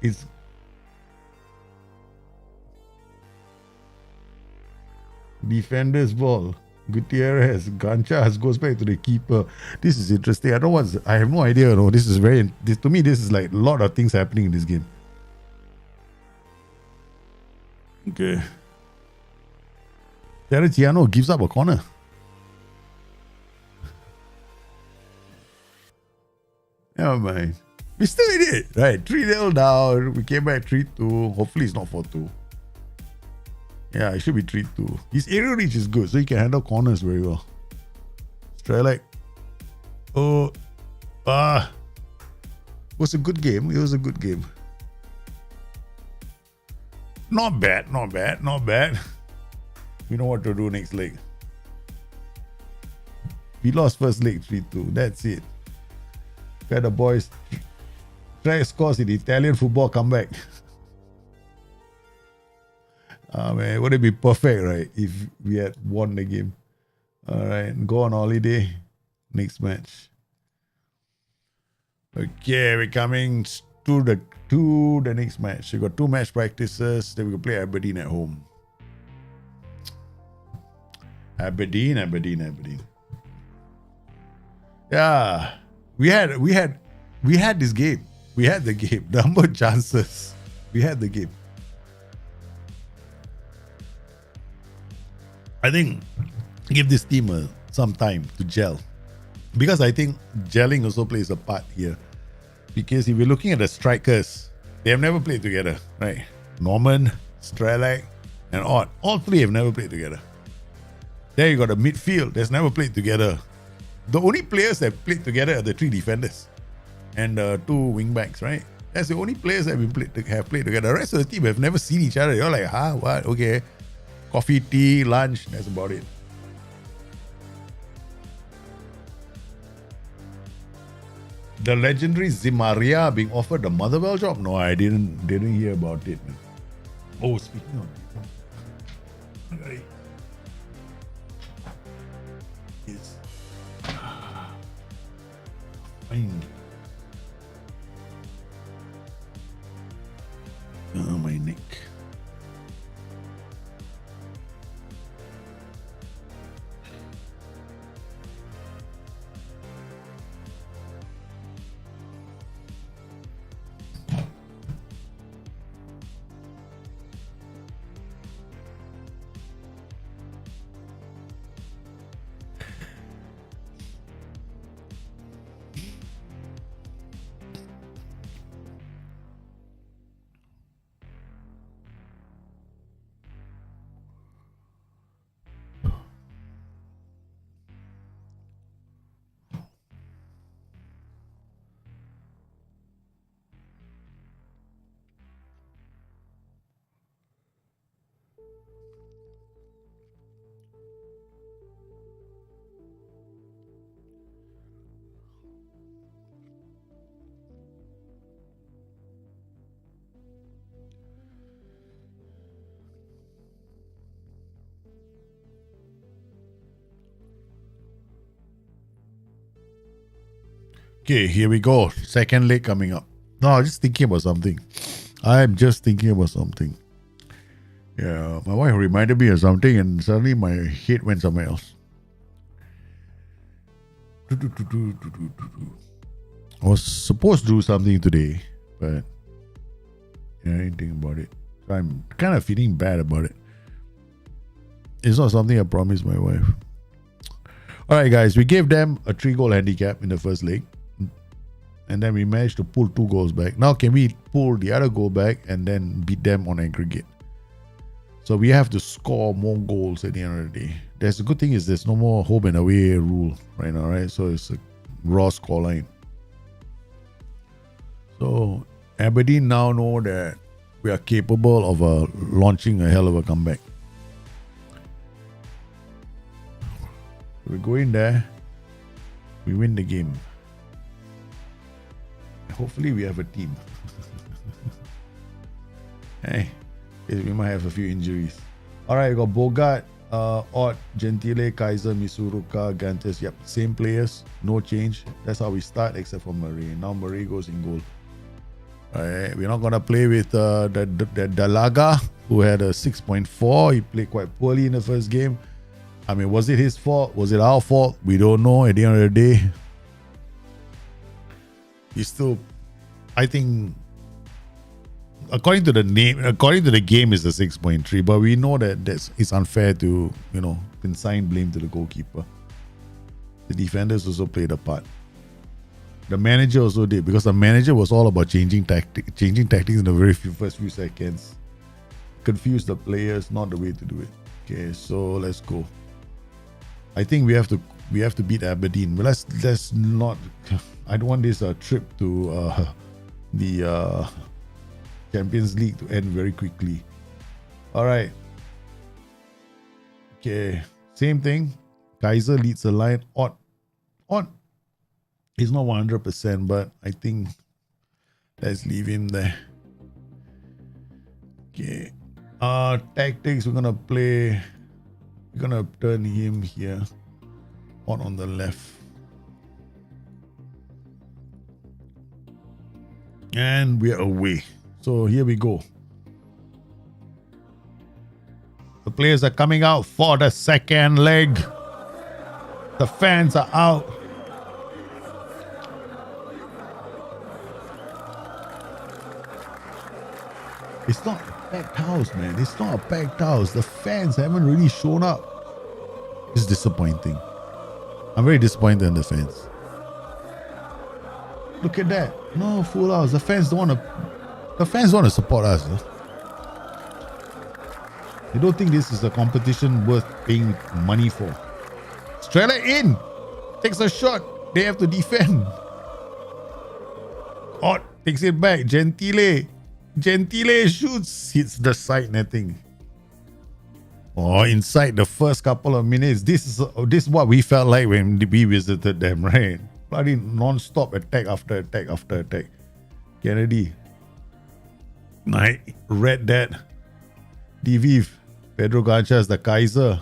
It's defender's ball. Gutierrez, Ganchas goes back to the keeper. This is interesting. I have no idea. No, this is to me, this is like a lot of things happening in this game. Okay. Terreciano gives up a corner. Never mind. We still did it. Right. 3-0 down. We came back 3-2. Hopefully it's not 4-2. Yeah, it should be 3-2. His aerial reach is good, so he can handle corners very well. Let's try like. Oh. It was a good game. It was a good game. Not bad, not bad, not bad. We know what to do next leg. We lost first leg 3-2. That's it. Where the boys try scores in Italian football comeback. Man, would it be perfect, right? If we had won the game. Alright, go on holiday. Next match. Okay, we're coming to the next match. We got 2 match practices. Then we can play Aberdeen at home. Aberdeen. Yeah. We had this game. We had the game. Number of chances. We had the game. I think give this team some time to gel. Because I think gelling also plays a part here. Because if you're looking at the strikers, they have never played together, right? Norman, Strelak, and Ott. All 3 have never played together. There you got a midfield that's never played together. The only players that played together are the 3 defenders and 2 wingbacks, right? That's the only players that have played together. The rest of the team have never seen each other. You're like, what? Okay. Coffee, tea, lunch, that's about it. The legendary Zimaria being offered the Motherwell job? No, I didn't hear about it. Oh, speaking of it. Yes. Fine. Oh, my neck. Okay, here we go. Second leg coming up. No, I'm just thinking about something. Yeah, my wife reminded me of something and suddenly my head went somewhere else. I was supposed to do something today, but I didn't think about it. So I'm kind of feeling bad about it. It's not something I promised my wife. Alright guys, we gave them a 3-goal handicap in the first leg. And then we managed to pull 2 goals back. Now can we pull the other goal back and then beat them on aggregate? So we have to score more goals at the end of the day. there's a good thing is there's no more home and away rule right now, right? So it's a raw scoreline. So Aberdeen now know that we are capable of launching a hell of a comeback. We go in there, we win the game. Hopefully we have a team. Hey, we might have a few injuries. Alright, we got Bogart, Ott, Gentile, Kaiser, Misuruka, Gantes. Yep, same players, no change. That's how we start except for Murray. Now Murray goes in goal. Alright, we're not gonna play with the Dalaga, who had a 6.4. He played quite poorly in the first game. I mean, was it his fault? Was it our fault? We don't know. At the end of the day, he's still, I think, according to the game, is a 6.3. But we know that it's unfair to, consign blame to the goalkeeper. The defenders also played a part. The manager also did, because the manager was all about changing tactics in the very first few seconds. Confuse the players, not the way to do it. Okay, so let's go. I think we have to beat Aberdeen. But let's not. I don't want this trip to the Champions League to end very quickly. All right. Okay, same thing. Kaiser leads the line. Ott. He's not 100%, but I think let's leave him there. Okay. Tactics. We're gonna turn him here on the left. And we're away. So here we go. The players are coming out for the second leg. The fans are out. It's not a packed house, man. It's not a packed house. The fans haven't really shown up. It's disappointing. I'm very disappointed in the fans. Look at that. No full house. The fans don't want to support us. Huh? They don't think this is a competition worth paying money for. Strela in. Takes a shot. They have to defend. Ott takes it back. Gentile shoots, hits the side netting. Oh, inside the first couple of minutes, this is what we felt like when we visited them, right? Bloody non-stop attack after attack after attack. Kennedy. I read that. Diviv. Pedro Ganchas, the Kaiser.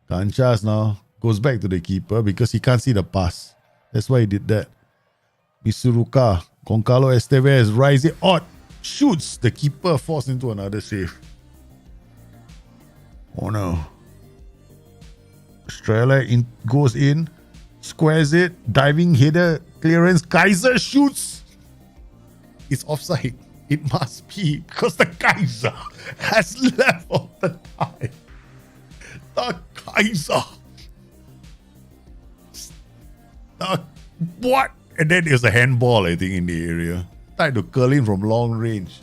Ganchas now goes back to the keeper because he can't see the pass. That's why he did that. Misuruka. Goncalo Estevez rising. Ott shoots. The keeper falls into another save. Oh no. Strela goes in. Squares it. Diving header clearance. Kaiser shoots. It's offside. It must be because the Kaiser has left all the time. The Kaiser. What? And then there's a handball, I think, in the area. Tried to curl in from long range.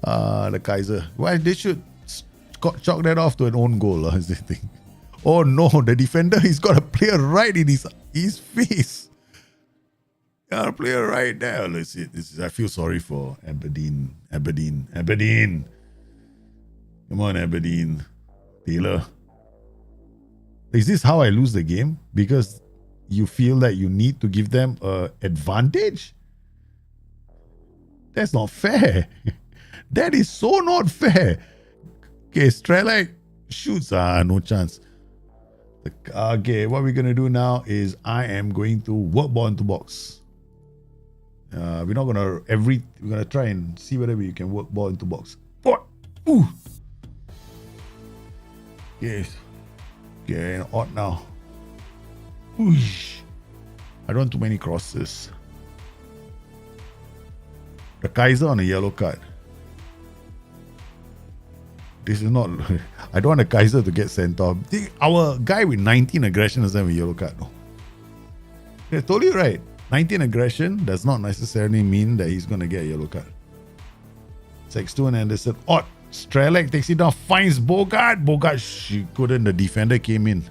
The Kaiser. Why they should chalk that off to an own goal, is the thing. Oh no, the defender, he's got a player right in his face. Got a player right there. Let's see. I feel sorry for Aberdeen. Come on, Aberdeen. Taylor. Is this how I lose the game? Because you feel that you need to give them an advantage? That's not fair. That is so not fair. Okay, Strelak shoots. No chance. Okay, what we're going to do now is I am going to work ball into box. We're not going to we're going to try and see whether we can work ball into box. Ooh. Yes. Okay, odd now. Oosh. I don't want too many crosses. The Kaiser on a yellow card. This is not. I don't want the Kaiser to get sent off. Our guy with 19 aggression doesn't have a yellow card. No. I told you right. 19 aggression does not necessarily mean that he's going to get a yellow card. Sexton Anderson. Ott. Strelak takes it down, finds Bogart. Bogart, she couldn't. The defender came in.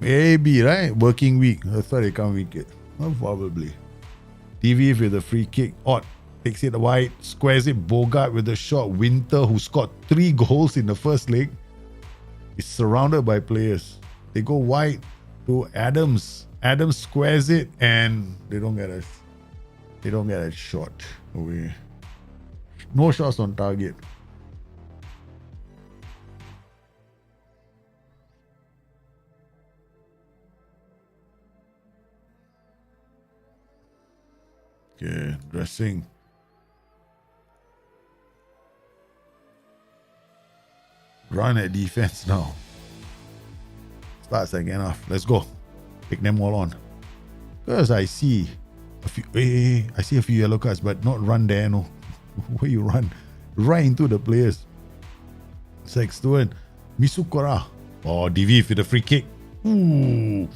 Maybe, right? Working week. That's why they can't weak it. Well, probably. TV with a free kick. Ott takes it wide, squares it. Bogart with a shot. Winter, who scored 3 goals in the first leg, is surrounded by players. They go wide to Adams. Adams squares it, and they don't get a shot away. No shots on target. Okay, dressing. Run at defense now. Start second half. Let's go. Take them all on. Because I see a few. I see a few yellow cards, but not run there. No, where you run? Right into the players. Sexton, Misukura. Oh, DV with the free kick. Ooh.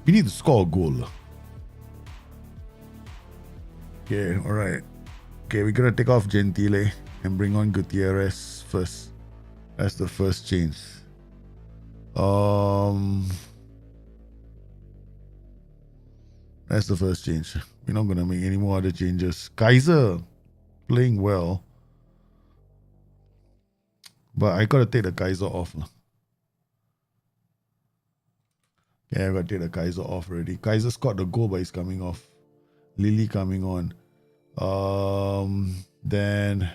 We need to score a goal. Okay, alright. Okay, we're gonna take off Gentile and bring on Gutierrez first. That's the first change. That's the first change. We're not gonna make any more other changes. Kaiser playing well. But I gotta take the Kaiser off. Yeah, I gotta take the Kaiser off already. Kaiser scored the goal, but he's coming off. Lily coming on. Then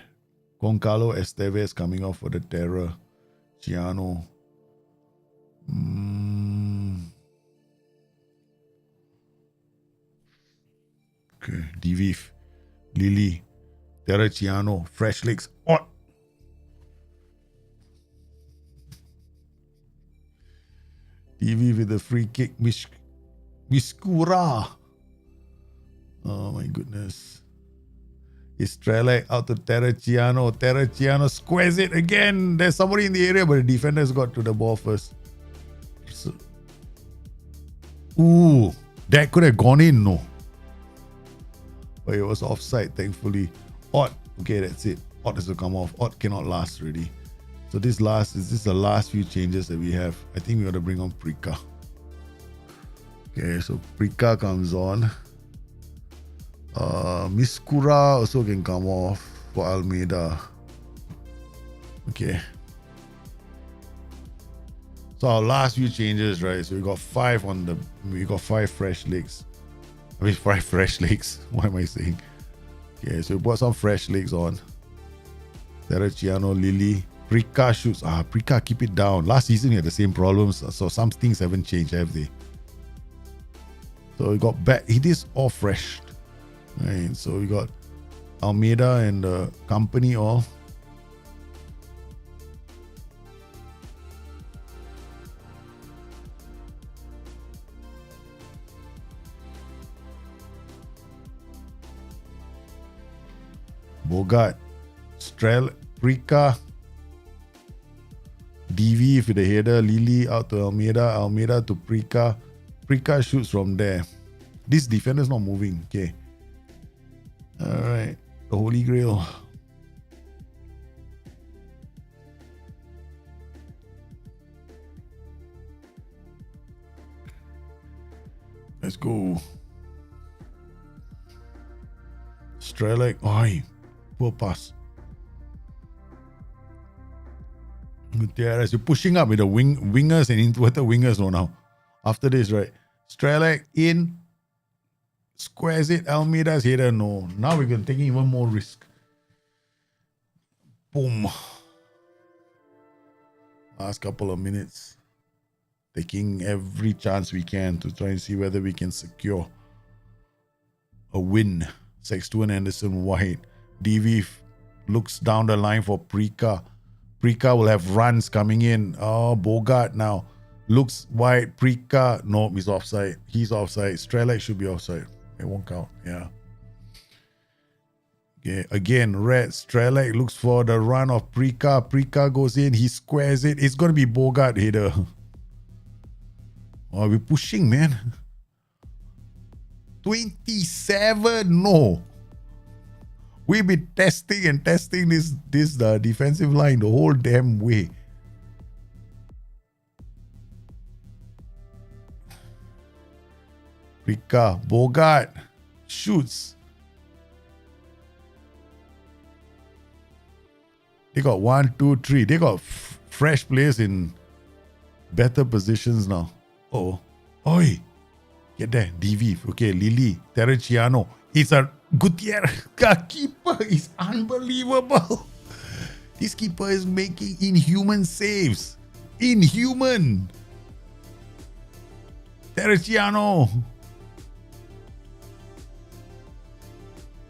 Goncalo Estevez coming off for the Terror. Ciano. Okay, Diviv. Lily. Terror Ciano. Fresh legs. Ott. TV with a free kick. Miskura. Oh my goodness. Strelak out to Terraciano. Terraciano squares it again. There's somebody in the area, but the defenders got to the ball first. So, ooh, that could have gone in, no. But it was offside, thankfully. Ott. Okay, that's it. Ott has to come off. Ott cannot last really. So this is the last few changes that we have. I think we got to bring on Prika. Okay, so Prika comes on. Miskura also can come off for Almeida. Okay. So our last few changes, right? So we got 5 fresh legs. I mean 5 fresh legs. What am I saying? Okay, so we brought some fresh legs on. Terraciano, Lily. Prika shoots. Prika, keep it down. Last season we had the same problems, so some things haven't changed, have they? So we got back. It is all fresh. Right, so we got Almeida and the company all. Bogart, Strel, Prika, DV with the header, Lily out to Almeida, Almeida to Prika. Prika shoots from there. This defender's not moving. Okay. Alright. The Holy Grail. Let's go. Strelak. Oi. Poor pass. Gutierrez, you're pushing up with the wingers and inverted wingers now. After this, right? Strelak in. Squares it. Almeida's header. No. Now we're going to take even more risk. Boom. Last couple of minutes. Taking every chance we can to try and see whether we can secure a win. Sexton Anderson wide. DV looks down the line for Prika. Prika will have runs coming in. Oh, Bogart now. Looks wide. Prika. No, he's offside. He's offside. Strelak should be offside. It won't count. Yeah. Okay. Again, red. Strelak looks for the run of Prika. Prika goes in. He squares it. It's going to be Bogart header. Oh, we're pushing, man. 27, no. We've been testing and testing this defensive line the whole damn way. Rika, Bogart shoots. They got 1, 2, 3. They got fresh players in better positions now. Oh, oi, get there. DV, okay. Lily, Terraciano. It's a Gutierrez. Keeper is unbelievable. This keeper is making inhuman saves. Inhuman. Terraciano.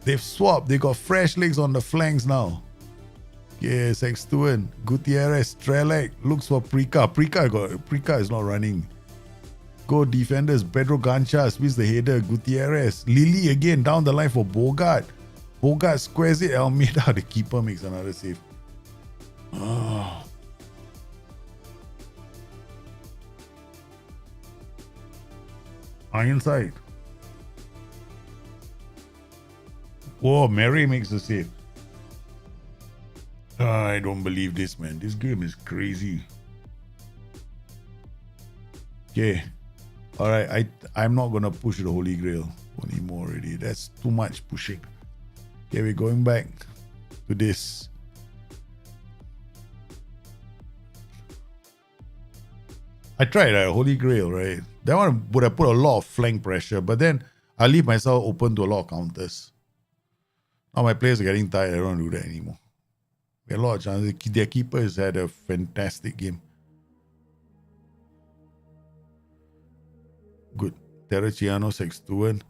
They've swapped. They got fresh legs on the flanks now. Yes, Sextuan, Gutierrez, Strelec looks for Prika. Prika is not running. Go defenders, Pedro Ganchas wins the header. Gutierrez, Lily again down the line for Bogart. Bogart squares it. Almeida, the keeper, makes another save. Oh. Ironside. Whoa, Mary makes the save. I don't believe this, man. This game is crazy. Okay. Alright, I'm not gonna push the Holy Grail anymore already. That's too much pushing. Okay, we're going back to this. I tried Holy Grail, right? That one would have put a lot of flank pressure, but then I leave myself open to a lot of counters. Now my players are getting tired. I don't do that anymore. A lot of chances. Their keeper has had a fantastic game. Good. Terraciano, Sextuan.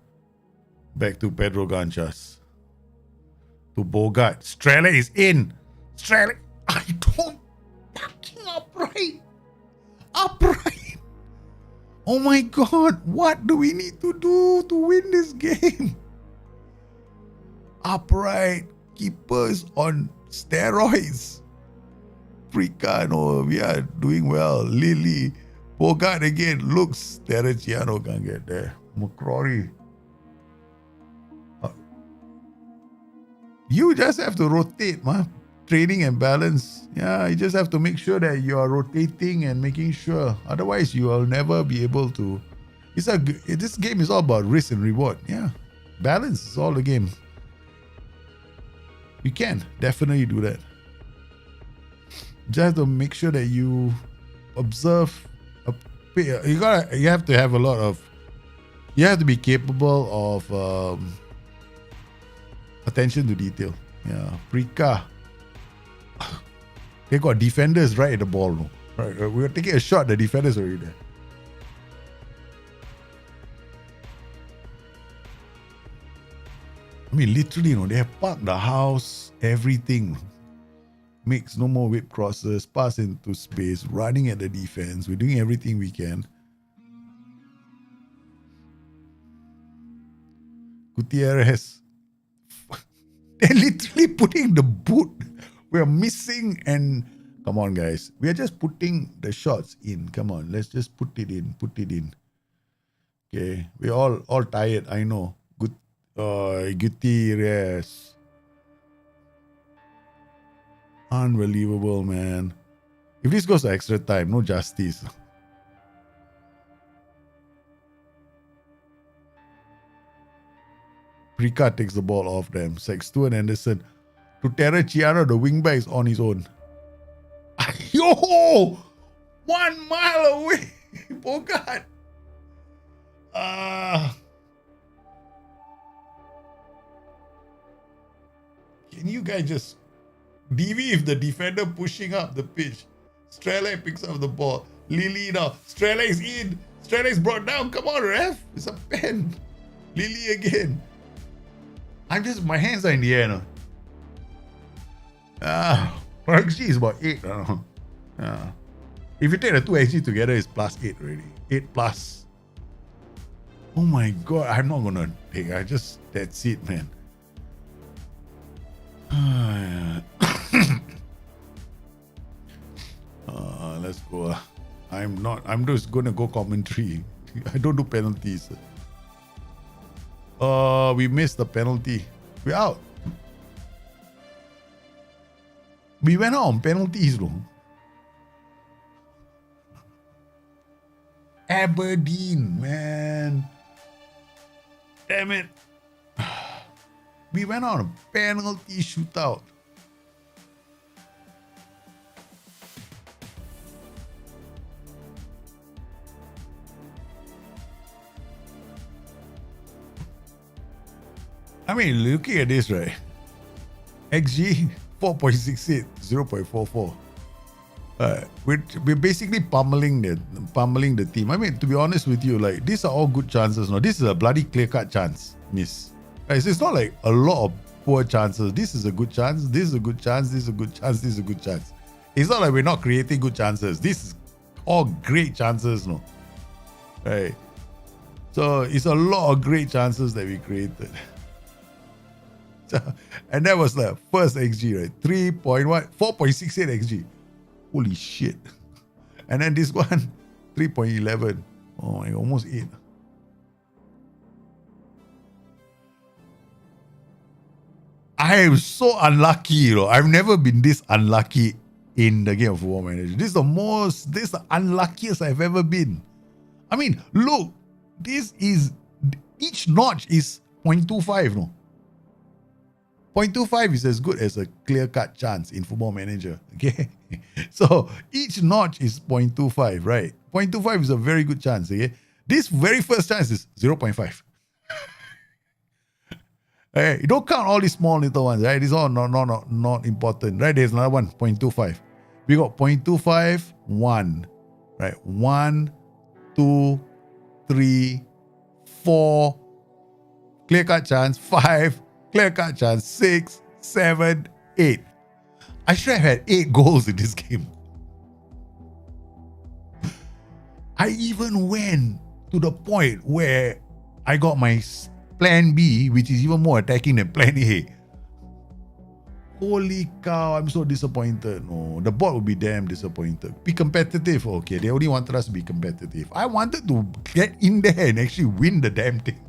Back to Pedro Ganchas. To Bogart. Strela is in. Strela. I don't fucking upright. Upright. Oh my God. What do we need to do to win this game? Upright. Keepers on steroids. Prika, no, we are doing well. Lily, Bogart again. Looks, Terraciano can't get there. McCrory. You just have to rotate, man. Training and balance. Yeah, you just have to make sure that you are rotating and making sure. Otherwise, you will never be able to. This game is all about risk and reward. Yeah, balance is all the game. You can definitely do that. Just have to make sure that you observe. You have to have a lot of. You have to be capable of attention to detail. Yeah, Prika. They got defenders right at the ball. No? Right, we were taking a shot. The defenders are already there. I mean, literally, they have parked the house, everything. Makes no more whip crosses, pass into space, running at the defense. We're doing everything we can. Gutierrez. They're literally putting the boot. We're missing and... Come on, guys. We are just putting the shots in. Come on, let's just put it in. Put it in. Okay, we're all tired, I know. Gutierrez. Unbelievable, man. If this goes to extra time, no justice. Prika takes the ball off them. Sextuan Anderson. To Terraciano, the wingback is on his own. Yo! 1 mile away. Bogart. Can you guys just DV if the defender pushing up the pitch? Strela picks up the ball. Lily now. Strela is in. Strela is brought down. Come on, ref. It's a pen. Lily again. My hands are in the air now. XG is about 8. If you take the 2 XG together, it's +8 already. 8 plus. Oh my God. I'm not going to take. That's it, man. Let's go. I'm not. I'm just gonna go commentary. I don't do penalties. We missed the penalty. We're out. We went out on penalties, though. Aberdeen, man. Damn it. We went on a penalty shootout. I mean, looking at this, right? XG 4.68, 0.44. We're basically pummeling the team. I mean, to be honest with you, like, these are all good chances. No, this is a bloody clear-cut chance miss. Right? So it's not like a lot of poor chances. This is a good chance. This is a good chance. This is a good chance. This is a good chance. It's not like we're not creating good chances. This is all great chances, no. Right? So it's a lot of great chances that we created. And that was the first XG, right? 4.68 XG. Holy shit. And then this one, 3.11. Oh my God, almost 8. I am so unlucky, you know. I've never been this unlucky in the game of Football Manager. This is the unluckiest I've ever been. I mean, look, each notch is 0.25, no? 0.25 is as good as a clear-cut chance in Football Manager, okay? So each notch is 0.25, right? 0.25 is a very good chance, okay? This very first chance is 0.5. Okay, you don't count all these small little ones, right? These are all not important, right? There's another one, 0.25. We got 0.25, 1, right? 1, 2, 3, 4, clear-cut chance, 5, clear-cut chance, 6, 7, 8. I should have had 8 goals in this game. I even went to the point where I got my plan B, which is even more attacking than plan A. Holy cow, I'm so disappointed. No, the board will be damn disappointed. Be competitive. Okay, they only wanted us to be competitive. I wanted to get in there and actually win the damn thing.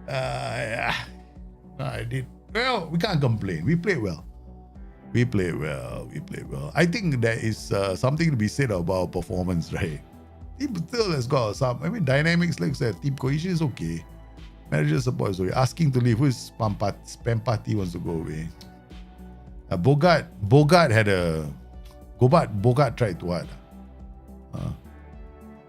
I did. Well, we can't complain. We played well. We played well. I think there is something to be said about our performance, right? Team still has got some. I mean, dynamics looks at team cohesion is okay. Manager support is okay. Asking to leave. Who is Spam Party wants to go away? Bogart had a. Bogart tried to what?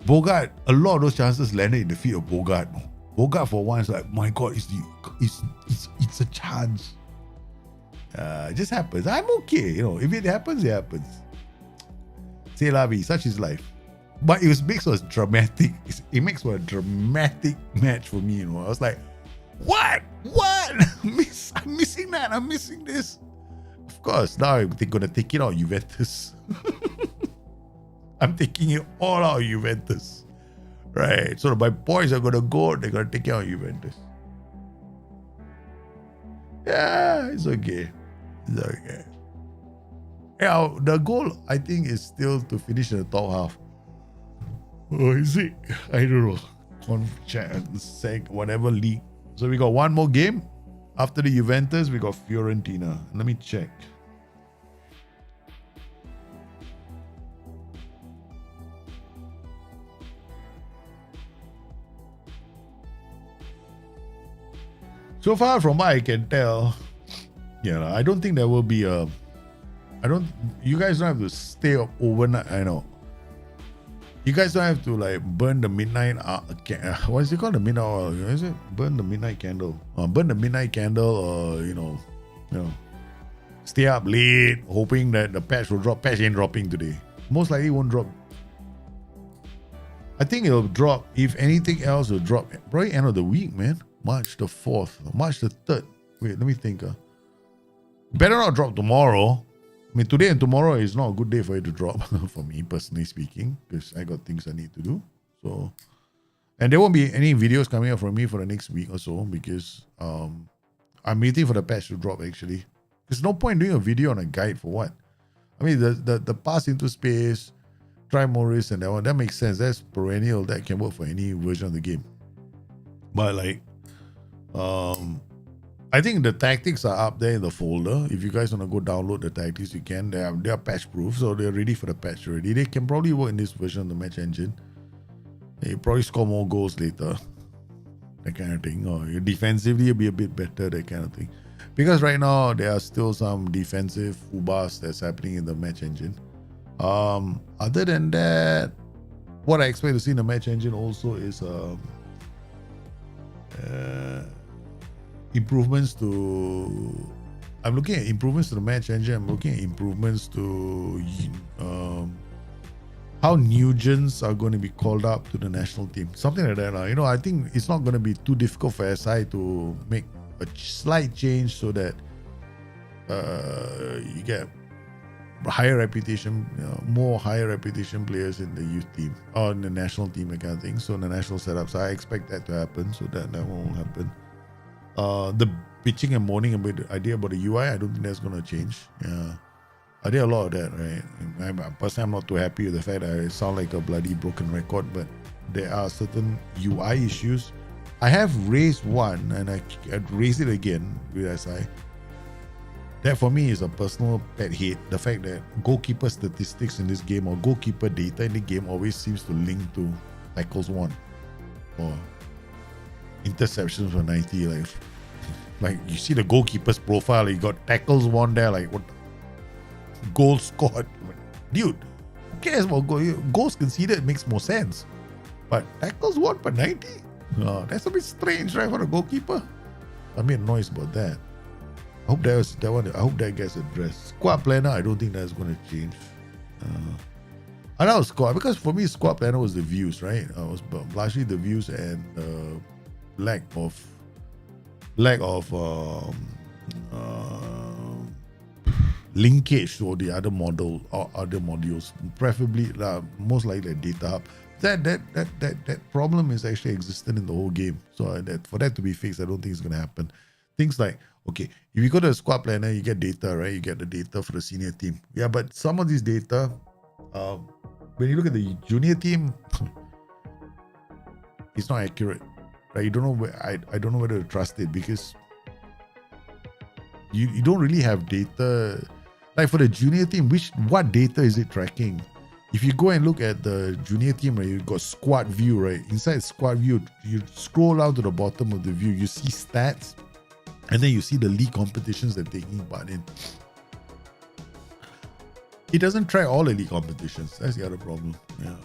Bogart, a lot of those chances landed in the feet of Bogart. Bogart for once, like, my God, it's a chance. It just happens. I'm okay, you know. If it happens, it happens. C'est la vie, such is life. But it makes us dramatic. It makes for a dramatic match for me, you know. I was like, what? I'm missing that. I'm missing this. Of course, now I'm gonna take it out Juventus. I'm taking it all out Juventus. Right. So my boys are gonna go, they're gonna take it out Juventus. Yeah, it's okay. It's okay. Yeah, the goal I think is still to finish in the top half. Oh, is it? I don't know. Whatever league. So we got one more game. After the Juventus, we got Fiorentina. Let me check. So far from what I can tell, yeah, I don't think there will be a. You guys don't have to stay up overnight. I know. You guys don't have to like burn the midnight. What is it called? The midnight oil? Is it burn the midnight candle? Burn the midnight candle, or you know, stay up late hoping that the patch will drop. Patch ain't dropping today. Most likely won't drop. I think it'll drop. If anything else, will drop probably end of the week, man. March the 4th, March the 3rd. Wait, let me think. Better not drop tomorrow. I mean, today and tomorrow is not a good day for it to drop, for me, personally speaking, because I got things I need to do. So, and there won't be any videos coming up from me for the next week or so, because I'm waiting for the patch to drop, actually. There's no point doing a video on a guide for what? I mean, the pass into space, try Morris and that one, that makes sense. That's perennial. That can work for any version of the game. But like, I think the tactics are up there in the folder. If you guys want to go download the tactics, you can. They are patch proof, so they're ready for the patch already. They can probably work in this version of the match engine. They probably score more goals later. That kind of thing. Or defensively, you'll be a bit better, that kind of thing. Because right now, there are still some defensive fubas that's happening in the match engine. Other than that, what I expect to see in the match engine also is improvements to... I'm looking at improvements to the match engine. I'm looking at improvements to how Nugents are going to be called up to the national team. Something like that. You know, I think it's not going to be too difficult for SI to make a slight change so that you get higher reputation, more higher reputation players in the youth team or in the national team, that kind of thing. So in the national setups, I expect that to happen. So that won't happen. The bitching and moaning about the idea about the UI, I don't think that's going to change. Yeah, I did a lot of that, right? Personally, I'm not too happy with the fact that I sound like a bloody broken record, but there are certain UI issues. I have raised one, and I'd raise it again with SI. That for me is a personal pet hate. The fact that goalkeeper statistics in this game or goalkeeper data in the game always seems to link to tackles won or interceptions for 90. Like you see the goalkeeper's profile, you got tackles won there, like what goals scored. Dude, who cares about goals conceded? Makes more sense. But tackles won for 90? That's a bit strange, right, for a goalkeeper? I'm a bit annoyed about that. I hope I hope that gets addressed. Squad planner, I don't think that's going to change. I know squad, because for me, squad planner was the views, right? It was largely the views and lack of linkage to the other model or other modules, preferably most likely a data hub. That problem is actually existent in the whole game. So for that to be fixed, I don't think it's going to happen. Things like, okay, if you go to a squad planner, you get data, right? You get the data for the senior team. Yeah, but some of these data, when you look at the junior team, it's not accurate. Right? You don't know where I don't know whether to trust it, because you don't really have data. Like for the junior team, what data is it tracking? If you go and look at the junior team, right, you've got squad view, right? Inside squad view, you scroll down to the bottom of the view, you see stats, and then you see the league competitions they're taking part in. It doesn't track all the league competitions. That's the other problem. Yeah.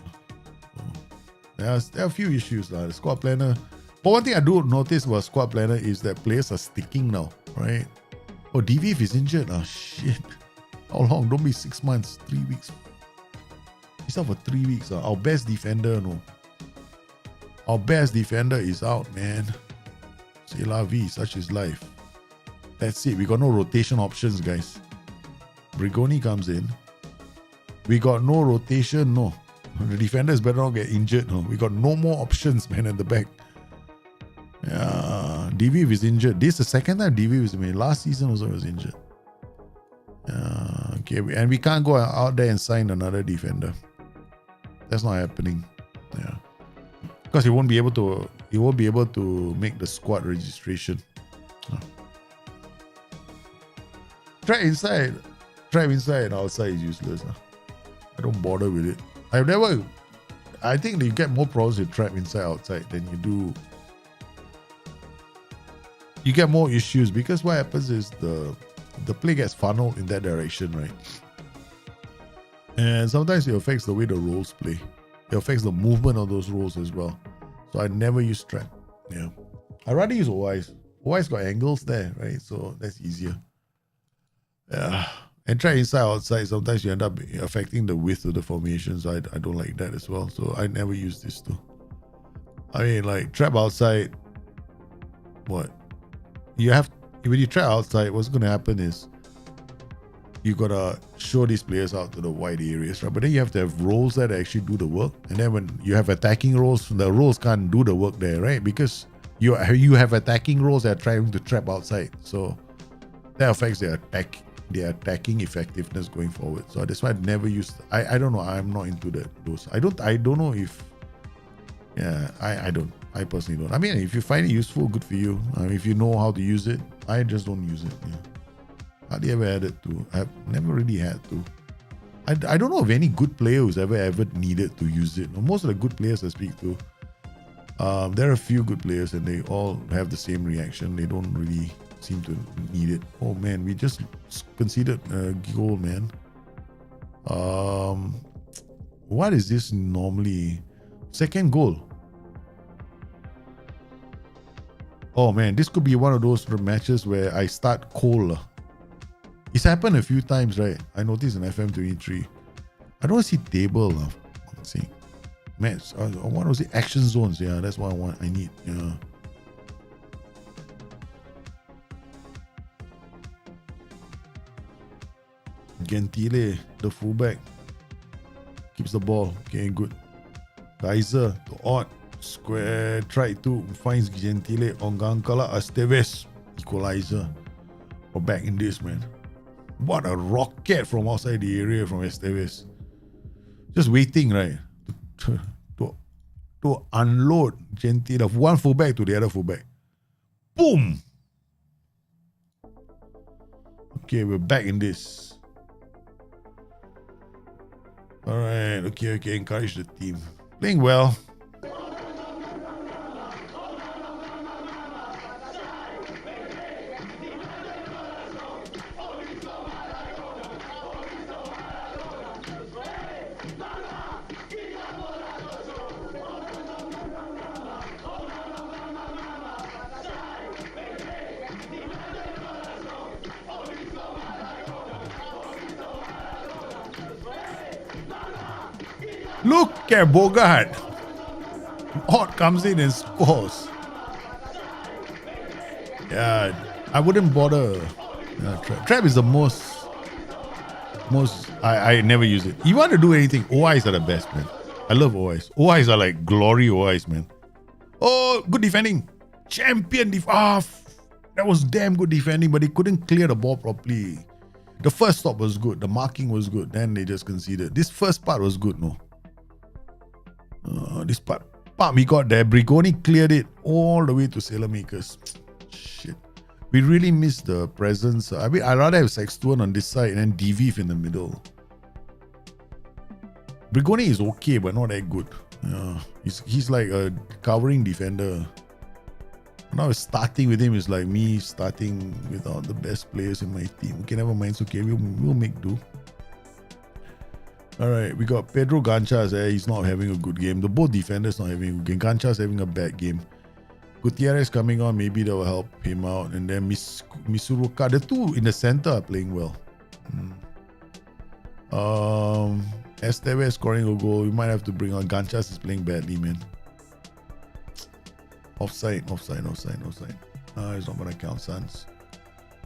So, there are a few issues. The squad planner. But one thing I do notice about squad planner is that players are sticking now, right? Oh, DVF is injured. Oh, shit. How long? Don't be 6 months, 3 weeks. He's out for 3 weeks. Our best defender, no. Our best defender is out, man. C'est la vie, such is life. That's it. We got no rotation options, guys. Brigoni comes in. We got no rotation, no. The defenders better not get injured, no. We got no more options, man, at the back. Yeah, DV is injured. This is the second time DV was made. Last season also was injured. Okay, and we can't go out there and sign another defender. That's not happening. Yeah, because he won't be able to make the squad registration. Trap inside and outside is useless. I don't bother with it. I think that you get more problems with trap inside outside than you do. You get more issues because what happens is the play gets funneled in that direction, right? And sometimes it affects the way the roles play. It affects the movement of those roles as well. So I never use trap. Yeah, I rather use OI's. OI's got angles there, right? So that's easier. Yeah. And try inside outside, sometimes you end up affecting the width of the formation, so I don't like that as well. So I never use this too. I mean, like trap outside, what? When you trap outside, what's going to happen is you got to show these players out to the wide areas, right? But then you have to have roles that actually do the work. And then when you have attacking roles, the roles can't do the work there, right? Because you have attacking roles that are trying to trap outside. So that affects their their attacking effectiveness going forward. So that's why I never used. I don't know. I'm not into those. I don't know if. Yeah, I don't. I personally don't. I mean, if you find it useful, good for you. If you know how to use it, I just don't use it. Yeah. Hardly ever had it to. I've never really had to. I don't know of any good player who's ever needed to use it. Most of the good players I speak to, there are a few good players and they all have the same reaction. They don't really seem to need it. Oh man, we just conceded a goal, man. What is this normally? Second goal. Oh man, this could be one of those matches where I start cold. It's happened a few times, right? I noticed in FM23. I don't see table. I'm saying, match. I want to see action zones. Yeah, that's what I need. Yeah. Gentile, the fullback, keeps the ball. Okay, good. Kaiser to odd. Square try to finds Gentile on Gankala Esteves. Equalizer. We're back in this, man. What a rocket from outside the area from Esteves. Just waiting, right? To unload Gentile of one fullback to the other fullback. Boom! Okay, we're back in this. Alright, okay, encourage the team. Playing well. Look at Bogart. Ott comes in and scores. Yeah, I wouldn't bother. Trap is the most. I never use it. You want to do anything? OIs are the best, man. I love OIs. OIs are like glory OIs, man. Oh, good defending. Champion that was damn good defending, but they couldn't clear the ball properly. The first stop was good. The marking was good. Then they just conceded. This first part was good, no? This part we got there. Brigoni cleared it all the way to Sailormakers. Shit. We really missed the presence. I mean, I'd rather have Sextuan on this side and then Diviv in the middle. Brigoni is okay, but not that good. He's like a covering defender. Now starting with him is like me starting without the best players in my team. Okay, never mind. It's okay. We'll make do. Alright, we got Pedro Ganchas. He's not having a good game. The both defenders not having a good game. Ganchas having a bad game. Gutierrez coming on, maybe that will help him out. And then Misuruka, the two in the center are playing well. Esteves scoring a goal. We might have to bring on Ganchas is playing badly, man. Offside. It's not gonna count, sons.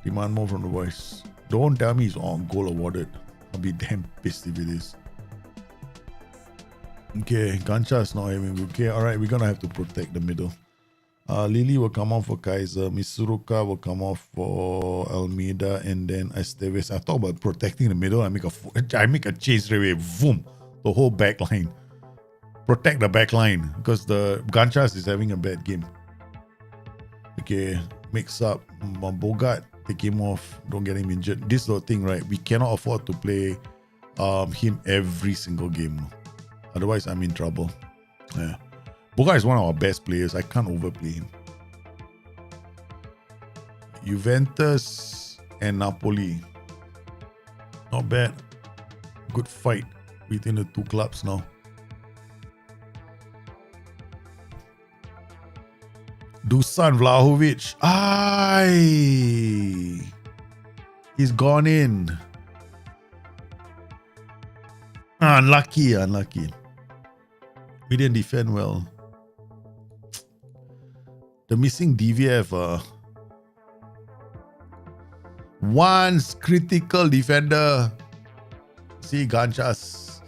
Demand more from the boys. Don't tell me he's on goal awarded. I'll be damn pissed if it is. Okay, Gancha's not having good. Okay, alright, we're gonna have to protect the middle. Lily will come off for Kaiser. Misuruka will come off for Almeida, and then Esteves. I talk about protecting the middle. I make a change straight away. Boom, the whole back line. Protect the back line because the Ganchas is having a bad game. Okay, mix up. Bogart, take him off. Don't get him injured. This is the thing, right? We cannot afford to play him every single game. Otherwise, I'm in trouble. Yeah. Bogart is one of our best players. I can't overplay him. Juventus and Napoli. Not bad. Good fight between the two clubs now. Dusan Vlahovic. He's gone in. Unlucky. We didn't defend well. The missing DVF. Once critical defender. See Ganchas.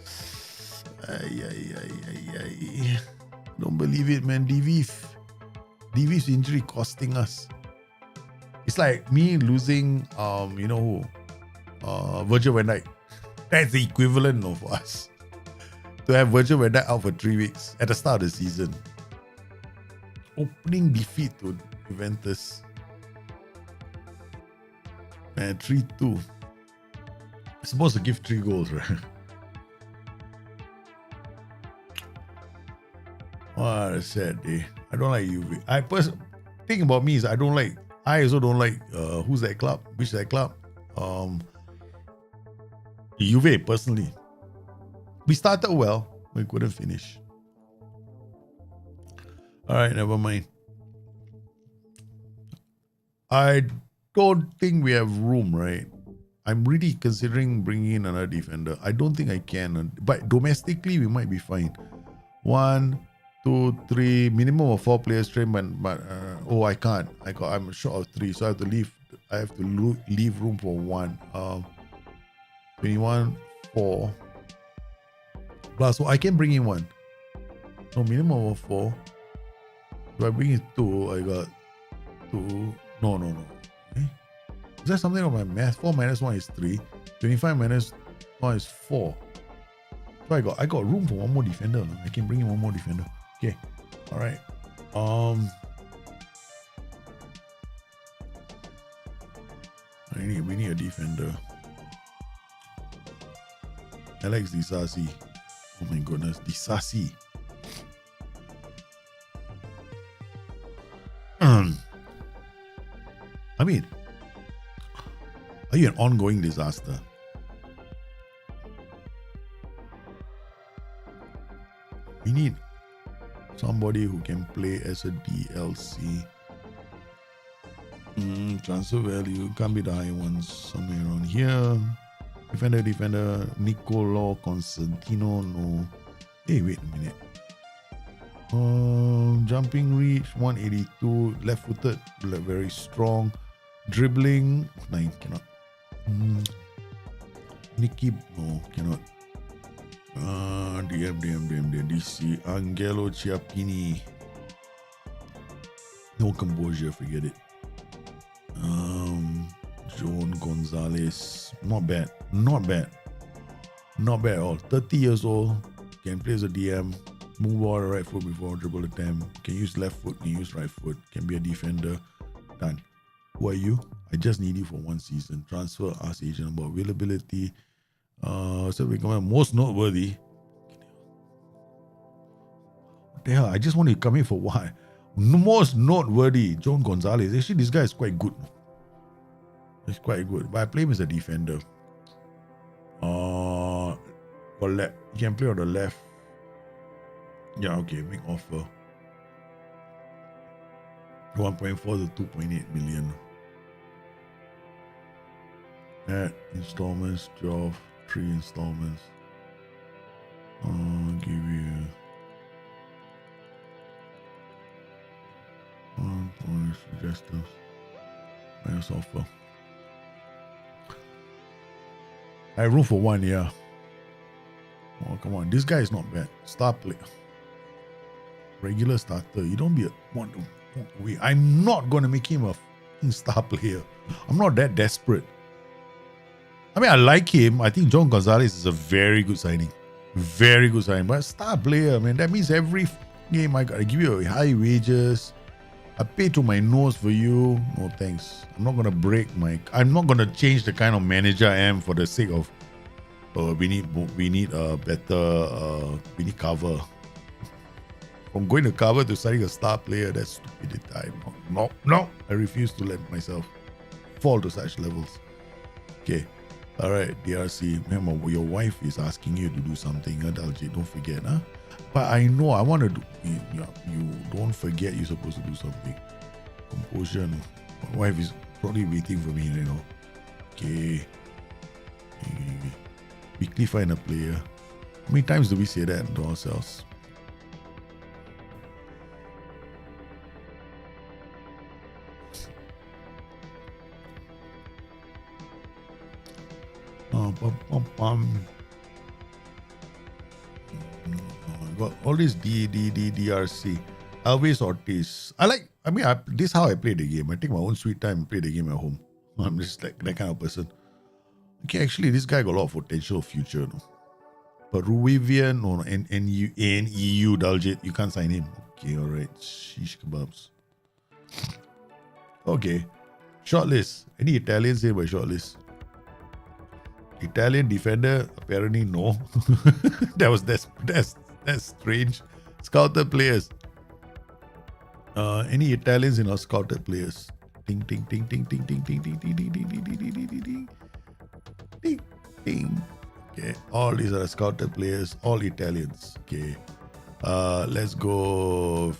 Don't believe it, man. Diviv's injury costing us. It's like me losing, you know who? Virgil van Dijk. That's the equivalent for us. To have Virgil van Dijk out for 3 weeks at the start of the season. Opening defeat to Juventus. And 3-2. Supposed to give 3 goals, right? What a sad day. I don't like UV. Thing about me is I also don't like who's that club? Which that club? Juve personally. We started well, we couldn't finish. Alright, never mind. I don't think we have room, right? I'm really considering bringing in another defender. I don't think I can, but domestically we might be fine. 1, 2, 3, minimum of 4 players trained, but I can't. I'm short of 3, so I have to leave. I have to leave room for 1. 21, 4. Plus, so I can bring in 1. So minimum of 4. If I bring in 2, I got 2. No. Okay. Is that something on my math? 4 minus 1 is 3. 25 minus 1 is 4. So I got room for 1 more defender. I can bring in 1 more defender. Okay. Alright. We need a defender. Alex Disasi. Oh my goodness. Disasi. I mean, are you an ongoing disaster? We need somebody who can play as a DLC. Transfer value can't be the high ones, somewhere around here. Defender, Nicolo Constantino, no. Hey, wait a minute. Jumping reach, 182, left-footed, very strong. Dribbling, 9, cannot. Nicky, no, cannot. DM, DC, Angelo Chiappini. No composure, forget it. Joan Gonzalez, not bad at all. 30 years old, can play as a DM, move all the right foot before dribble attempt, can use left foot, can use right foot, can be a defender. Done. Who are you? I just need you for 1 season. Transfer, ask agent about availability. So we come most noteworthy. What the hell? I just want to come in for what? Most noteworthy, John Gonzalez. Actually, this guy is quite good. He's quite good, but I play him as a defender. He can play on the left. Yeah, okay, make offer. 1.4 to 2.8 million. Net installments, 12, 3 installments. Give you 1 suggestions. Minus offer. I have room for 1, yeah. Oh, come on. This guy is not bad. Star player. Regular starter. You don't be a one to walk away. I'm not going to make him a star player. I'm not that desperate. I mean, I like him. I think John Gonzalez is a very good signing. Very good signing. But star player, man, that means every game I got to give you high wages. I pay to my nose for you. No thanks. I'm not gonna I'm not gonna change the kind of manager I am for the sake of we need a better we need cover. From going to cover to signing a star player, that's stupid. No. I refuse to let myself fall to such levels. Okay. Alright, DRC. Remember, your wife is asking you to do something, Dalji. Don't forget, huh? But I know I want to do. You don't forget you're supposed to do something. Composure. No. My wife is probably waiting for me, you know. Okay. Quickly find a player. How many times do we say that to ourselves? Got all this DRC. Always Ortiz. This is how I play the game. I take my own sweet time and play the game at home. I'm just like that kind of person. Okay, actually, this guy got a lot of potential future. No? Peruvian, no, NEU Daljit. You can't sign him. Okay, all right. Shish kebabs. Okay. Shortlist. Any Italians here by shortlist? Italian defender? Apparently no. That's strange. Scouted players. Any Italians in our scouted players? Ding ding ding ding ding ding ding ding ding ding ding ding ding ding ding ding ding ding. Okay, all these are scouted players, all Italians. Okay. Let's go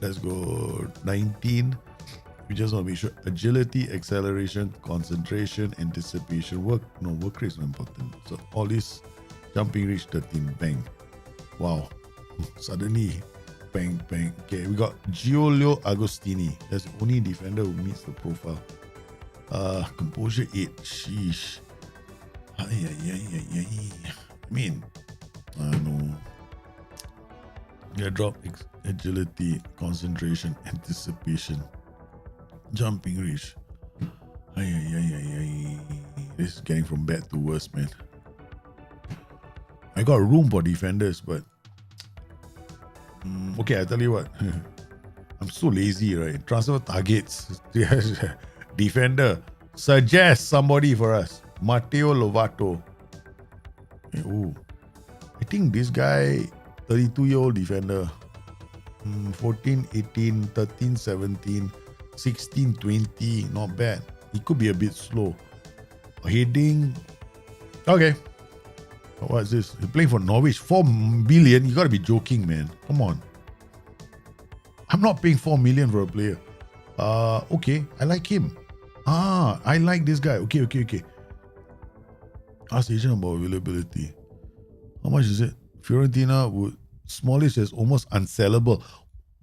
19. We just want to be sure. Agility, acceleration, concentration, anticipation, work rate is not important. So all this jumping reach 13, bang. Wow. Suddenly, bang, bang. Okay, we got Giulio Agostini. That's the only defender who meets the profile. Composure 8. Sheesh. I mean, no. Yeah, drop agility, concentration, anticipation, jumping reach. This is getting from bad to worse, man. I got room for defenders, but okay, I tell you what. I'm so lazy, right? Transfer targets. Defender. Suggest somebody for us. Matteo Lovato. Ooh. I think this guy, 32-year-old defender. 14, 18, 13, 17, 16, 20. Not bad. He could be a bit slow. Heading. Okay. What's this? You're playing for Norwich. 4 billion? You gotta be joking, man. Come on. I'm not paying 4 million for a player. Okay. I like him. I like this guy. Okay. Ask the agent about availability. How much is it? Fiorentina would smallish as almost unsellable.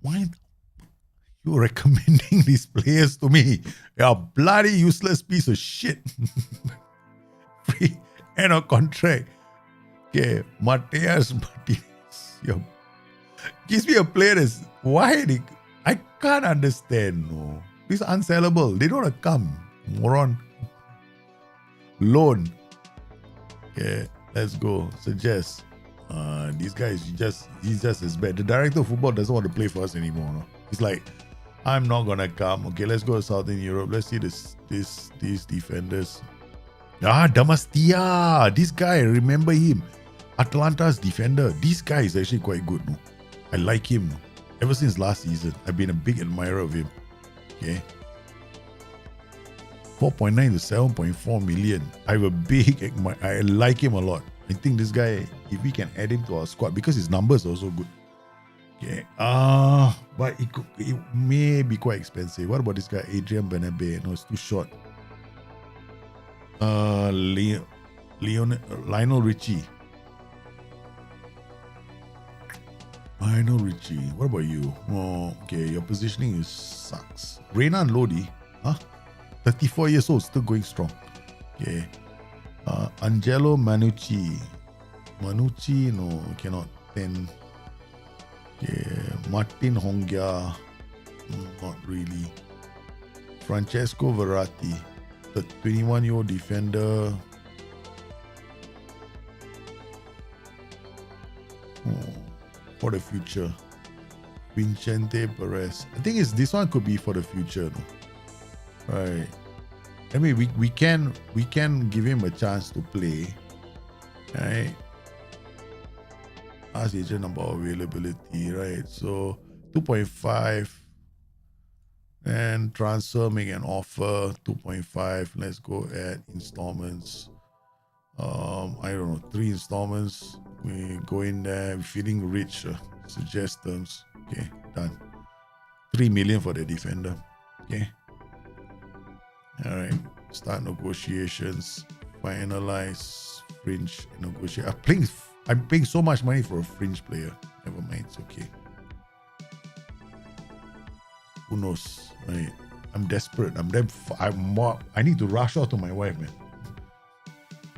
Why you recommending these players to me? You're a bloody useless piece of shit. Free end of contract. Okay, Mateus Martinez. Gives me a player that's why I can't understand. No, it's unsellable. They don't want to come. Moron. Loan. Okay, let's go. Suggest. These guys, he's just as bad. The director of football doesn't want to play for us anymore. No? He's like, I'm not gonna come. Okay, let's go to Southern Europe. Let's see these defenders. Damastia. This guy, remember him? Atalanta's defender. This guy is actually quite good. No? I like him. No? Ever since last season, I've been a big admirer of him. Okay. 4.9 to 7.4 million. I like him a lot. I think this guy, if we can add him to our squad, because his numbers are also good. Okay. But it may be quite expensive. What about this guy, Adrian Benabe? No, it's too short. Lionel Richie. What about you? Oh, okay, your positioning sucks. Renan Lodi. 34 years old, still going strong. Okay. Angelo Manucci. No, cannot. 10. Okay. Martin Hongia. Not really. Francesco Verratti. The 21-year-old defender. For the future. Vincente Perez. I think this one could be for the future. No? Right. I mean, we can give him a chance to play. Right. Ask agent about availability. Right. So 2.5 and transfer, make an offer. 2.5. Let's go at installments. I don't know, 3 installments. We go in there, feeling rich. Suggest terms. Okay, done. 3 million for the defender. Okay. All right. Start negotiations. Finalize fringe negotiation. I'm paying so much money for a fringe player. Never mind. It's okay. Who knows? Right. I'm desperate. I need to rush out to my wife, man.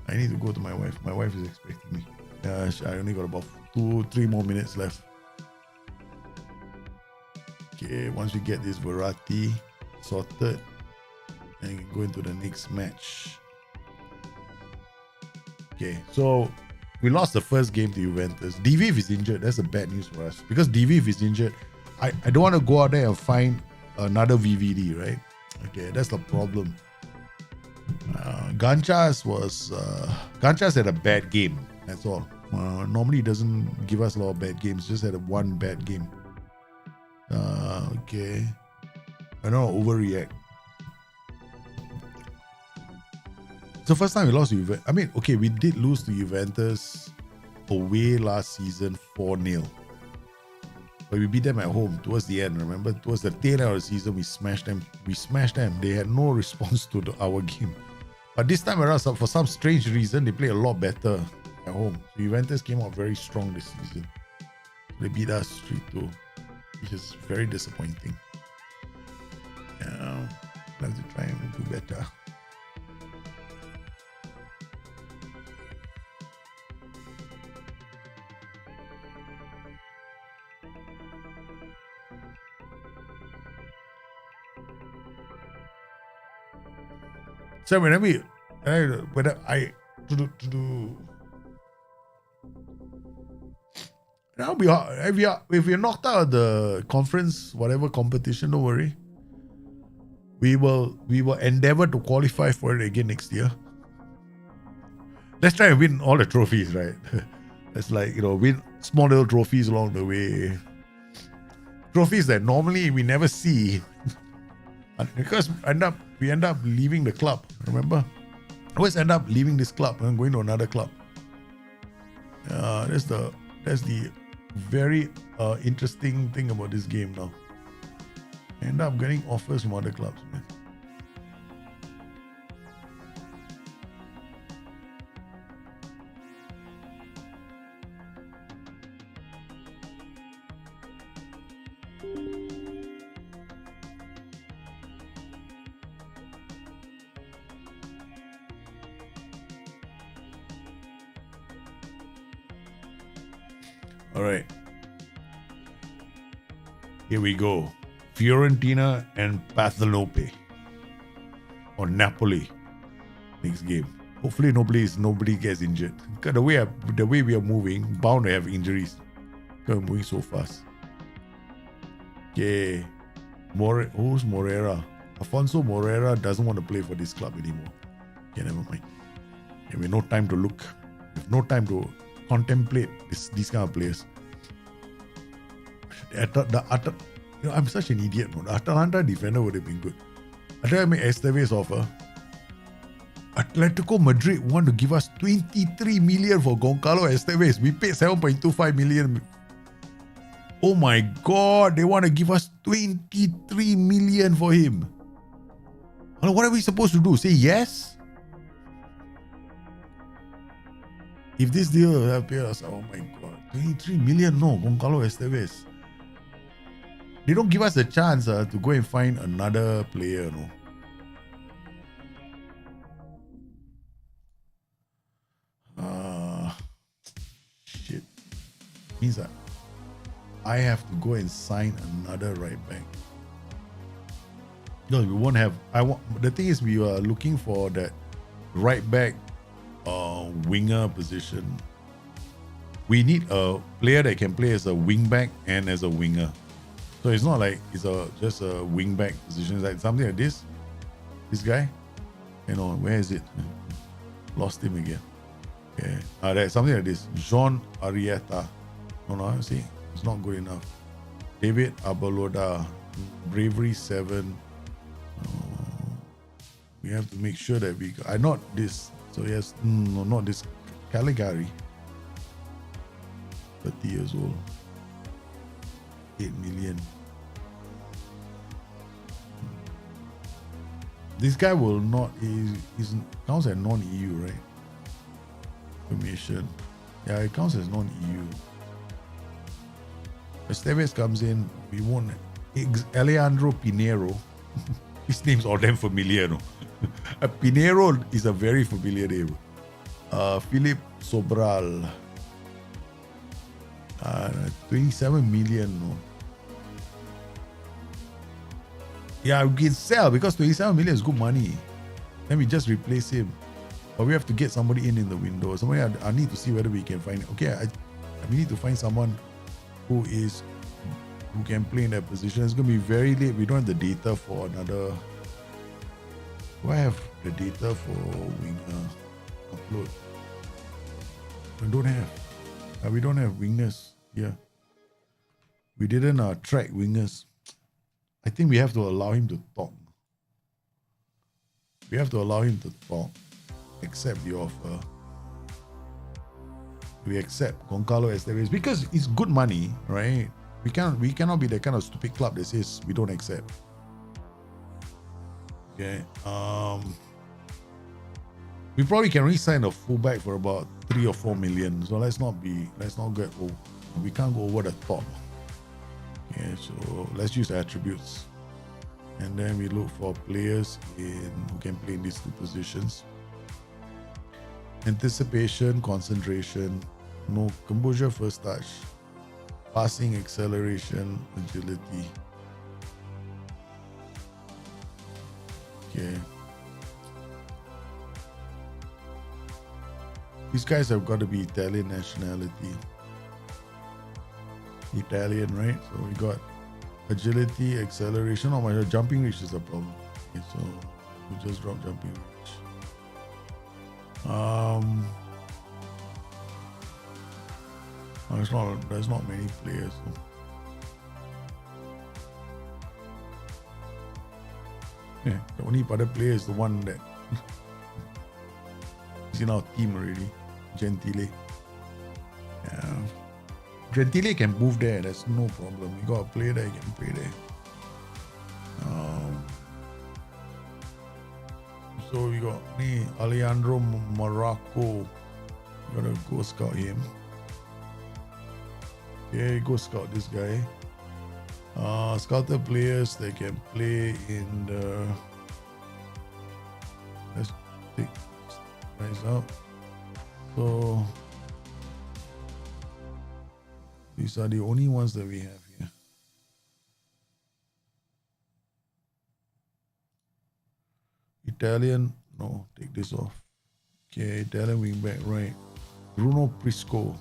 I need to go to my wife. My wife is expecting me. I only got about 2-3 more minutes left. Okay, once we get this Verratti sorted, and go into the next match. Okay, so we lost the first game to Juventus. Diviv is injured. That's the bad news for us. Because Diviv is injured, I don't want to go out there and find another VVD, right? Okay, that's the problem. Ganchas had a bad game. That's all. Normally he doesn't give us a lot of bad games. Just had one bad game. Okay. I don't overreact. So first time we lost to Juventus. I mean, okay, we did lose to Juventus away last season 4-0. But we beat them at home towards the end, remember? Towards the tail end of the season, we smashed them. They had no response to our game. But this time around, for some strange reason, they play a lot better at home. So Juventus came out very strong this season. They beat us 3-2, which is very disappointing. Yeah, I'll have to try and do better. So whenever if we knocked out of the conference, whatever competition, don't worry. We will endeavor to qualify for it again next year. Let's try and win all the trophies, right? It's like, win small little trophies along the way. Trophies that normally we never see. Because we end up leaving the club, remember? Always end up leaving this club and going to another club. That's the very interesting thing about this game now. End up getting offers from other clubs, man. All right. Here we go. Fiorentina and Parthenope or Napoli next game. Hopefully nobody gets injured. Because the way we are moving, bound to have injuries. Because we're moving so fast. Okay. Who's Morera? Afonso Morera doesn't want to play for this club anymore. Okay, never mind. Okay, we have no time to look. We have no time to contemplate these kind of players. I'm such an idiot. The Atalanta defender would have been good. I try to make Esteves offer. Atletico Madrid want to give us 23 million for Goncalo Esteves. We paid 7.25 million. Oh my God, they want to give us 23 million for him. What are we supposed to do? Say yes? If this deal appears, oh my God, 23 million, no, Goncalo Esteves. They don't give us a chance to go and find another player, no. Shit. Means that I have to go and sign another right back. No, we won't have. The thing is, we are looking for that right back winger position. We need a player that can play as a wing back and as a winger. So it's not like it's just a wing back position. It's like something like this. This guy, where is it? Lost him again. Okay, that's something like this. Jean Arieta. No, see, it's not good enough. David Abaloda, Bravery 7. We have to make sure that we. Not this. So yes, no, not this. Caligari. 30 years old. 8 million. This guy will not. He counts as non-EU, right? Information. Yeah, it counts as non-EU. Esteves comes in. We won't. Alejandro Pinheiro. His name's all damn familiar, no? Pinheiro is a very familiar name. Philip Sobral. 27 million, no? Yeah, we can sell because 27 million is good money. Then we just replace him. But we have to get somebody in the window. Somebody I need to see whether we can find. Okay, we need to find someone who can play in that position. It's gonna be very late. We don't have the data for another. Do I have the data for winger upload? We don't have. We don't have wingers here. We didn't track wingers. I think we have to allow him to talk. We have to allow him to talk. Accept the offer. We accept Goncalo Esteves because it's good money, right? We cannot be the kind of stupid club that says we don't accept. Okay. We probably can re-sign a fullback for about 3 or 4 million. So let's not get over. We can't go over the top. Okay, so let's use attributes. And then we look for players who can play in these two positions. Anticipation, concentration, no composure, first touch, passing, acceleration, agility. Okay. These guys have got to be Italian nationality. Italian, right? So we got agility, acceleration. Oh my God, jumping reach is a problem. Okay, so we just drop jumping reach. There's not many players. So. Yeah, the only other player is the one that is in our team already, Gentile. Yeah. Gentile can move there, that's no problem. You got a player there, you can play there. So we got Alejandro Morocco. Gotta go scout him. Okay, go scout this guy. Scouted players that can play in the. Let's take guys out. So these are the only ones that we have here. Italian, no, take this off. Okay, Italian wingback, right? Bruno Prisco.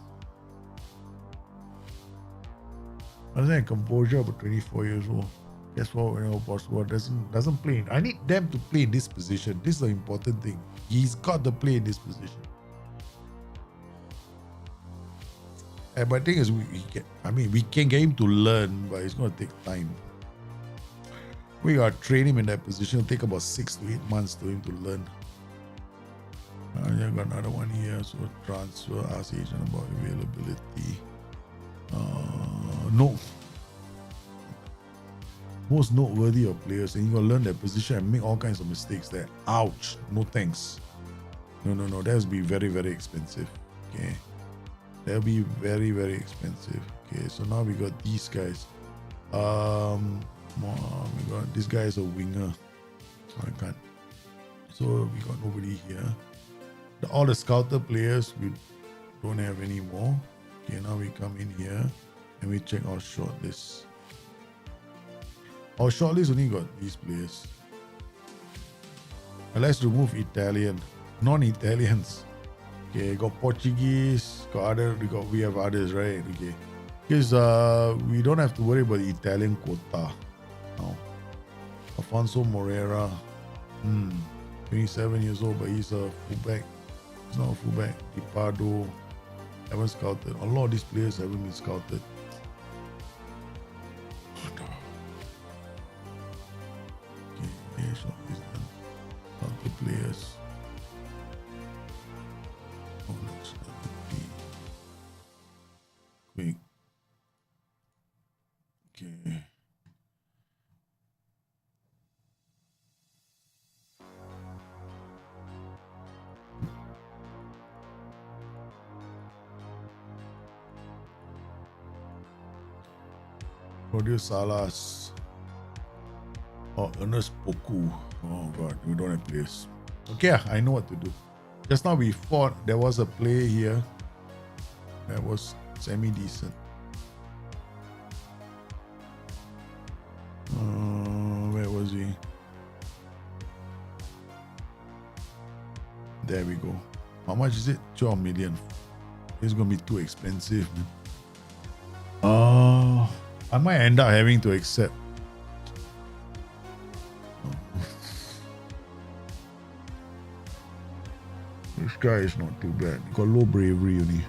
Understand composure, but 24 years old. Guess what? Whenever possible, doesn't play. I need them to play in this position. This is the important thing. He's got to play in this position. But the thing is, we can get him to learn, but it's going to take time. We got to train him in that position. It'll take about 6 to 8 months for him to learn. I got another one here. So transfer, ask agent about availability. No. Most noteworthy of players, and you gotta learn that position and make all kinds of mistakes there. Ouch. No thanks. No. That will be very, very expensive. Okay. That'll be very, very expensive. Okay, so now we got these guys. We got this guy is a winger. So I can't. So we got nobody here. All the scouter players we don't have anymore. Okay, now we come in here and we check our shortlist. Our shortlist only got these players. And let's remove Italian, non-Italians. Okay, got Portuguese, we have others, right? Okay, because we don't have to worry about the Italian quota now. Afonso Moreira, 27 years old, but he's a fullback. He's not a fullback. Dipardo, haven't scouted. A lot of these players haven't been scouted. Okay, so is done. Scout the players. Oh, let's be quick. Okay. Produce Salas or Ernest Poku. Oh God, we don't have players. Okay, I know what to do. Just now we thought there was a play here that was semi-decent. Where was he? There we go. How much is it? 12 million. It's gonna be too expensive, man. I might end up having to accept. This guy is not too bad. He got low bravery only.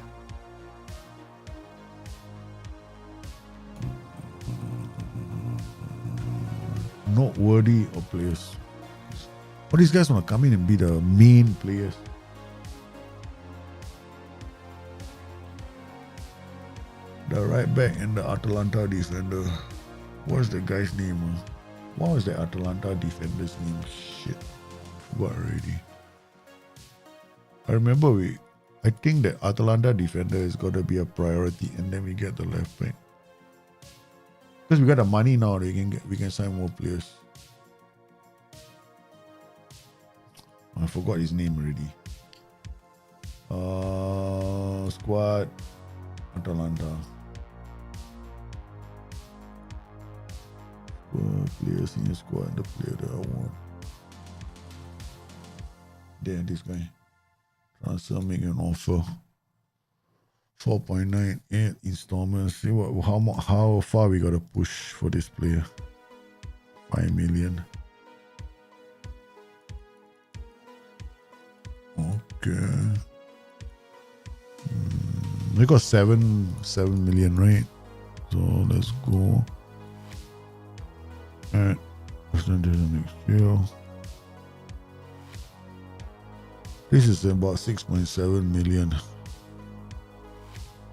Not worthy of players. All these guys want to come in and be the main players. The right back and the Atalanta defender. What's the guy's name? What was the Atalanta defender's name? Shit. Forgot already. I remember I think that Atalanta defender is got to be a priority, and then we get the left back. Because we got the money now, we can sign more players. I forgot his name already. Squad Atalanta. Players in your squad, the player that I want. There, this guy. Transfer, make an offer. 4.98 installments. See how far we gotta push for this player. 5 million. Okay. We got 7 million, right? So let's go. Alright. Percentage next year. This is about 6.7 million.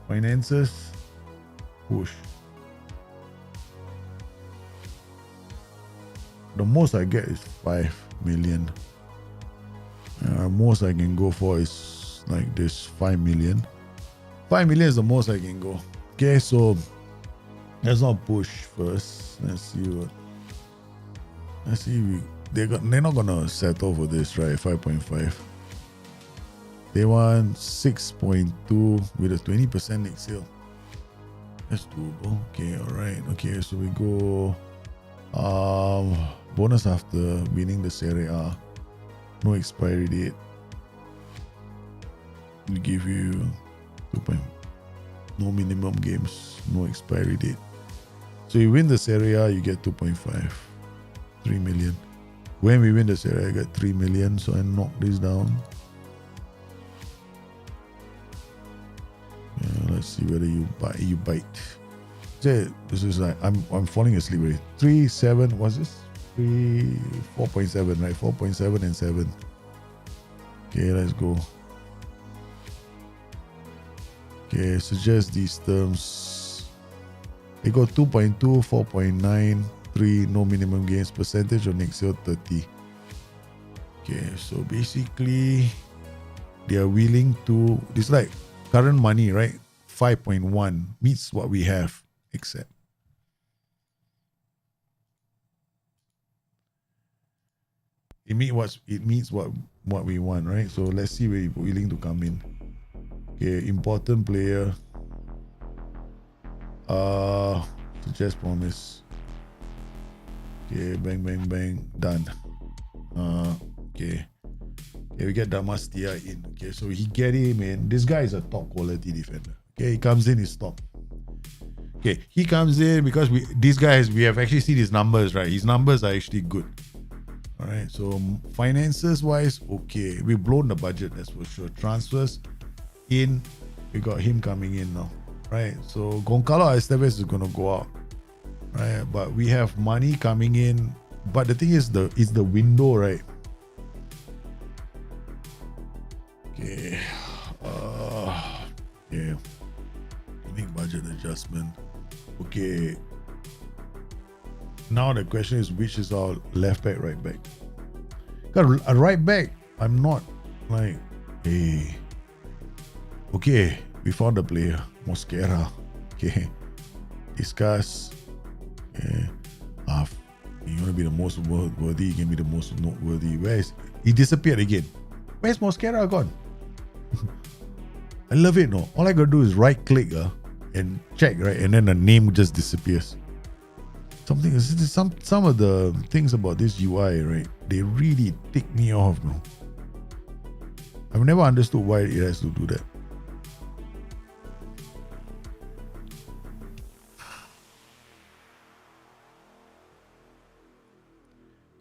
Finances. Push. The most I get is 5 million. Most I can go for is like this, 5 million. 5 million is the most I can go. Okay, so let's not push first. Let's see. They're not gonna settle for this, right? 5.5. They want 6.2 with a 20% next sale. That's doable. Okay, alright. Okay, so we go bonus after winning the Serie A. No expiry date. We give you 2. No minimum games, no expiry date. So you win the Serie A, you get 2.5. 3 million. When we win the Serie A, I get 3 million. So I knock this down. Yeah, let's see whether you bite. Say this is like I'm falling asleep already. 3, 7. What's this? 4.7, right? 4.7 and 7. Okay, let's go. Okay, suggest these terms. They got 2.2, 4.9, 3, no minimum gains, percentage of next year 30. Okay, so basically they are willing to, it's like current money, right? 5.1 meets what we have, except. It means what we want, right? So let's see where you're willing to come in. Okay, important player. Suggest promise. Okay, bang, bang, bang, done. Okay, we get Damastia in. Okay, so he get him in. This guy is a top quality defender. Okay, he comes in, he's top. Okay, he comes in because we have actually seen his numbers, right? His numbers are actually good. All right, so finances wise, okay, we've blown the budget, that's for sure. Transfers in, we got him coming in now, right? So Goncalo Esteves is gonna go out, right? But we have money coming in. But the thing is, the window, right? Okay, yeah, make budget adjustment. Okay. Now the question is, which is our left back, right back? Got a right back. I'm not like, hey. Okay, we found a player, Mosquera. Okay, discuss. Okay, you want to be the most worthy? You can be the most noteworthy. He disappeared again? Where's Mosquera gone? I love it. No, all I gotta do is right click and check, right, and then the name just disappears. Some of the things about this UI, right, they really tick me off, bro. I've never understood why it has to do that.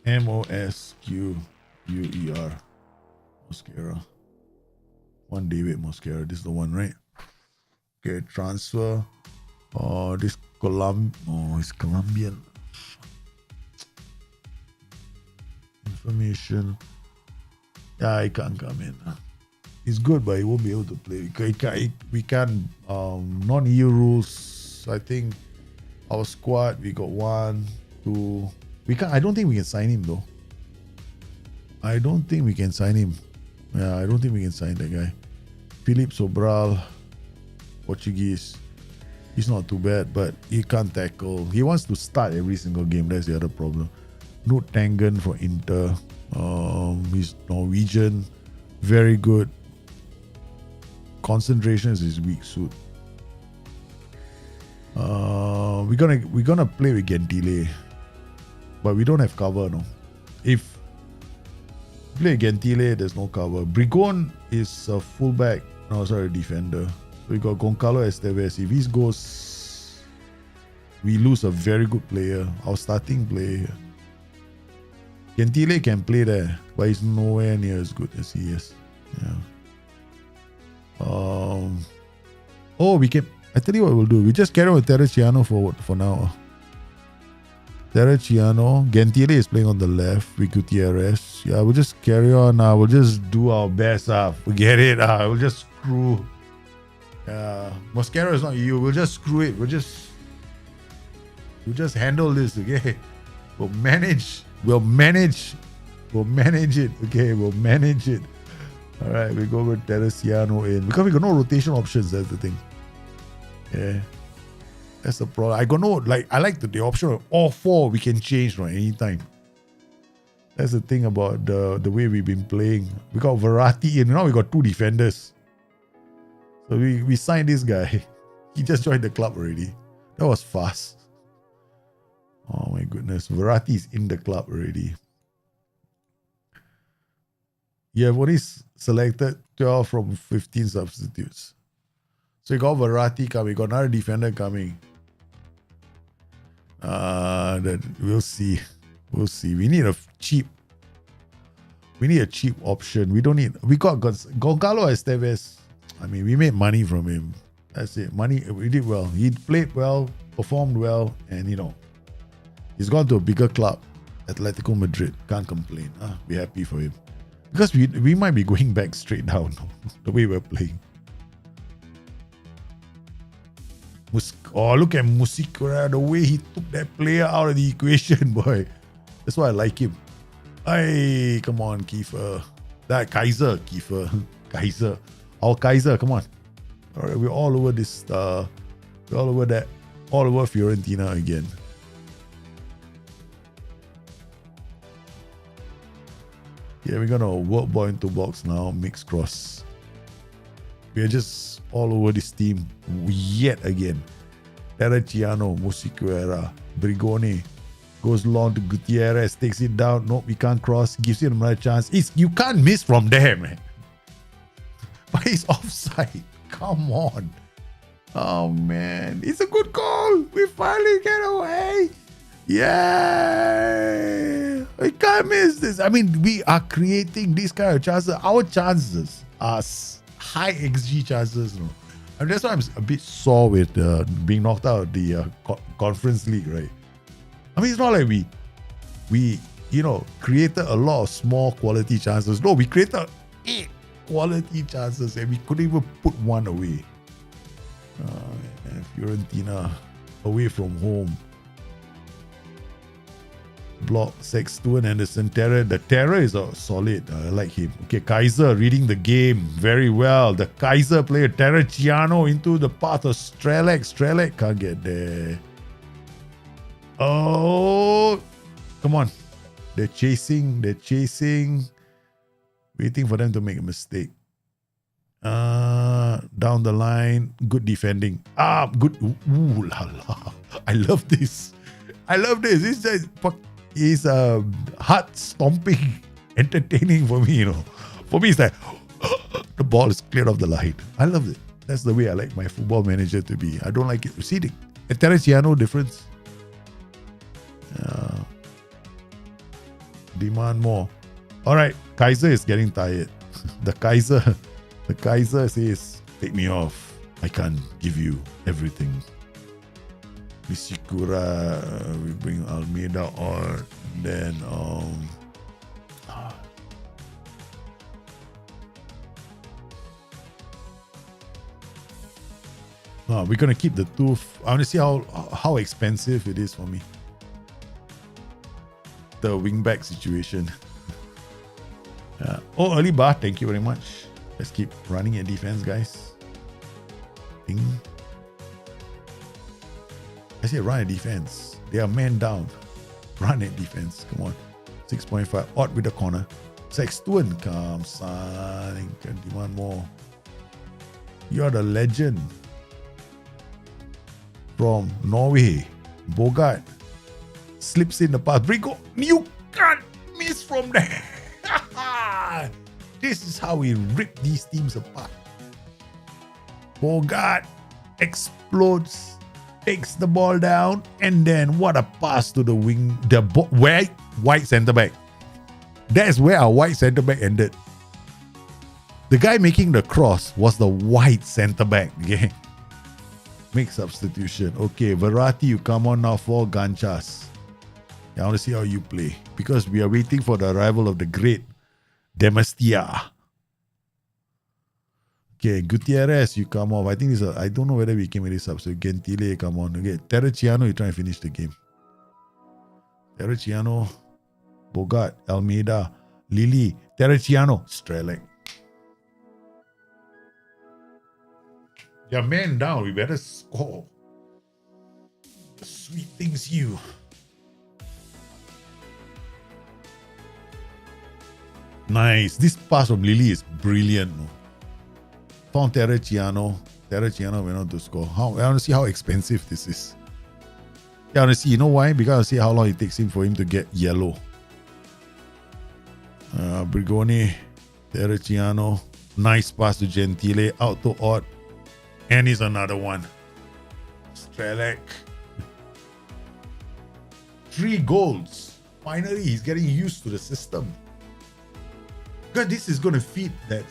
Mosquer. Mosquera. One David Mosquera. This is the one, right? Okay, transfer. Oh, this it's Colombian. Information. Yeah, he can't come in. He's good, but he won't be able to play. We can't non-EU rules. I think our squad, we got 1, 2. I don't think we can sign him though. I don't think we can sign him. Yeah, I don't think we can sign that guy. Philip Sobral, Portuguese. He's not too bad, but he can't tackle. He wants to start every single game. That's the other problem. Knut Tangen for Inter. He's Norwegian. Very good. Concentration is his weak suit. We're gonna play with Gentile, but we don't have cover, no. If play Gentile, there's no cover. Brigon is a fullback. No, sorry, defender. We got Goncalo Esteves. If he goes, we lose a very good player. Our starting player. Gentile can play there, but he's nowhere near as good as he is. Yeah. We can. I tell you what we'll do. We just carry on with Terreciano for now. Terreciano. Gentile is playing on the left with Gutierrez. Yeah, we'll just carry on. We'll just do our best. Forget it. We'll just screw. Mosquera is not you. We'll just screw it. We'll just handle this. Okay. We'll manage it. Okay. We'll manage it. All right. We go with Terreciano in because we got no rotation options. That's the thing. Yeah. That's the problem. I got no, I like the option of all 4 we can change right anytime. That's the thing about the way we've been playing. We got Verratti in. Now we got 2 defenders. So we signed this guy. He just joined the club already. That was fast. Oh my goodness. Verratti is in the club already. You have only selected 12 from 15 substitutes. So you got Verratti coming. You got another defender coming. We'll see. We need a cheap option. We got Goncalo Esteves. I mean, we made money from him. That's it. We did well. He played well, performed well, and he's gone to a bigger club, Atletico Madrid. Can't complain. Be happy for him. Because we might be going back straight down the way we're playing. Look at Musikura, the way he took that player out of the equation, boy. That's why I like him. Hey, come on, Kiefer. That Kaiser, Kiefer. Kaiser. Our Kaiser, come on. All right, we're all over this. We're all over that. All over Fiorentina again. Yeah, we're gonna work ball into box now. Mix cross. We're just all over this team yet again. Terreciano, Mosquera, Brigoni goes long to Gutierrez, takes it down. Nope, we can't cross. Gives it another chance. You can't miss from there, man. But he's offside. Come on. Oh man, it's a good goal. We finally get away. Yeah, we can't miss this. I mean, we are creating these kind of chances. Our chances are high XG chances, no? And that's why I'm a bit sore with being knocked out of the Conference League, right? I mean, it's not like we created a lot of small quality chances. No, we created 8 quality chances and we couldn't even put one away. Fiorentina away from home. Block, Sexton, Anderson, Terror. The Terror is solid. I like him. Okay, Kaiser reading the game very well. The Kaiser player, Terreciano into the path of Strelec. Strelec can't get there. Oh, come on. They're chasing. Waiting for them to make a mistake. Down the line. Good defending. Good. Ooh la la. I love this. This is heart stomping, entertaining for me, For me, it's like, the ball is cleared off the line. I love it. That's the way I like my football manager to be. I don't like it receding. And Teresiano difference. Demand more. All right, Kaiser is getting tired. The Kaiser says, take me off. I can't give you everything. Nishikura, we bring Almeida on. Then we're gonna keep the two. I want to see how expensive it is for me. The wingback situation. Early bar. Thank you very much. Let's keep running at defense, guys. Ding. I say run at defense. They are man down. Run at defense. Come on. 6.5. Odd with the corner. Sexton. Come, son. Can demand more. You're the legend. From Norway. Bogart. Slips in the pass. Brigo. You can't miss from there. This is how we rip these teams apart. Bogart explodes, takes the ball down, and then what a pass to the wing. Where white centre back. That's where our white centre back ended. The guy making the cross was the white centre back. Okay. Make substitution. Okay, Verratti, you come on now for Ganchas. I want to see how you play because we are waiting for the arrival of the great Demastia. Okay, Gutierrez, you come off. I think I don't know whether we came with this up. So Gentile, come on. Okay, Terreciano, you try and finish the game. Terreciano, Bogart, Almeida, Lili, Terreciano, Strelec. You're man down. We better score. Sweet things you. Nice. This pass from Lily is brilliant. Found Terreciano. Terreciano went on to score. I want to see how expensive this is. I want to see. You know why? Because I want to see how long it takes him for him to get yellow. Brigoni. Terreciano. Nice pass to Gentile. Out to Odd. And he's another one. Strelec. 3 goals. Finally, he's getting used to the system. God, this is going to feed that.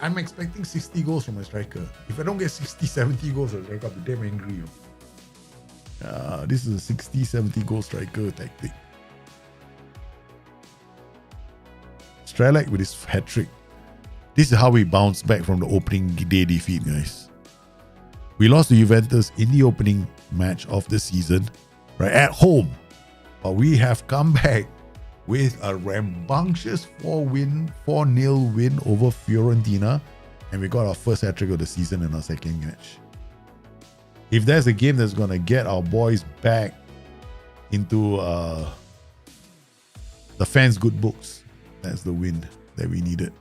I'm expecting 60 goals from a striker. If I don't get 60, 70 goals from a striker, I'll be damn angry. This is a 60, 70 goal striker tactic. Strelec with his hat-trick. This is how we bounce back from the opening day defeat, guys. We lost to Juventus in the opening match of the season, right, at home. But we have come back with a rambunctious 4-0 win over Fiorentina. And we got our first hat-trick of the season in our second match. If there's a game that's going to get our boys back into the fans' good books, that's the win that we needed.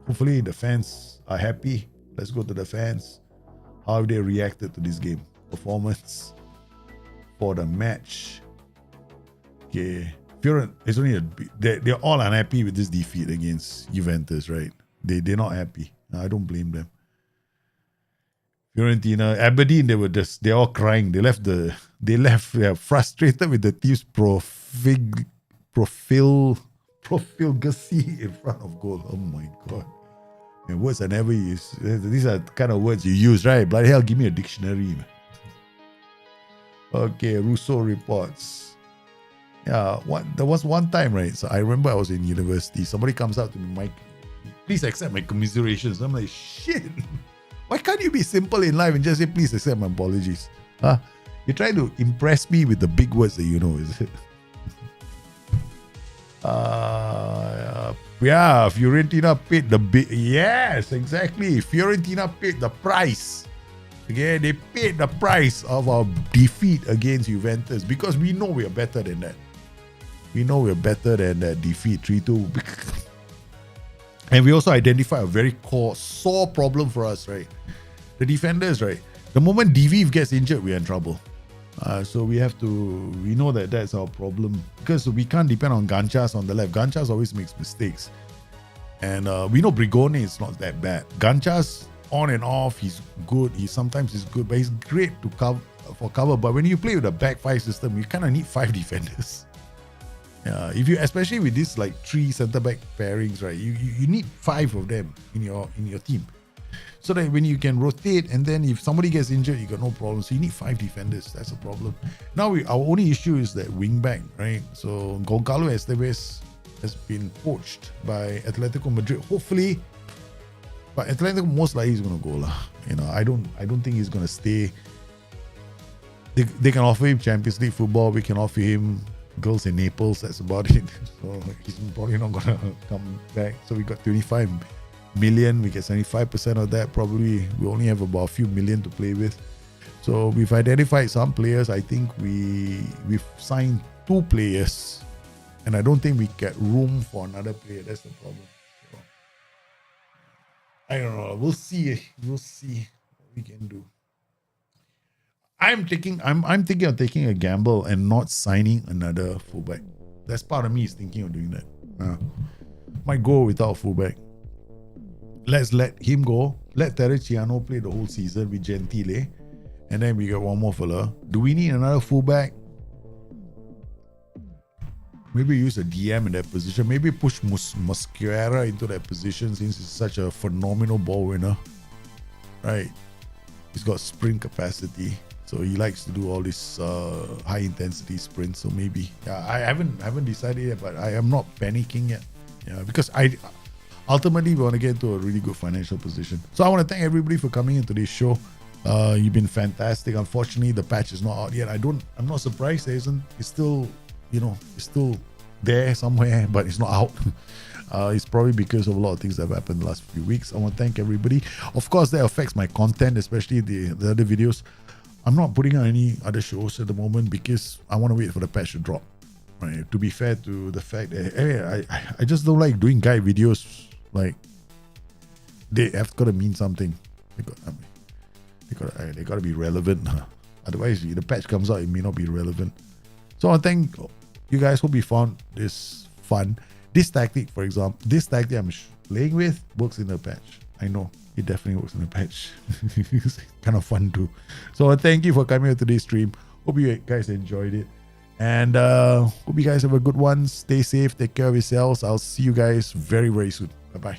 Hopefully the fans are happy. Let's go to the fans. How have they reacted to this game? Performance for the match. Okay. It's only they're all unhappy with this defeat against Juventus, right? They're not happy. I don't blame them. Fiorentina, Aberdeen, they're all crying. They are frustrated with the team's profligacy in front of goal. Oh my god. And words I never use. These are the kind of words you use, right? Bloody hell, give me a dictionary. Okay, Rousseau reports. Yeah, there was one time, right? So I remember I was in university. Somebody comes up to me, Mike, please accept my commiserations. I'm like, shit. Why can't you be simple in life and just say, please accept my apologies? Huh? You're trying to impress me with the big words that you know, is it? Yeah, Fiorentina paid the big. Yes, exactly. Fiorentina paid the price. Okay, they paid the price of our defeat against Juventus because we know we are better than that. We know we're better than that defeat 3-2. And we also identify a very sore problem for us, right? The defenders, right? The moment DV gets injured, we're in trouble. So we know that that's our problem because we can't depend on Ganchas on the left. Ganchas always makes mistakes. And we know Brigone is not that bad. Gancha's on and off, he's good. Sometimes he's good, but he's great to cover for cover. But when you play with a back five system, you kind of need 5 defenders. If you, especially with this like 3 centre back pairings, right? You need 5 of them in your team, so that when you can rotate, and then if somebody gets injured, you got no problem. So you need 5 defenders. That's a problem. Now our only issue is that wing back, right? So Goncalo Esteves has been poached by Atletico Madrid. Hopefully, but Atletico most likely is going to go lah. I don't think he's going to stay. They can offer him Champions League football. We can offer him girls in Naples. That's about it. So he's probably not going to come back. So we got 25 million. We get 75% of that. Probably we only have about a few million to play with. So we've identified some players. I think we've signed 2 players, and I don't think we get room for another player. That's the problem. So, I don't know. We'll see. We'll see what we can do. I'm thinking of taking a gamble and not signing another fullback. That's part of me is thinking of doing that. Might go without a fullback. Let's let him go. Let Terreciano play the whole season with Gentile, and then we got one more fella. Do we need another fullback? Maybe use a DM in that position. Maybe push Mosquera into that position since he's such a phenomenal ball winner. Right? He's got sprint capacity. So he likes to do all this high intensity sprints. So maybe I haven't decided yet, but I am not panicking yet. Because I ultimately want to get into a really good financial position. So I want to thank everybody for coming into this show. You've been fantastic. Unfortunately, the patch is not out yet. I'm not surprised there isn't. It's still, it's still there somewhere, but it's not out. It's probably because of a lot of things that have happened the last few weeks. I want to thank everybody. Of course, that affects my content, especially the other videos. I'm not putting on any other shows at the moment because I want to wait for the patch to drop. Right? To be fair to the fact that I just don't like doing guide videos. Like, they have got to mean something. They got to be relevant. Otherwise, if the patch comes out, it may not be relevant. So I want to thank you guys. Hope you found this fun. This tactic, for example, I'm playing with works in the patch. I know. It definitely works in the patch. It's kind of fun too. So thank you for coming to today's stream. Hope you guys enjoyed it. And hope you guys have a good one. Stay safe. Take care of yourselves. I'll see you guys very, very soon. Bye-bye.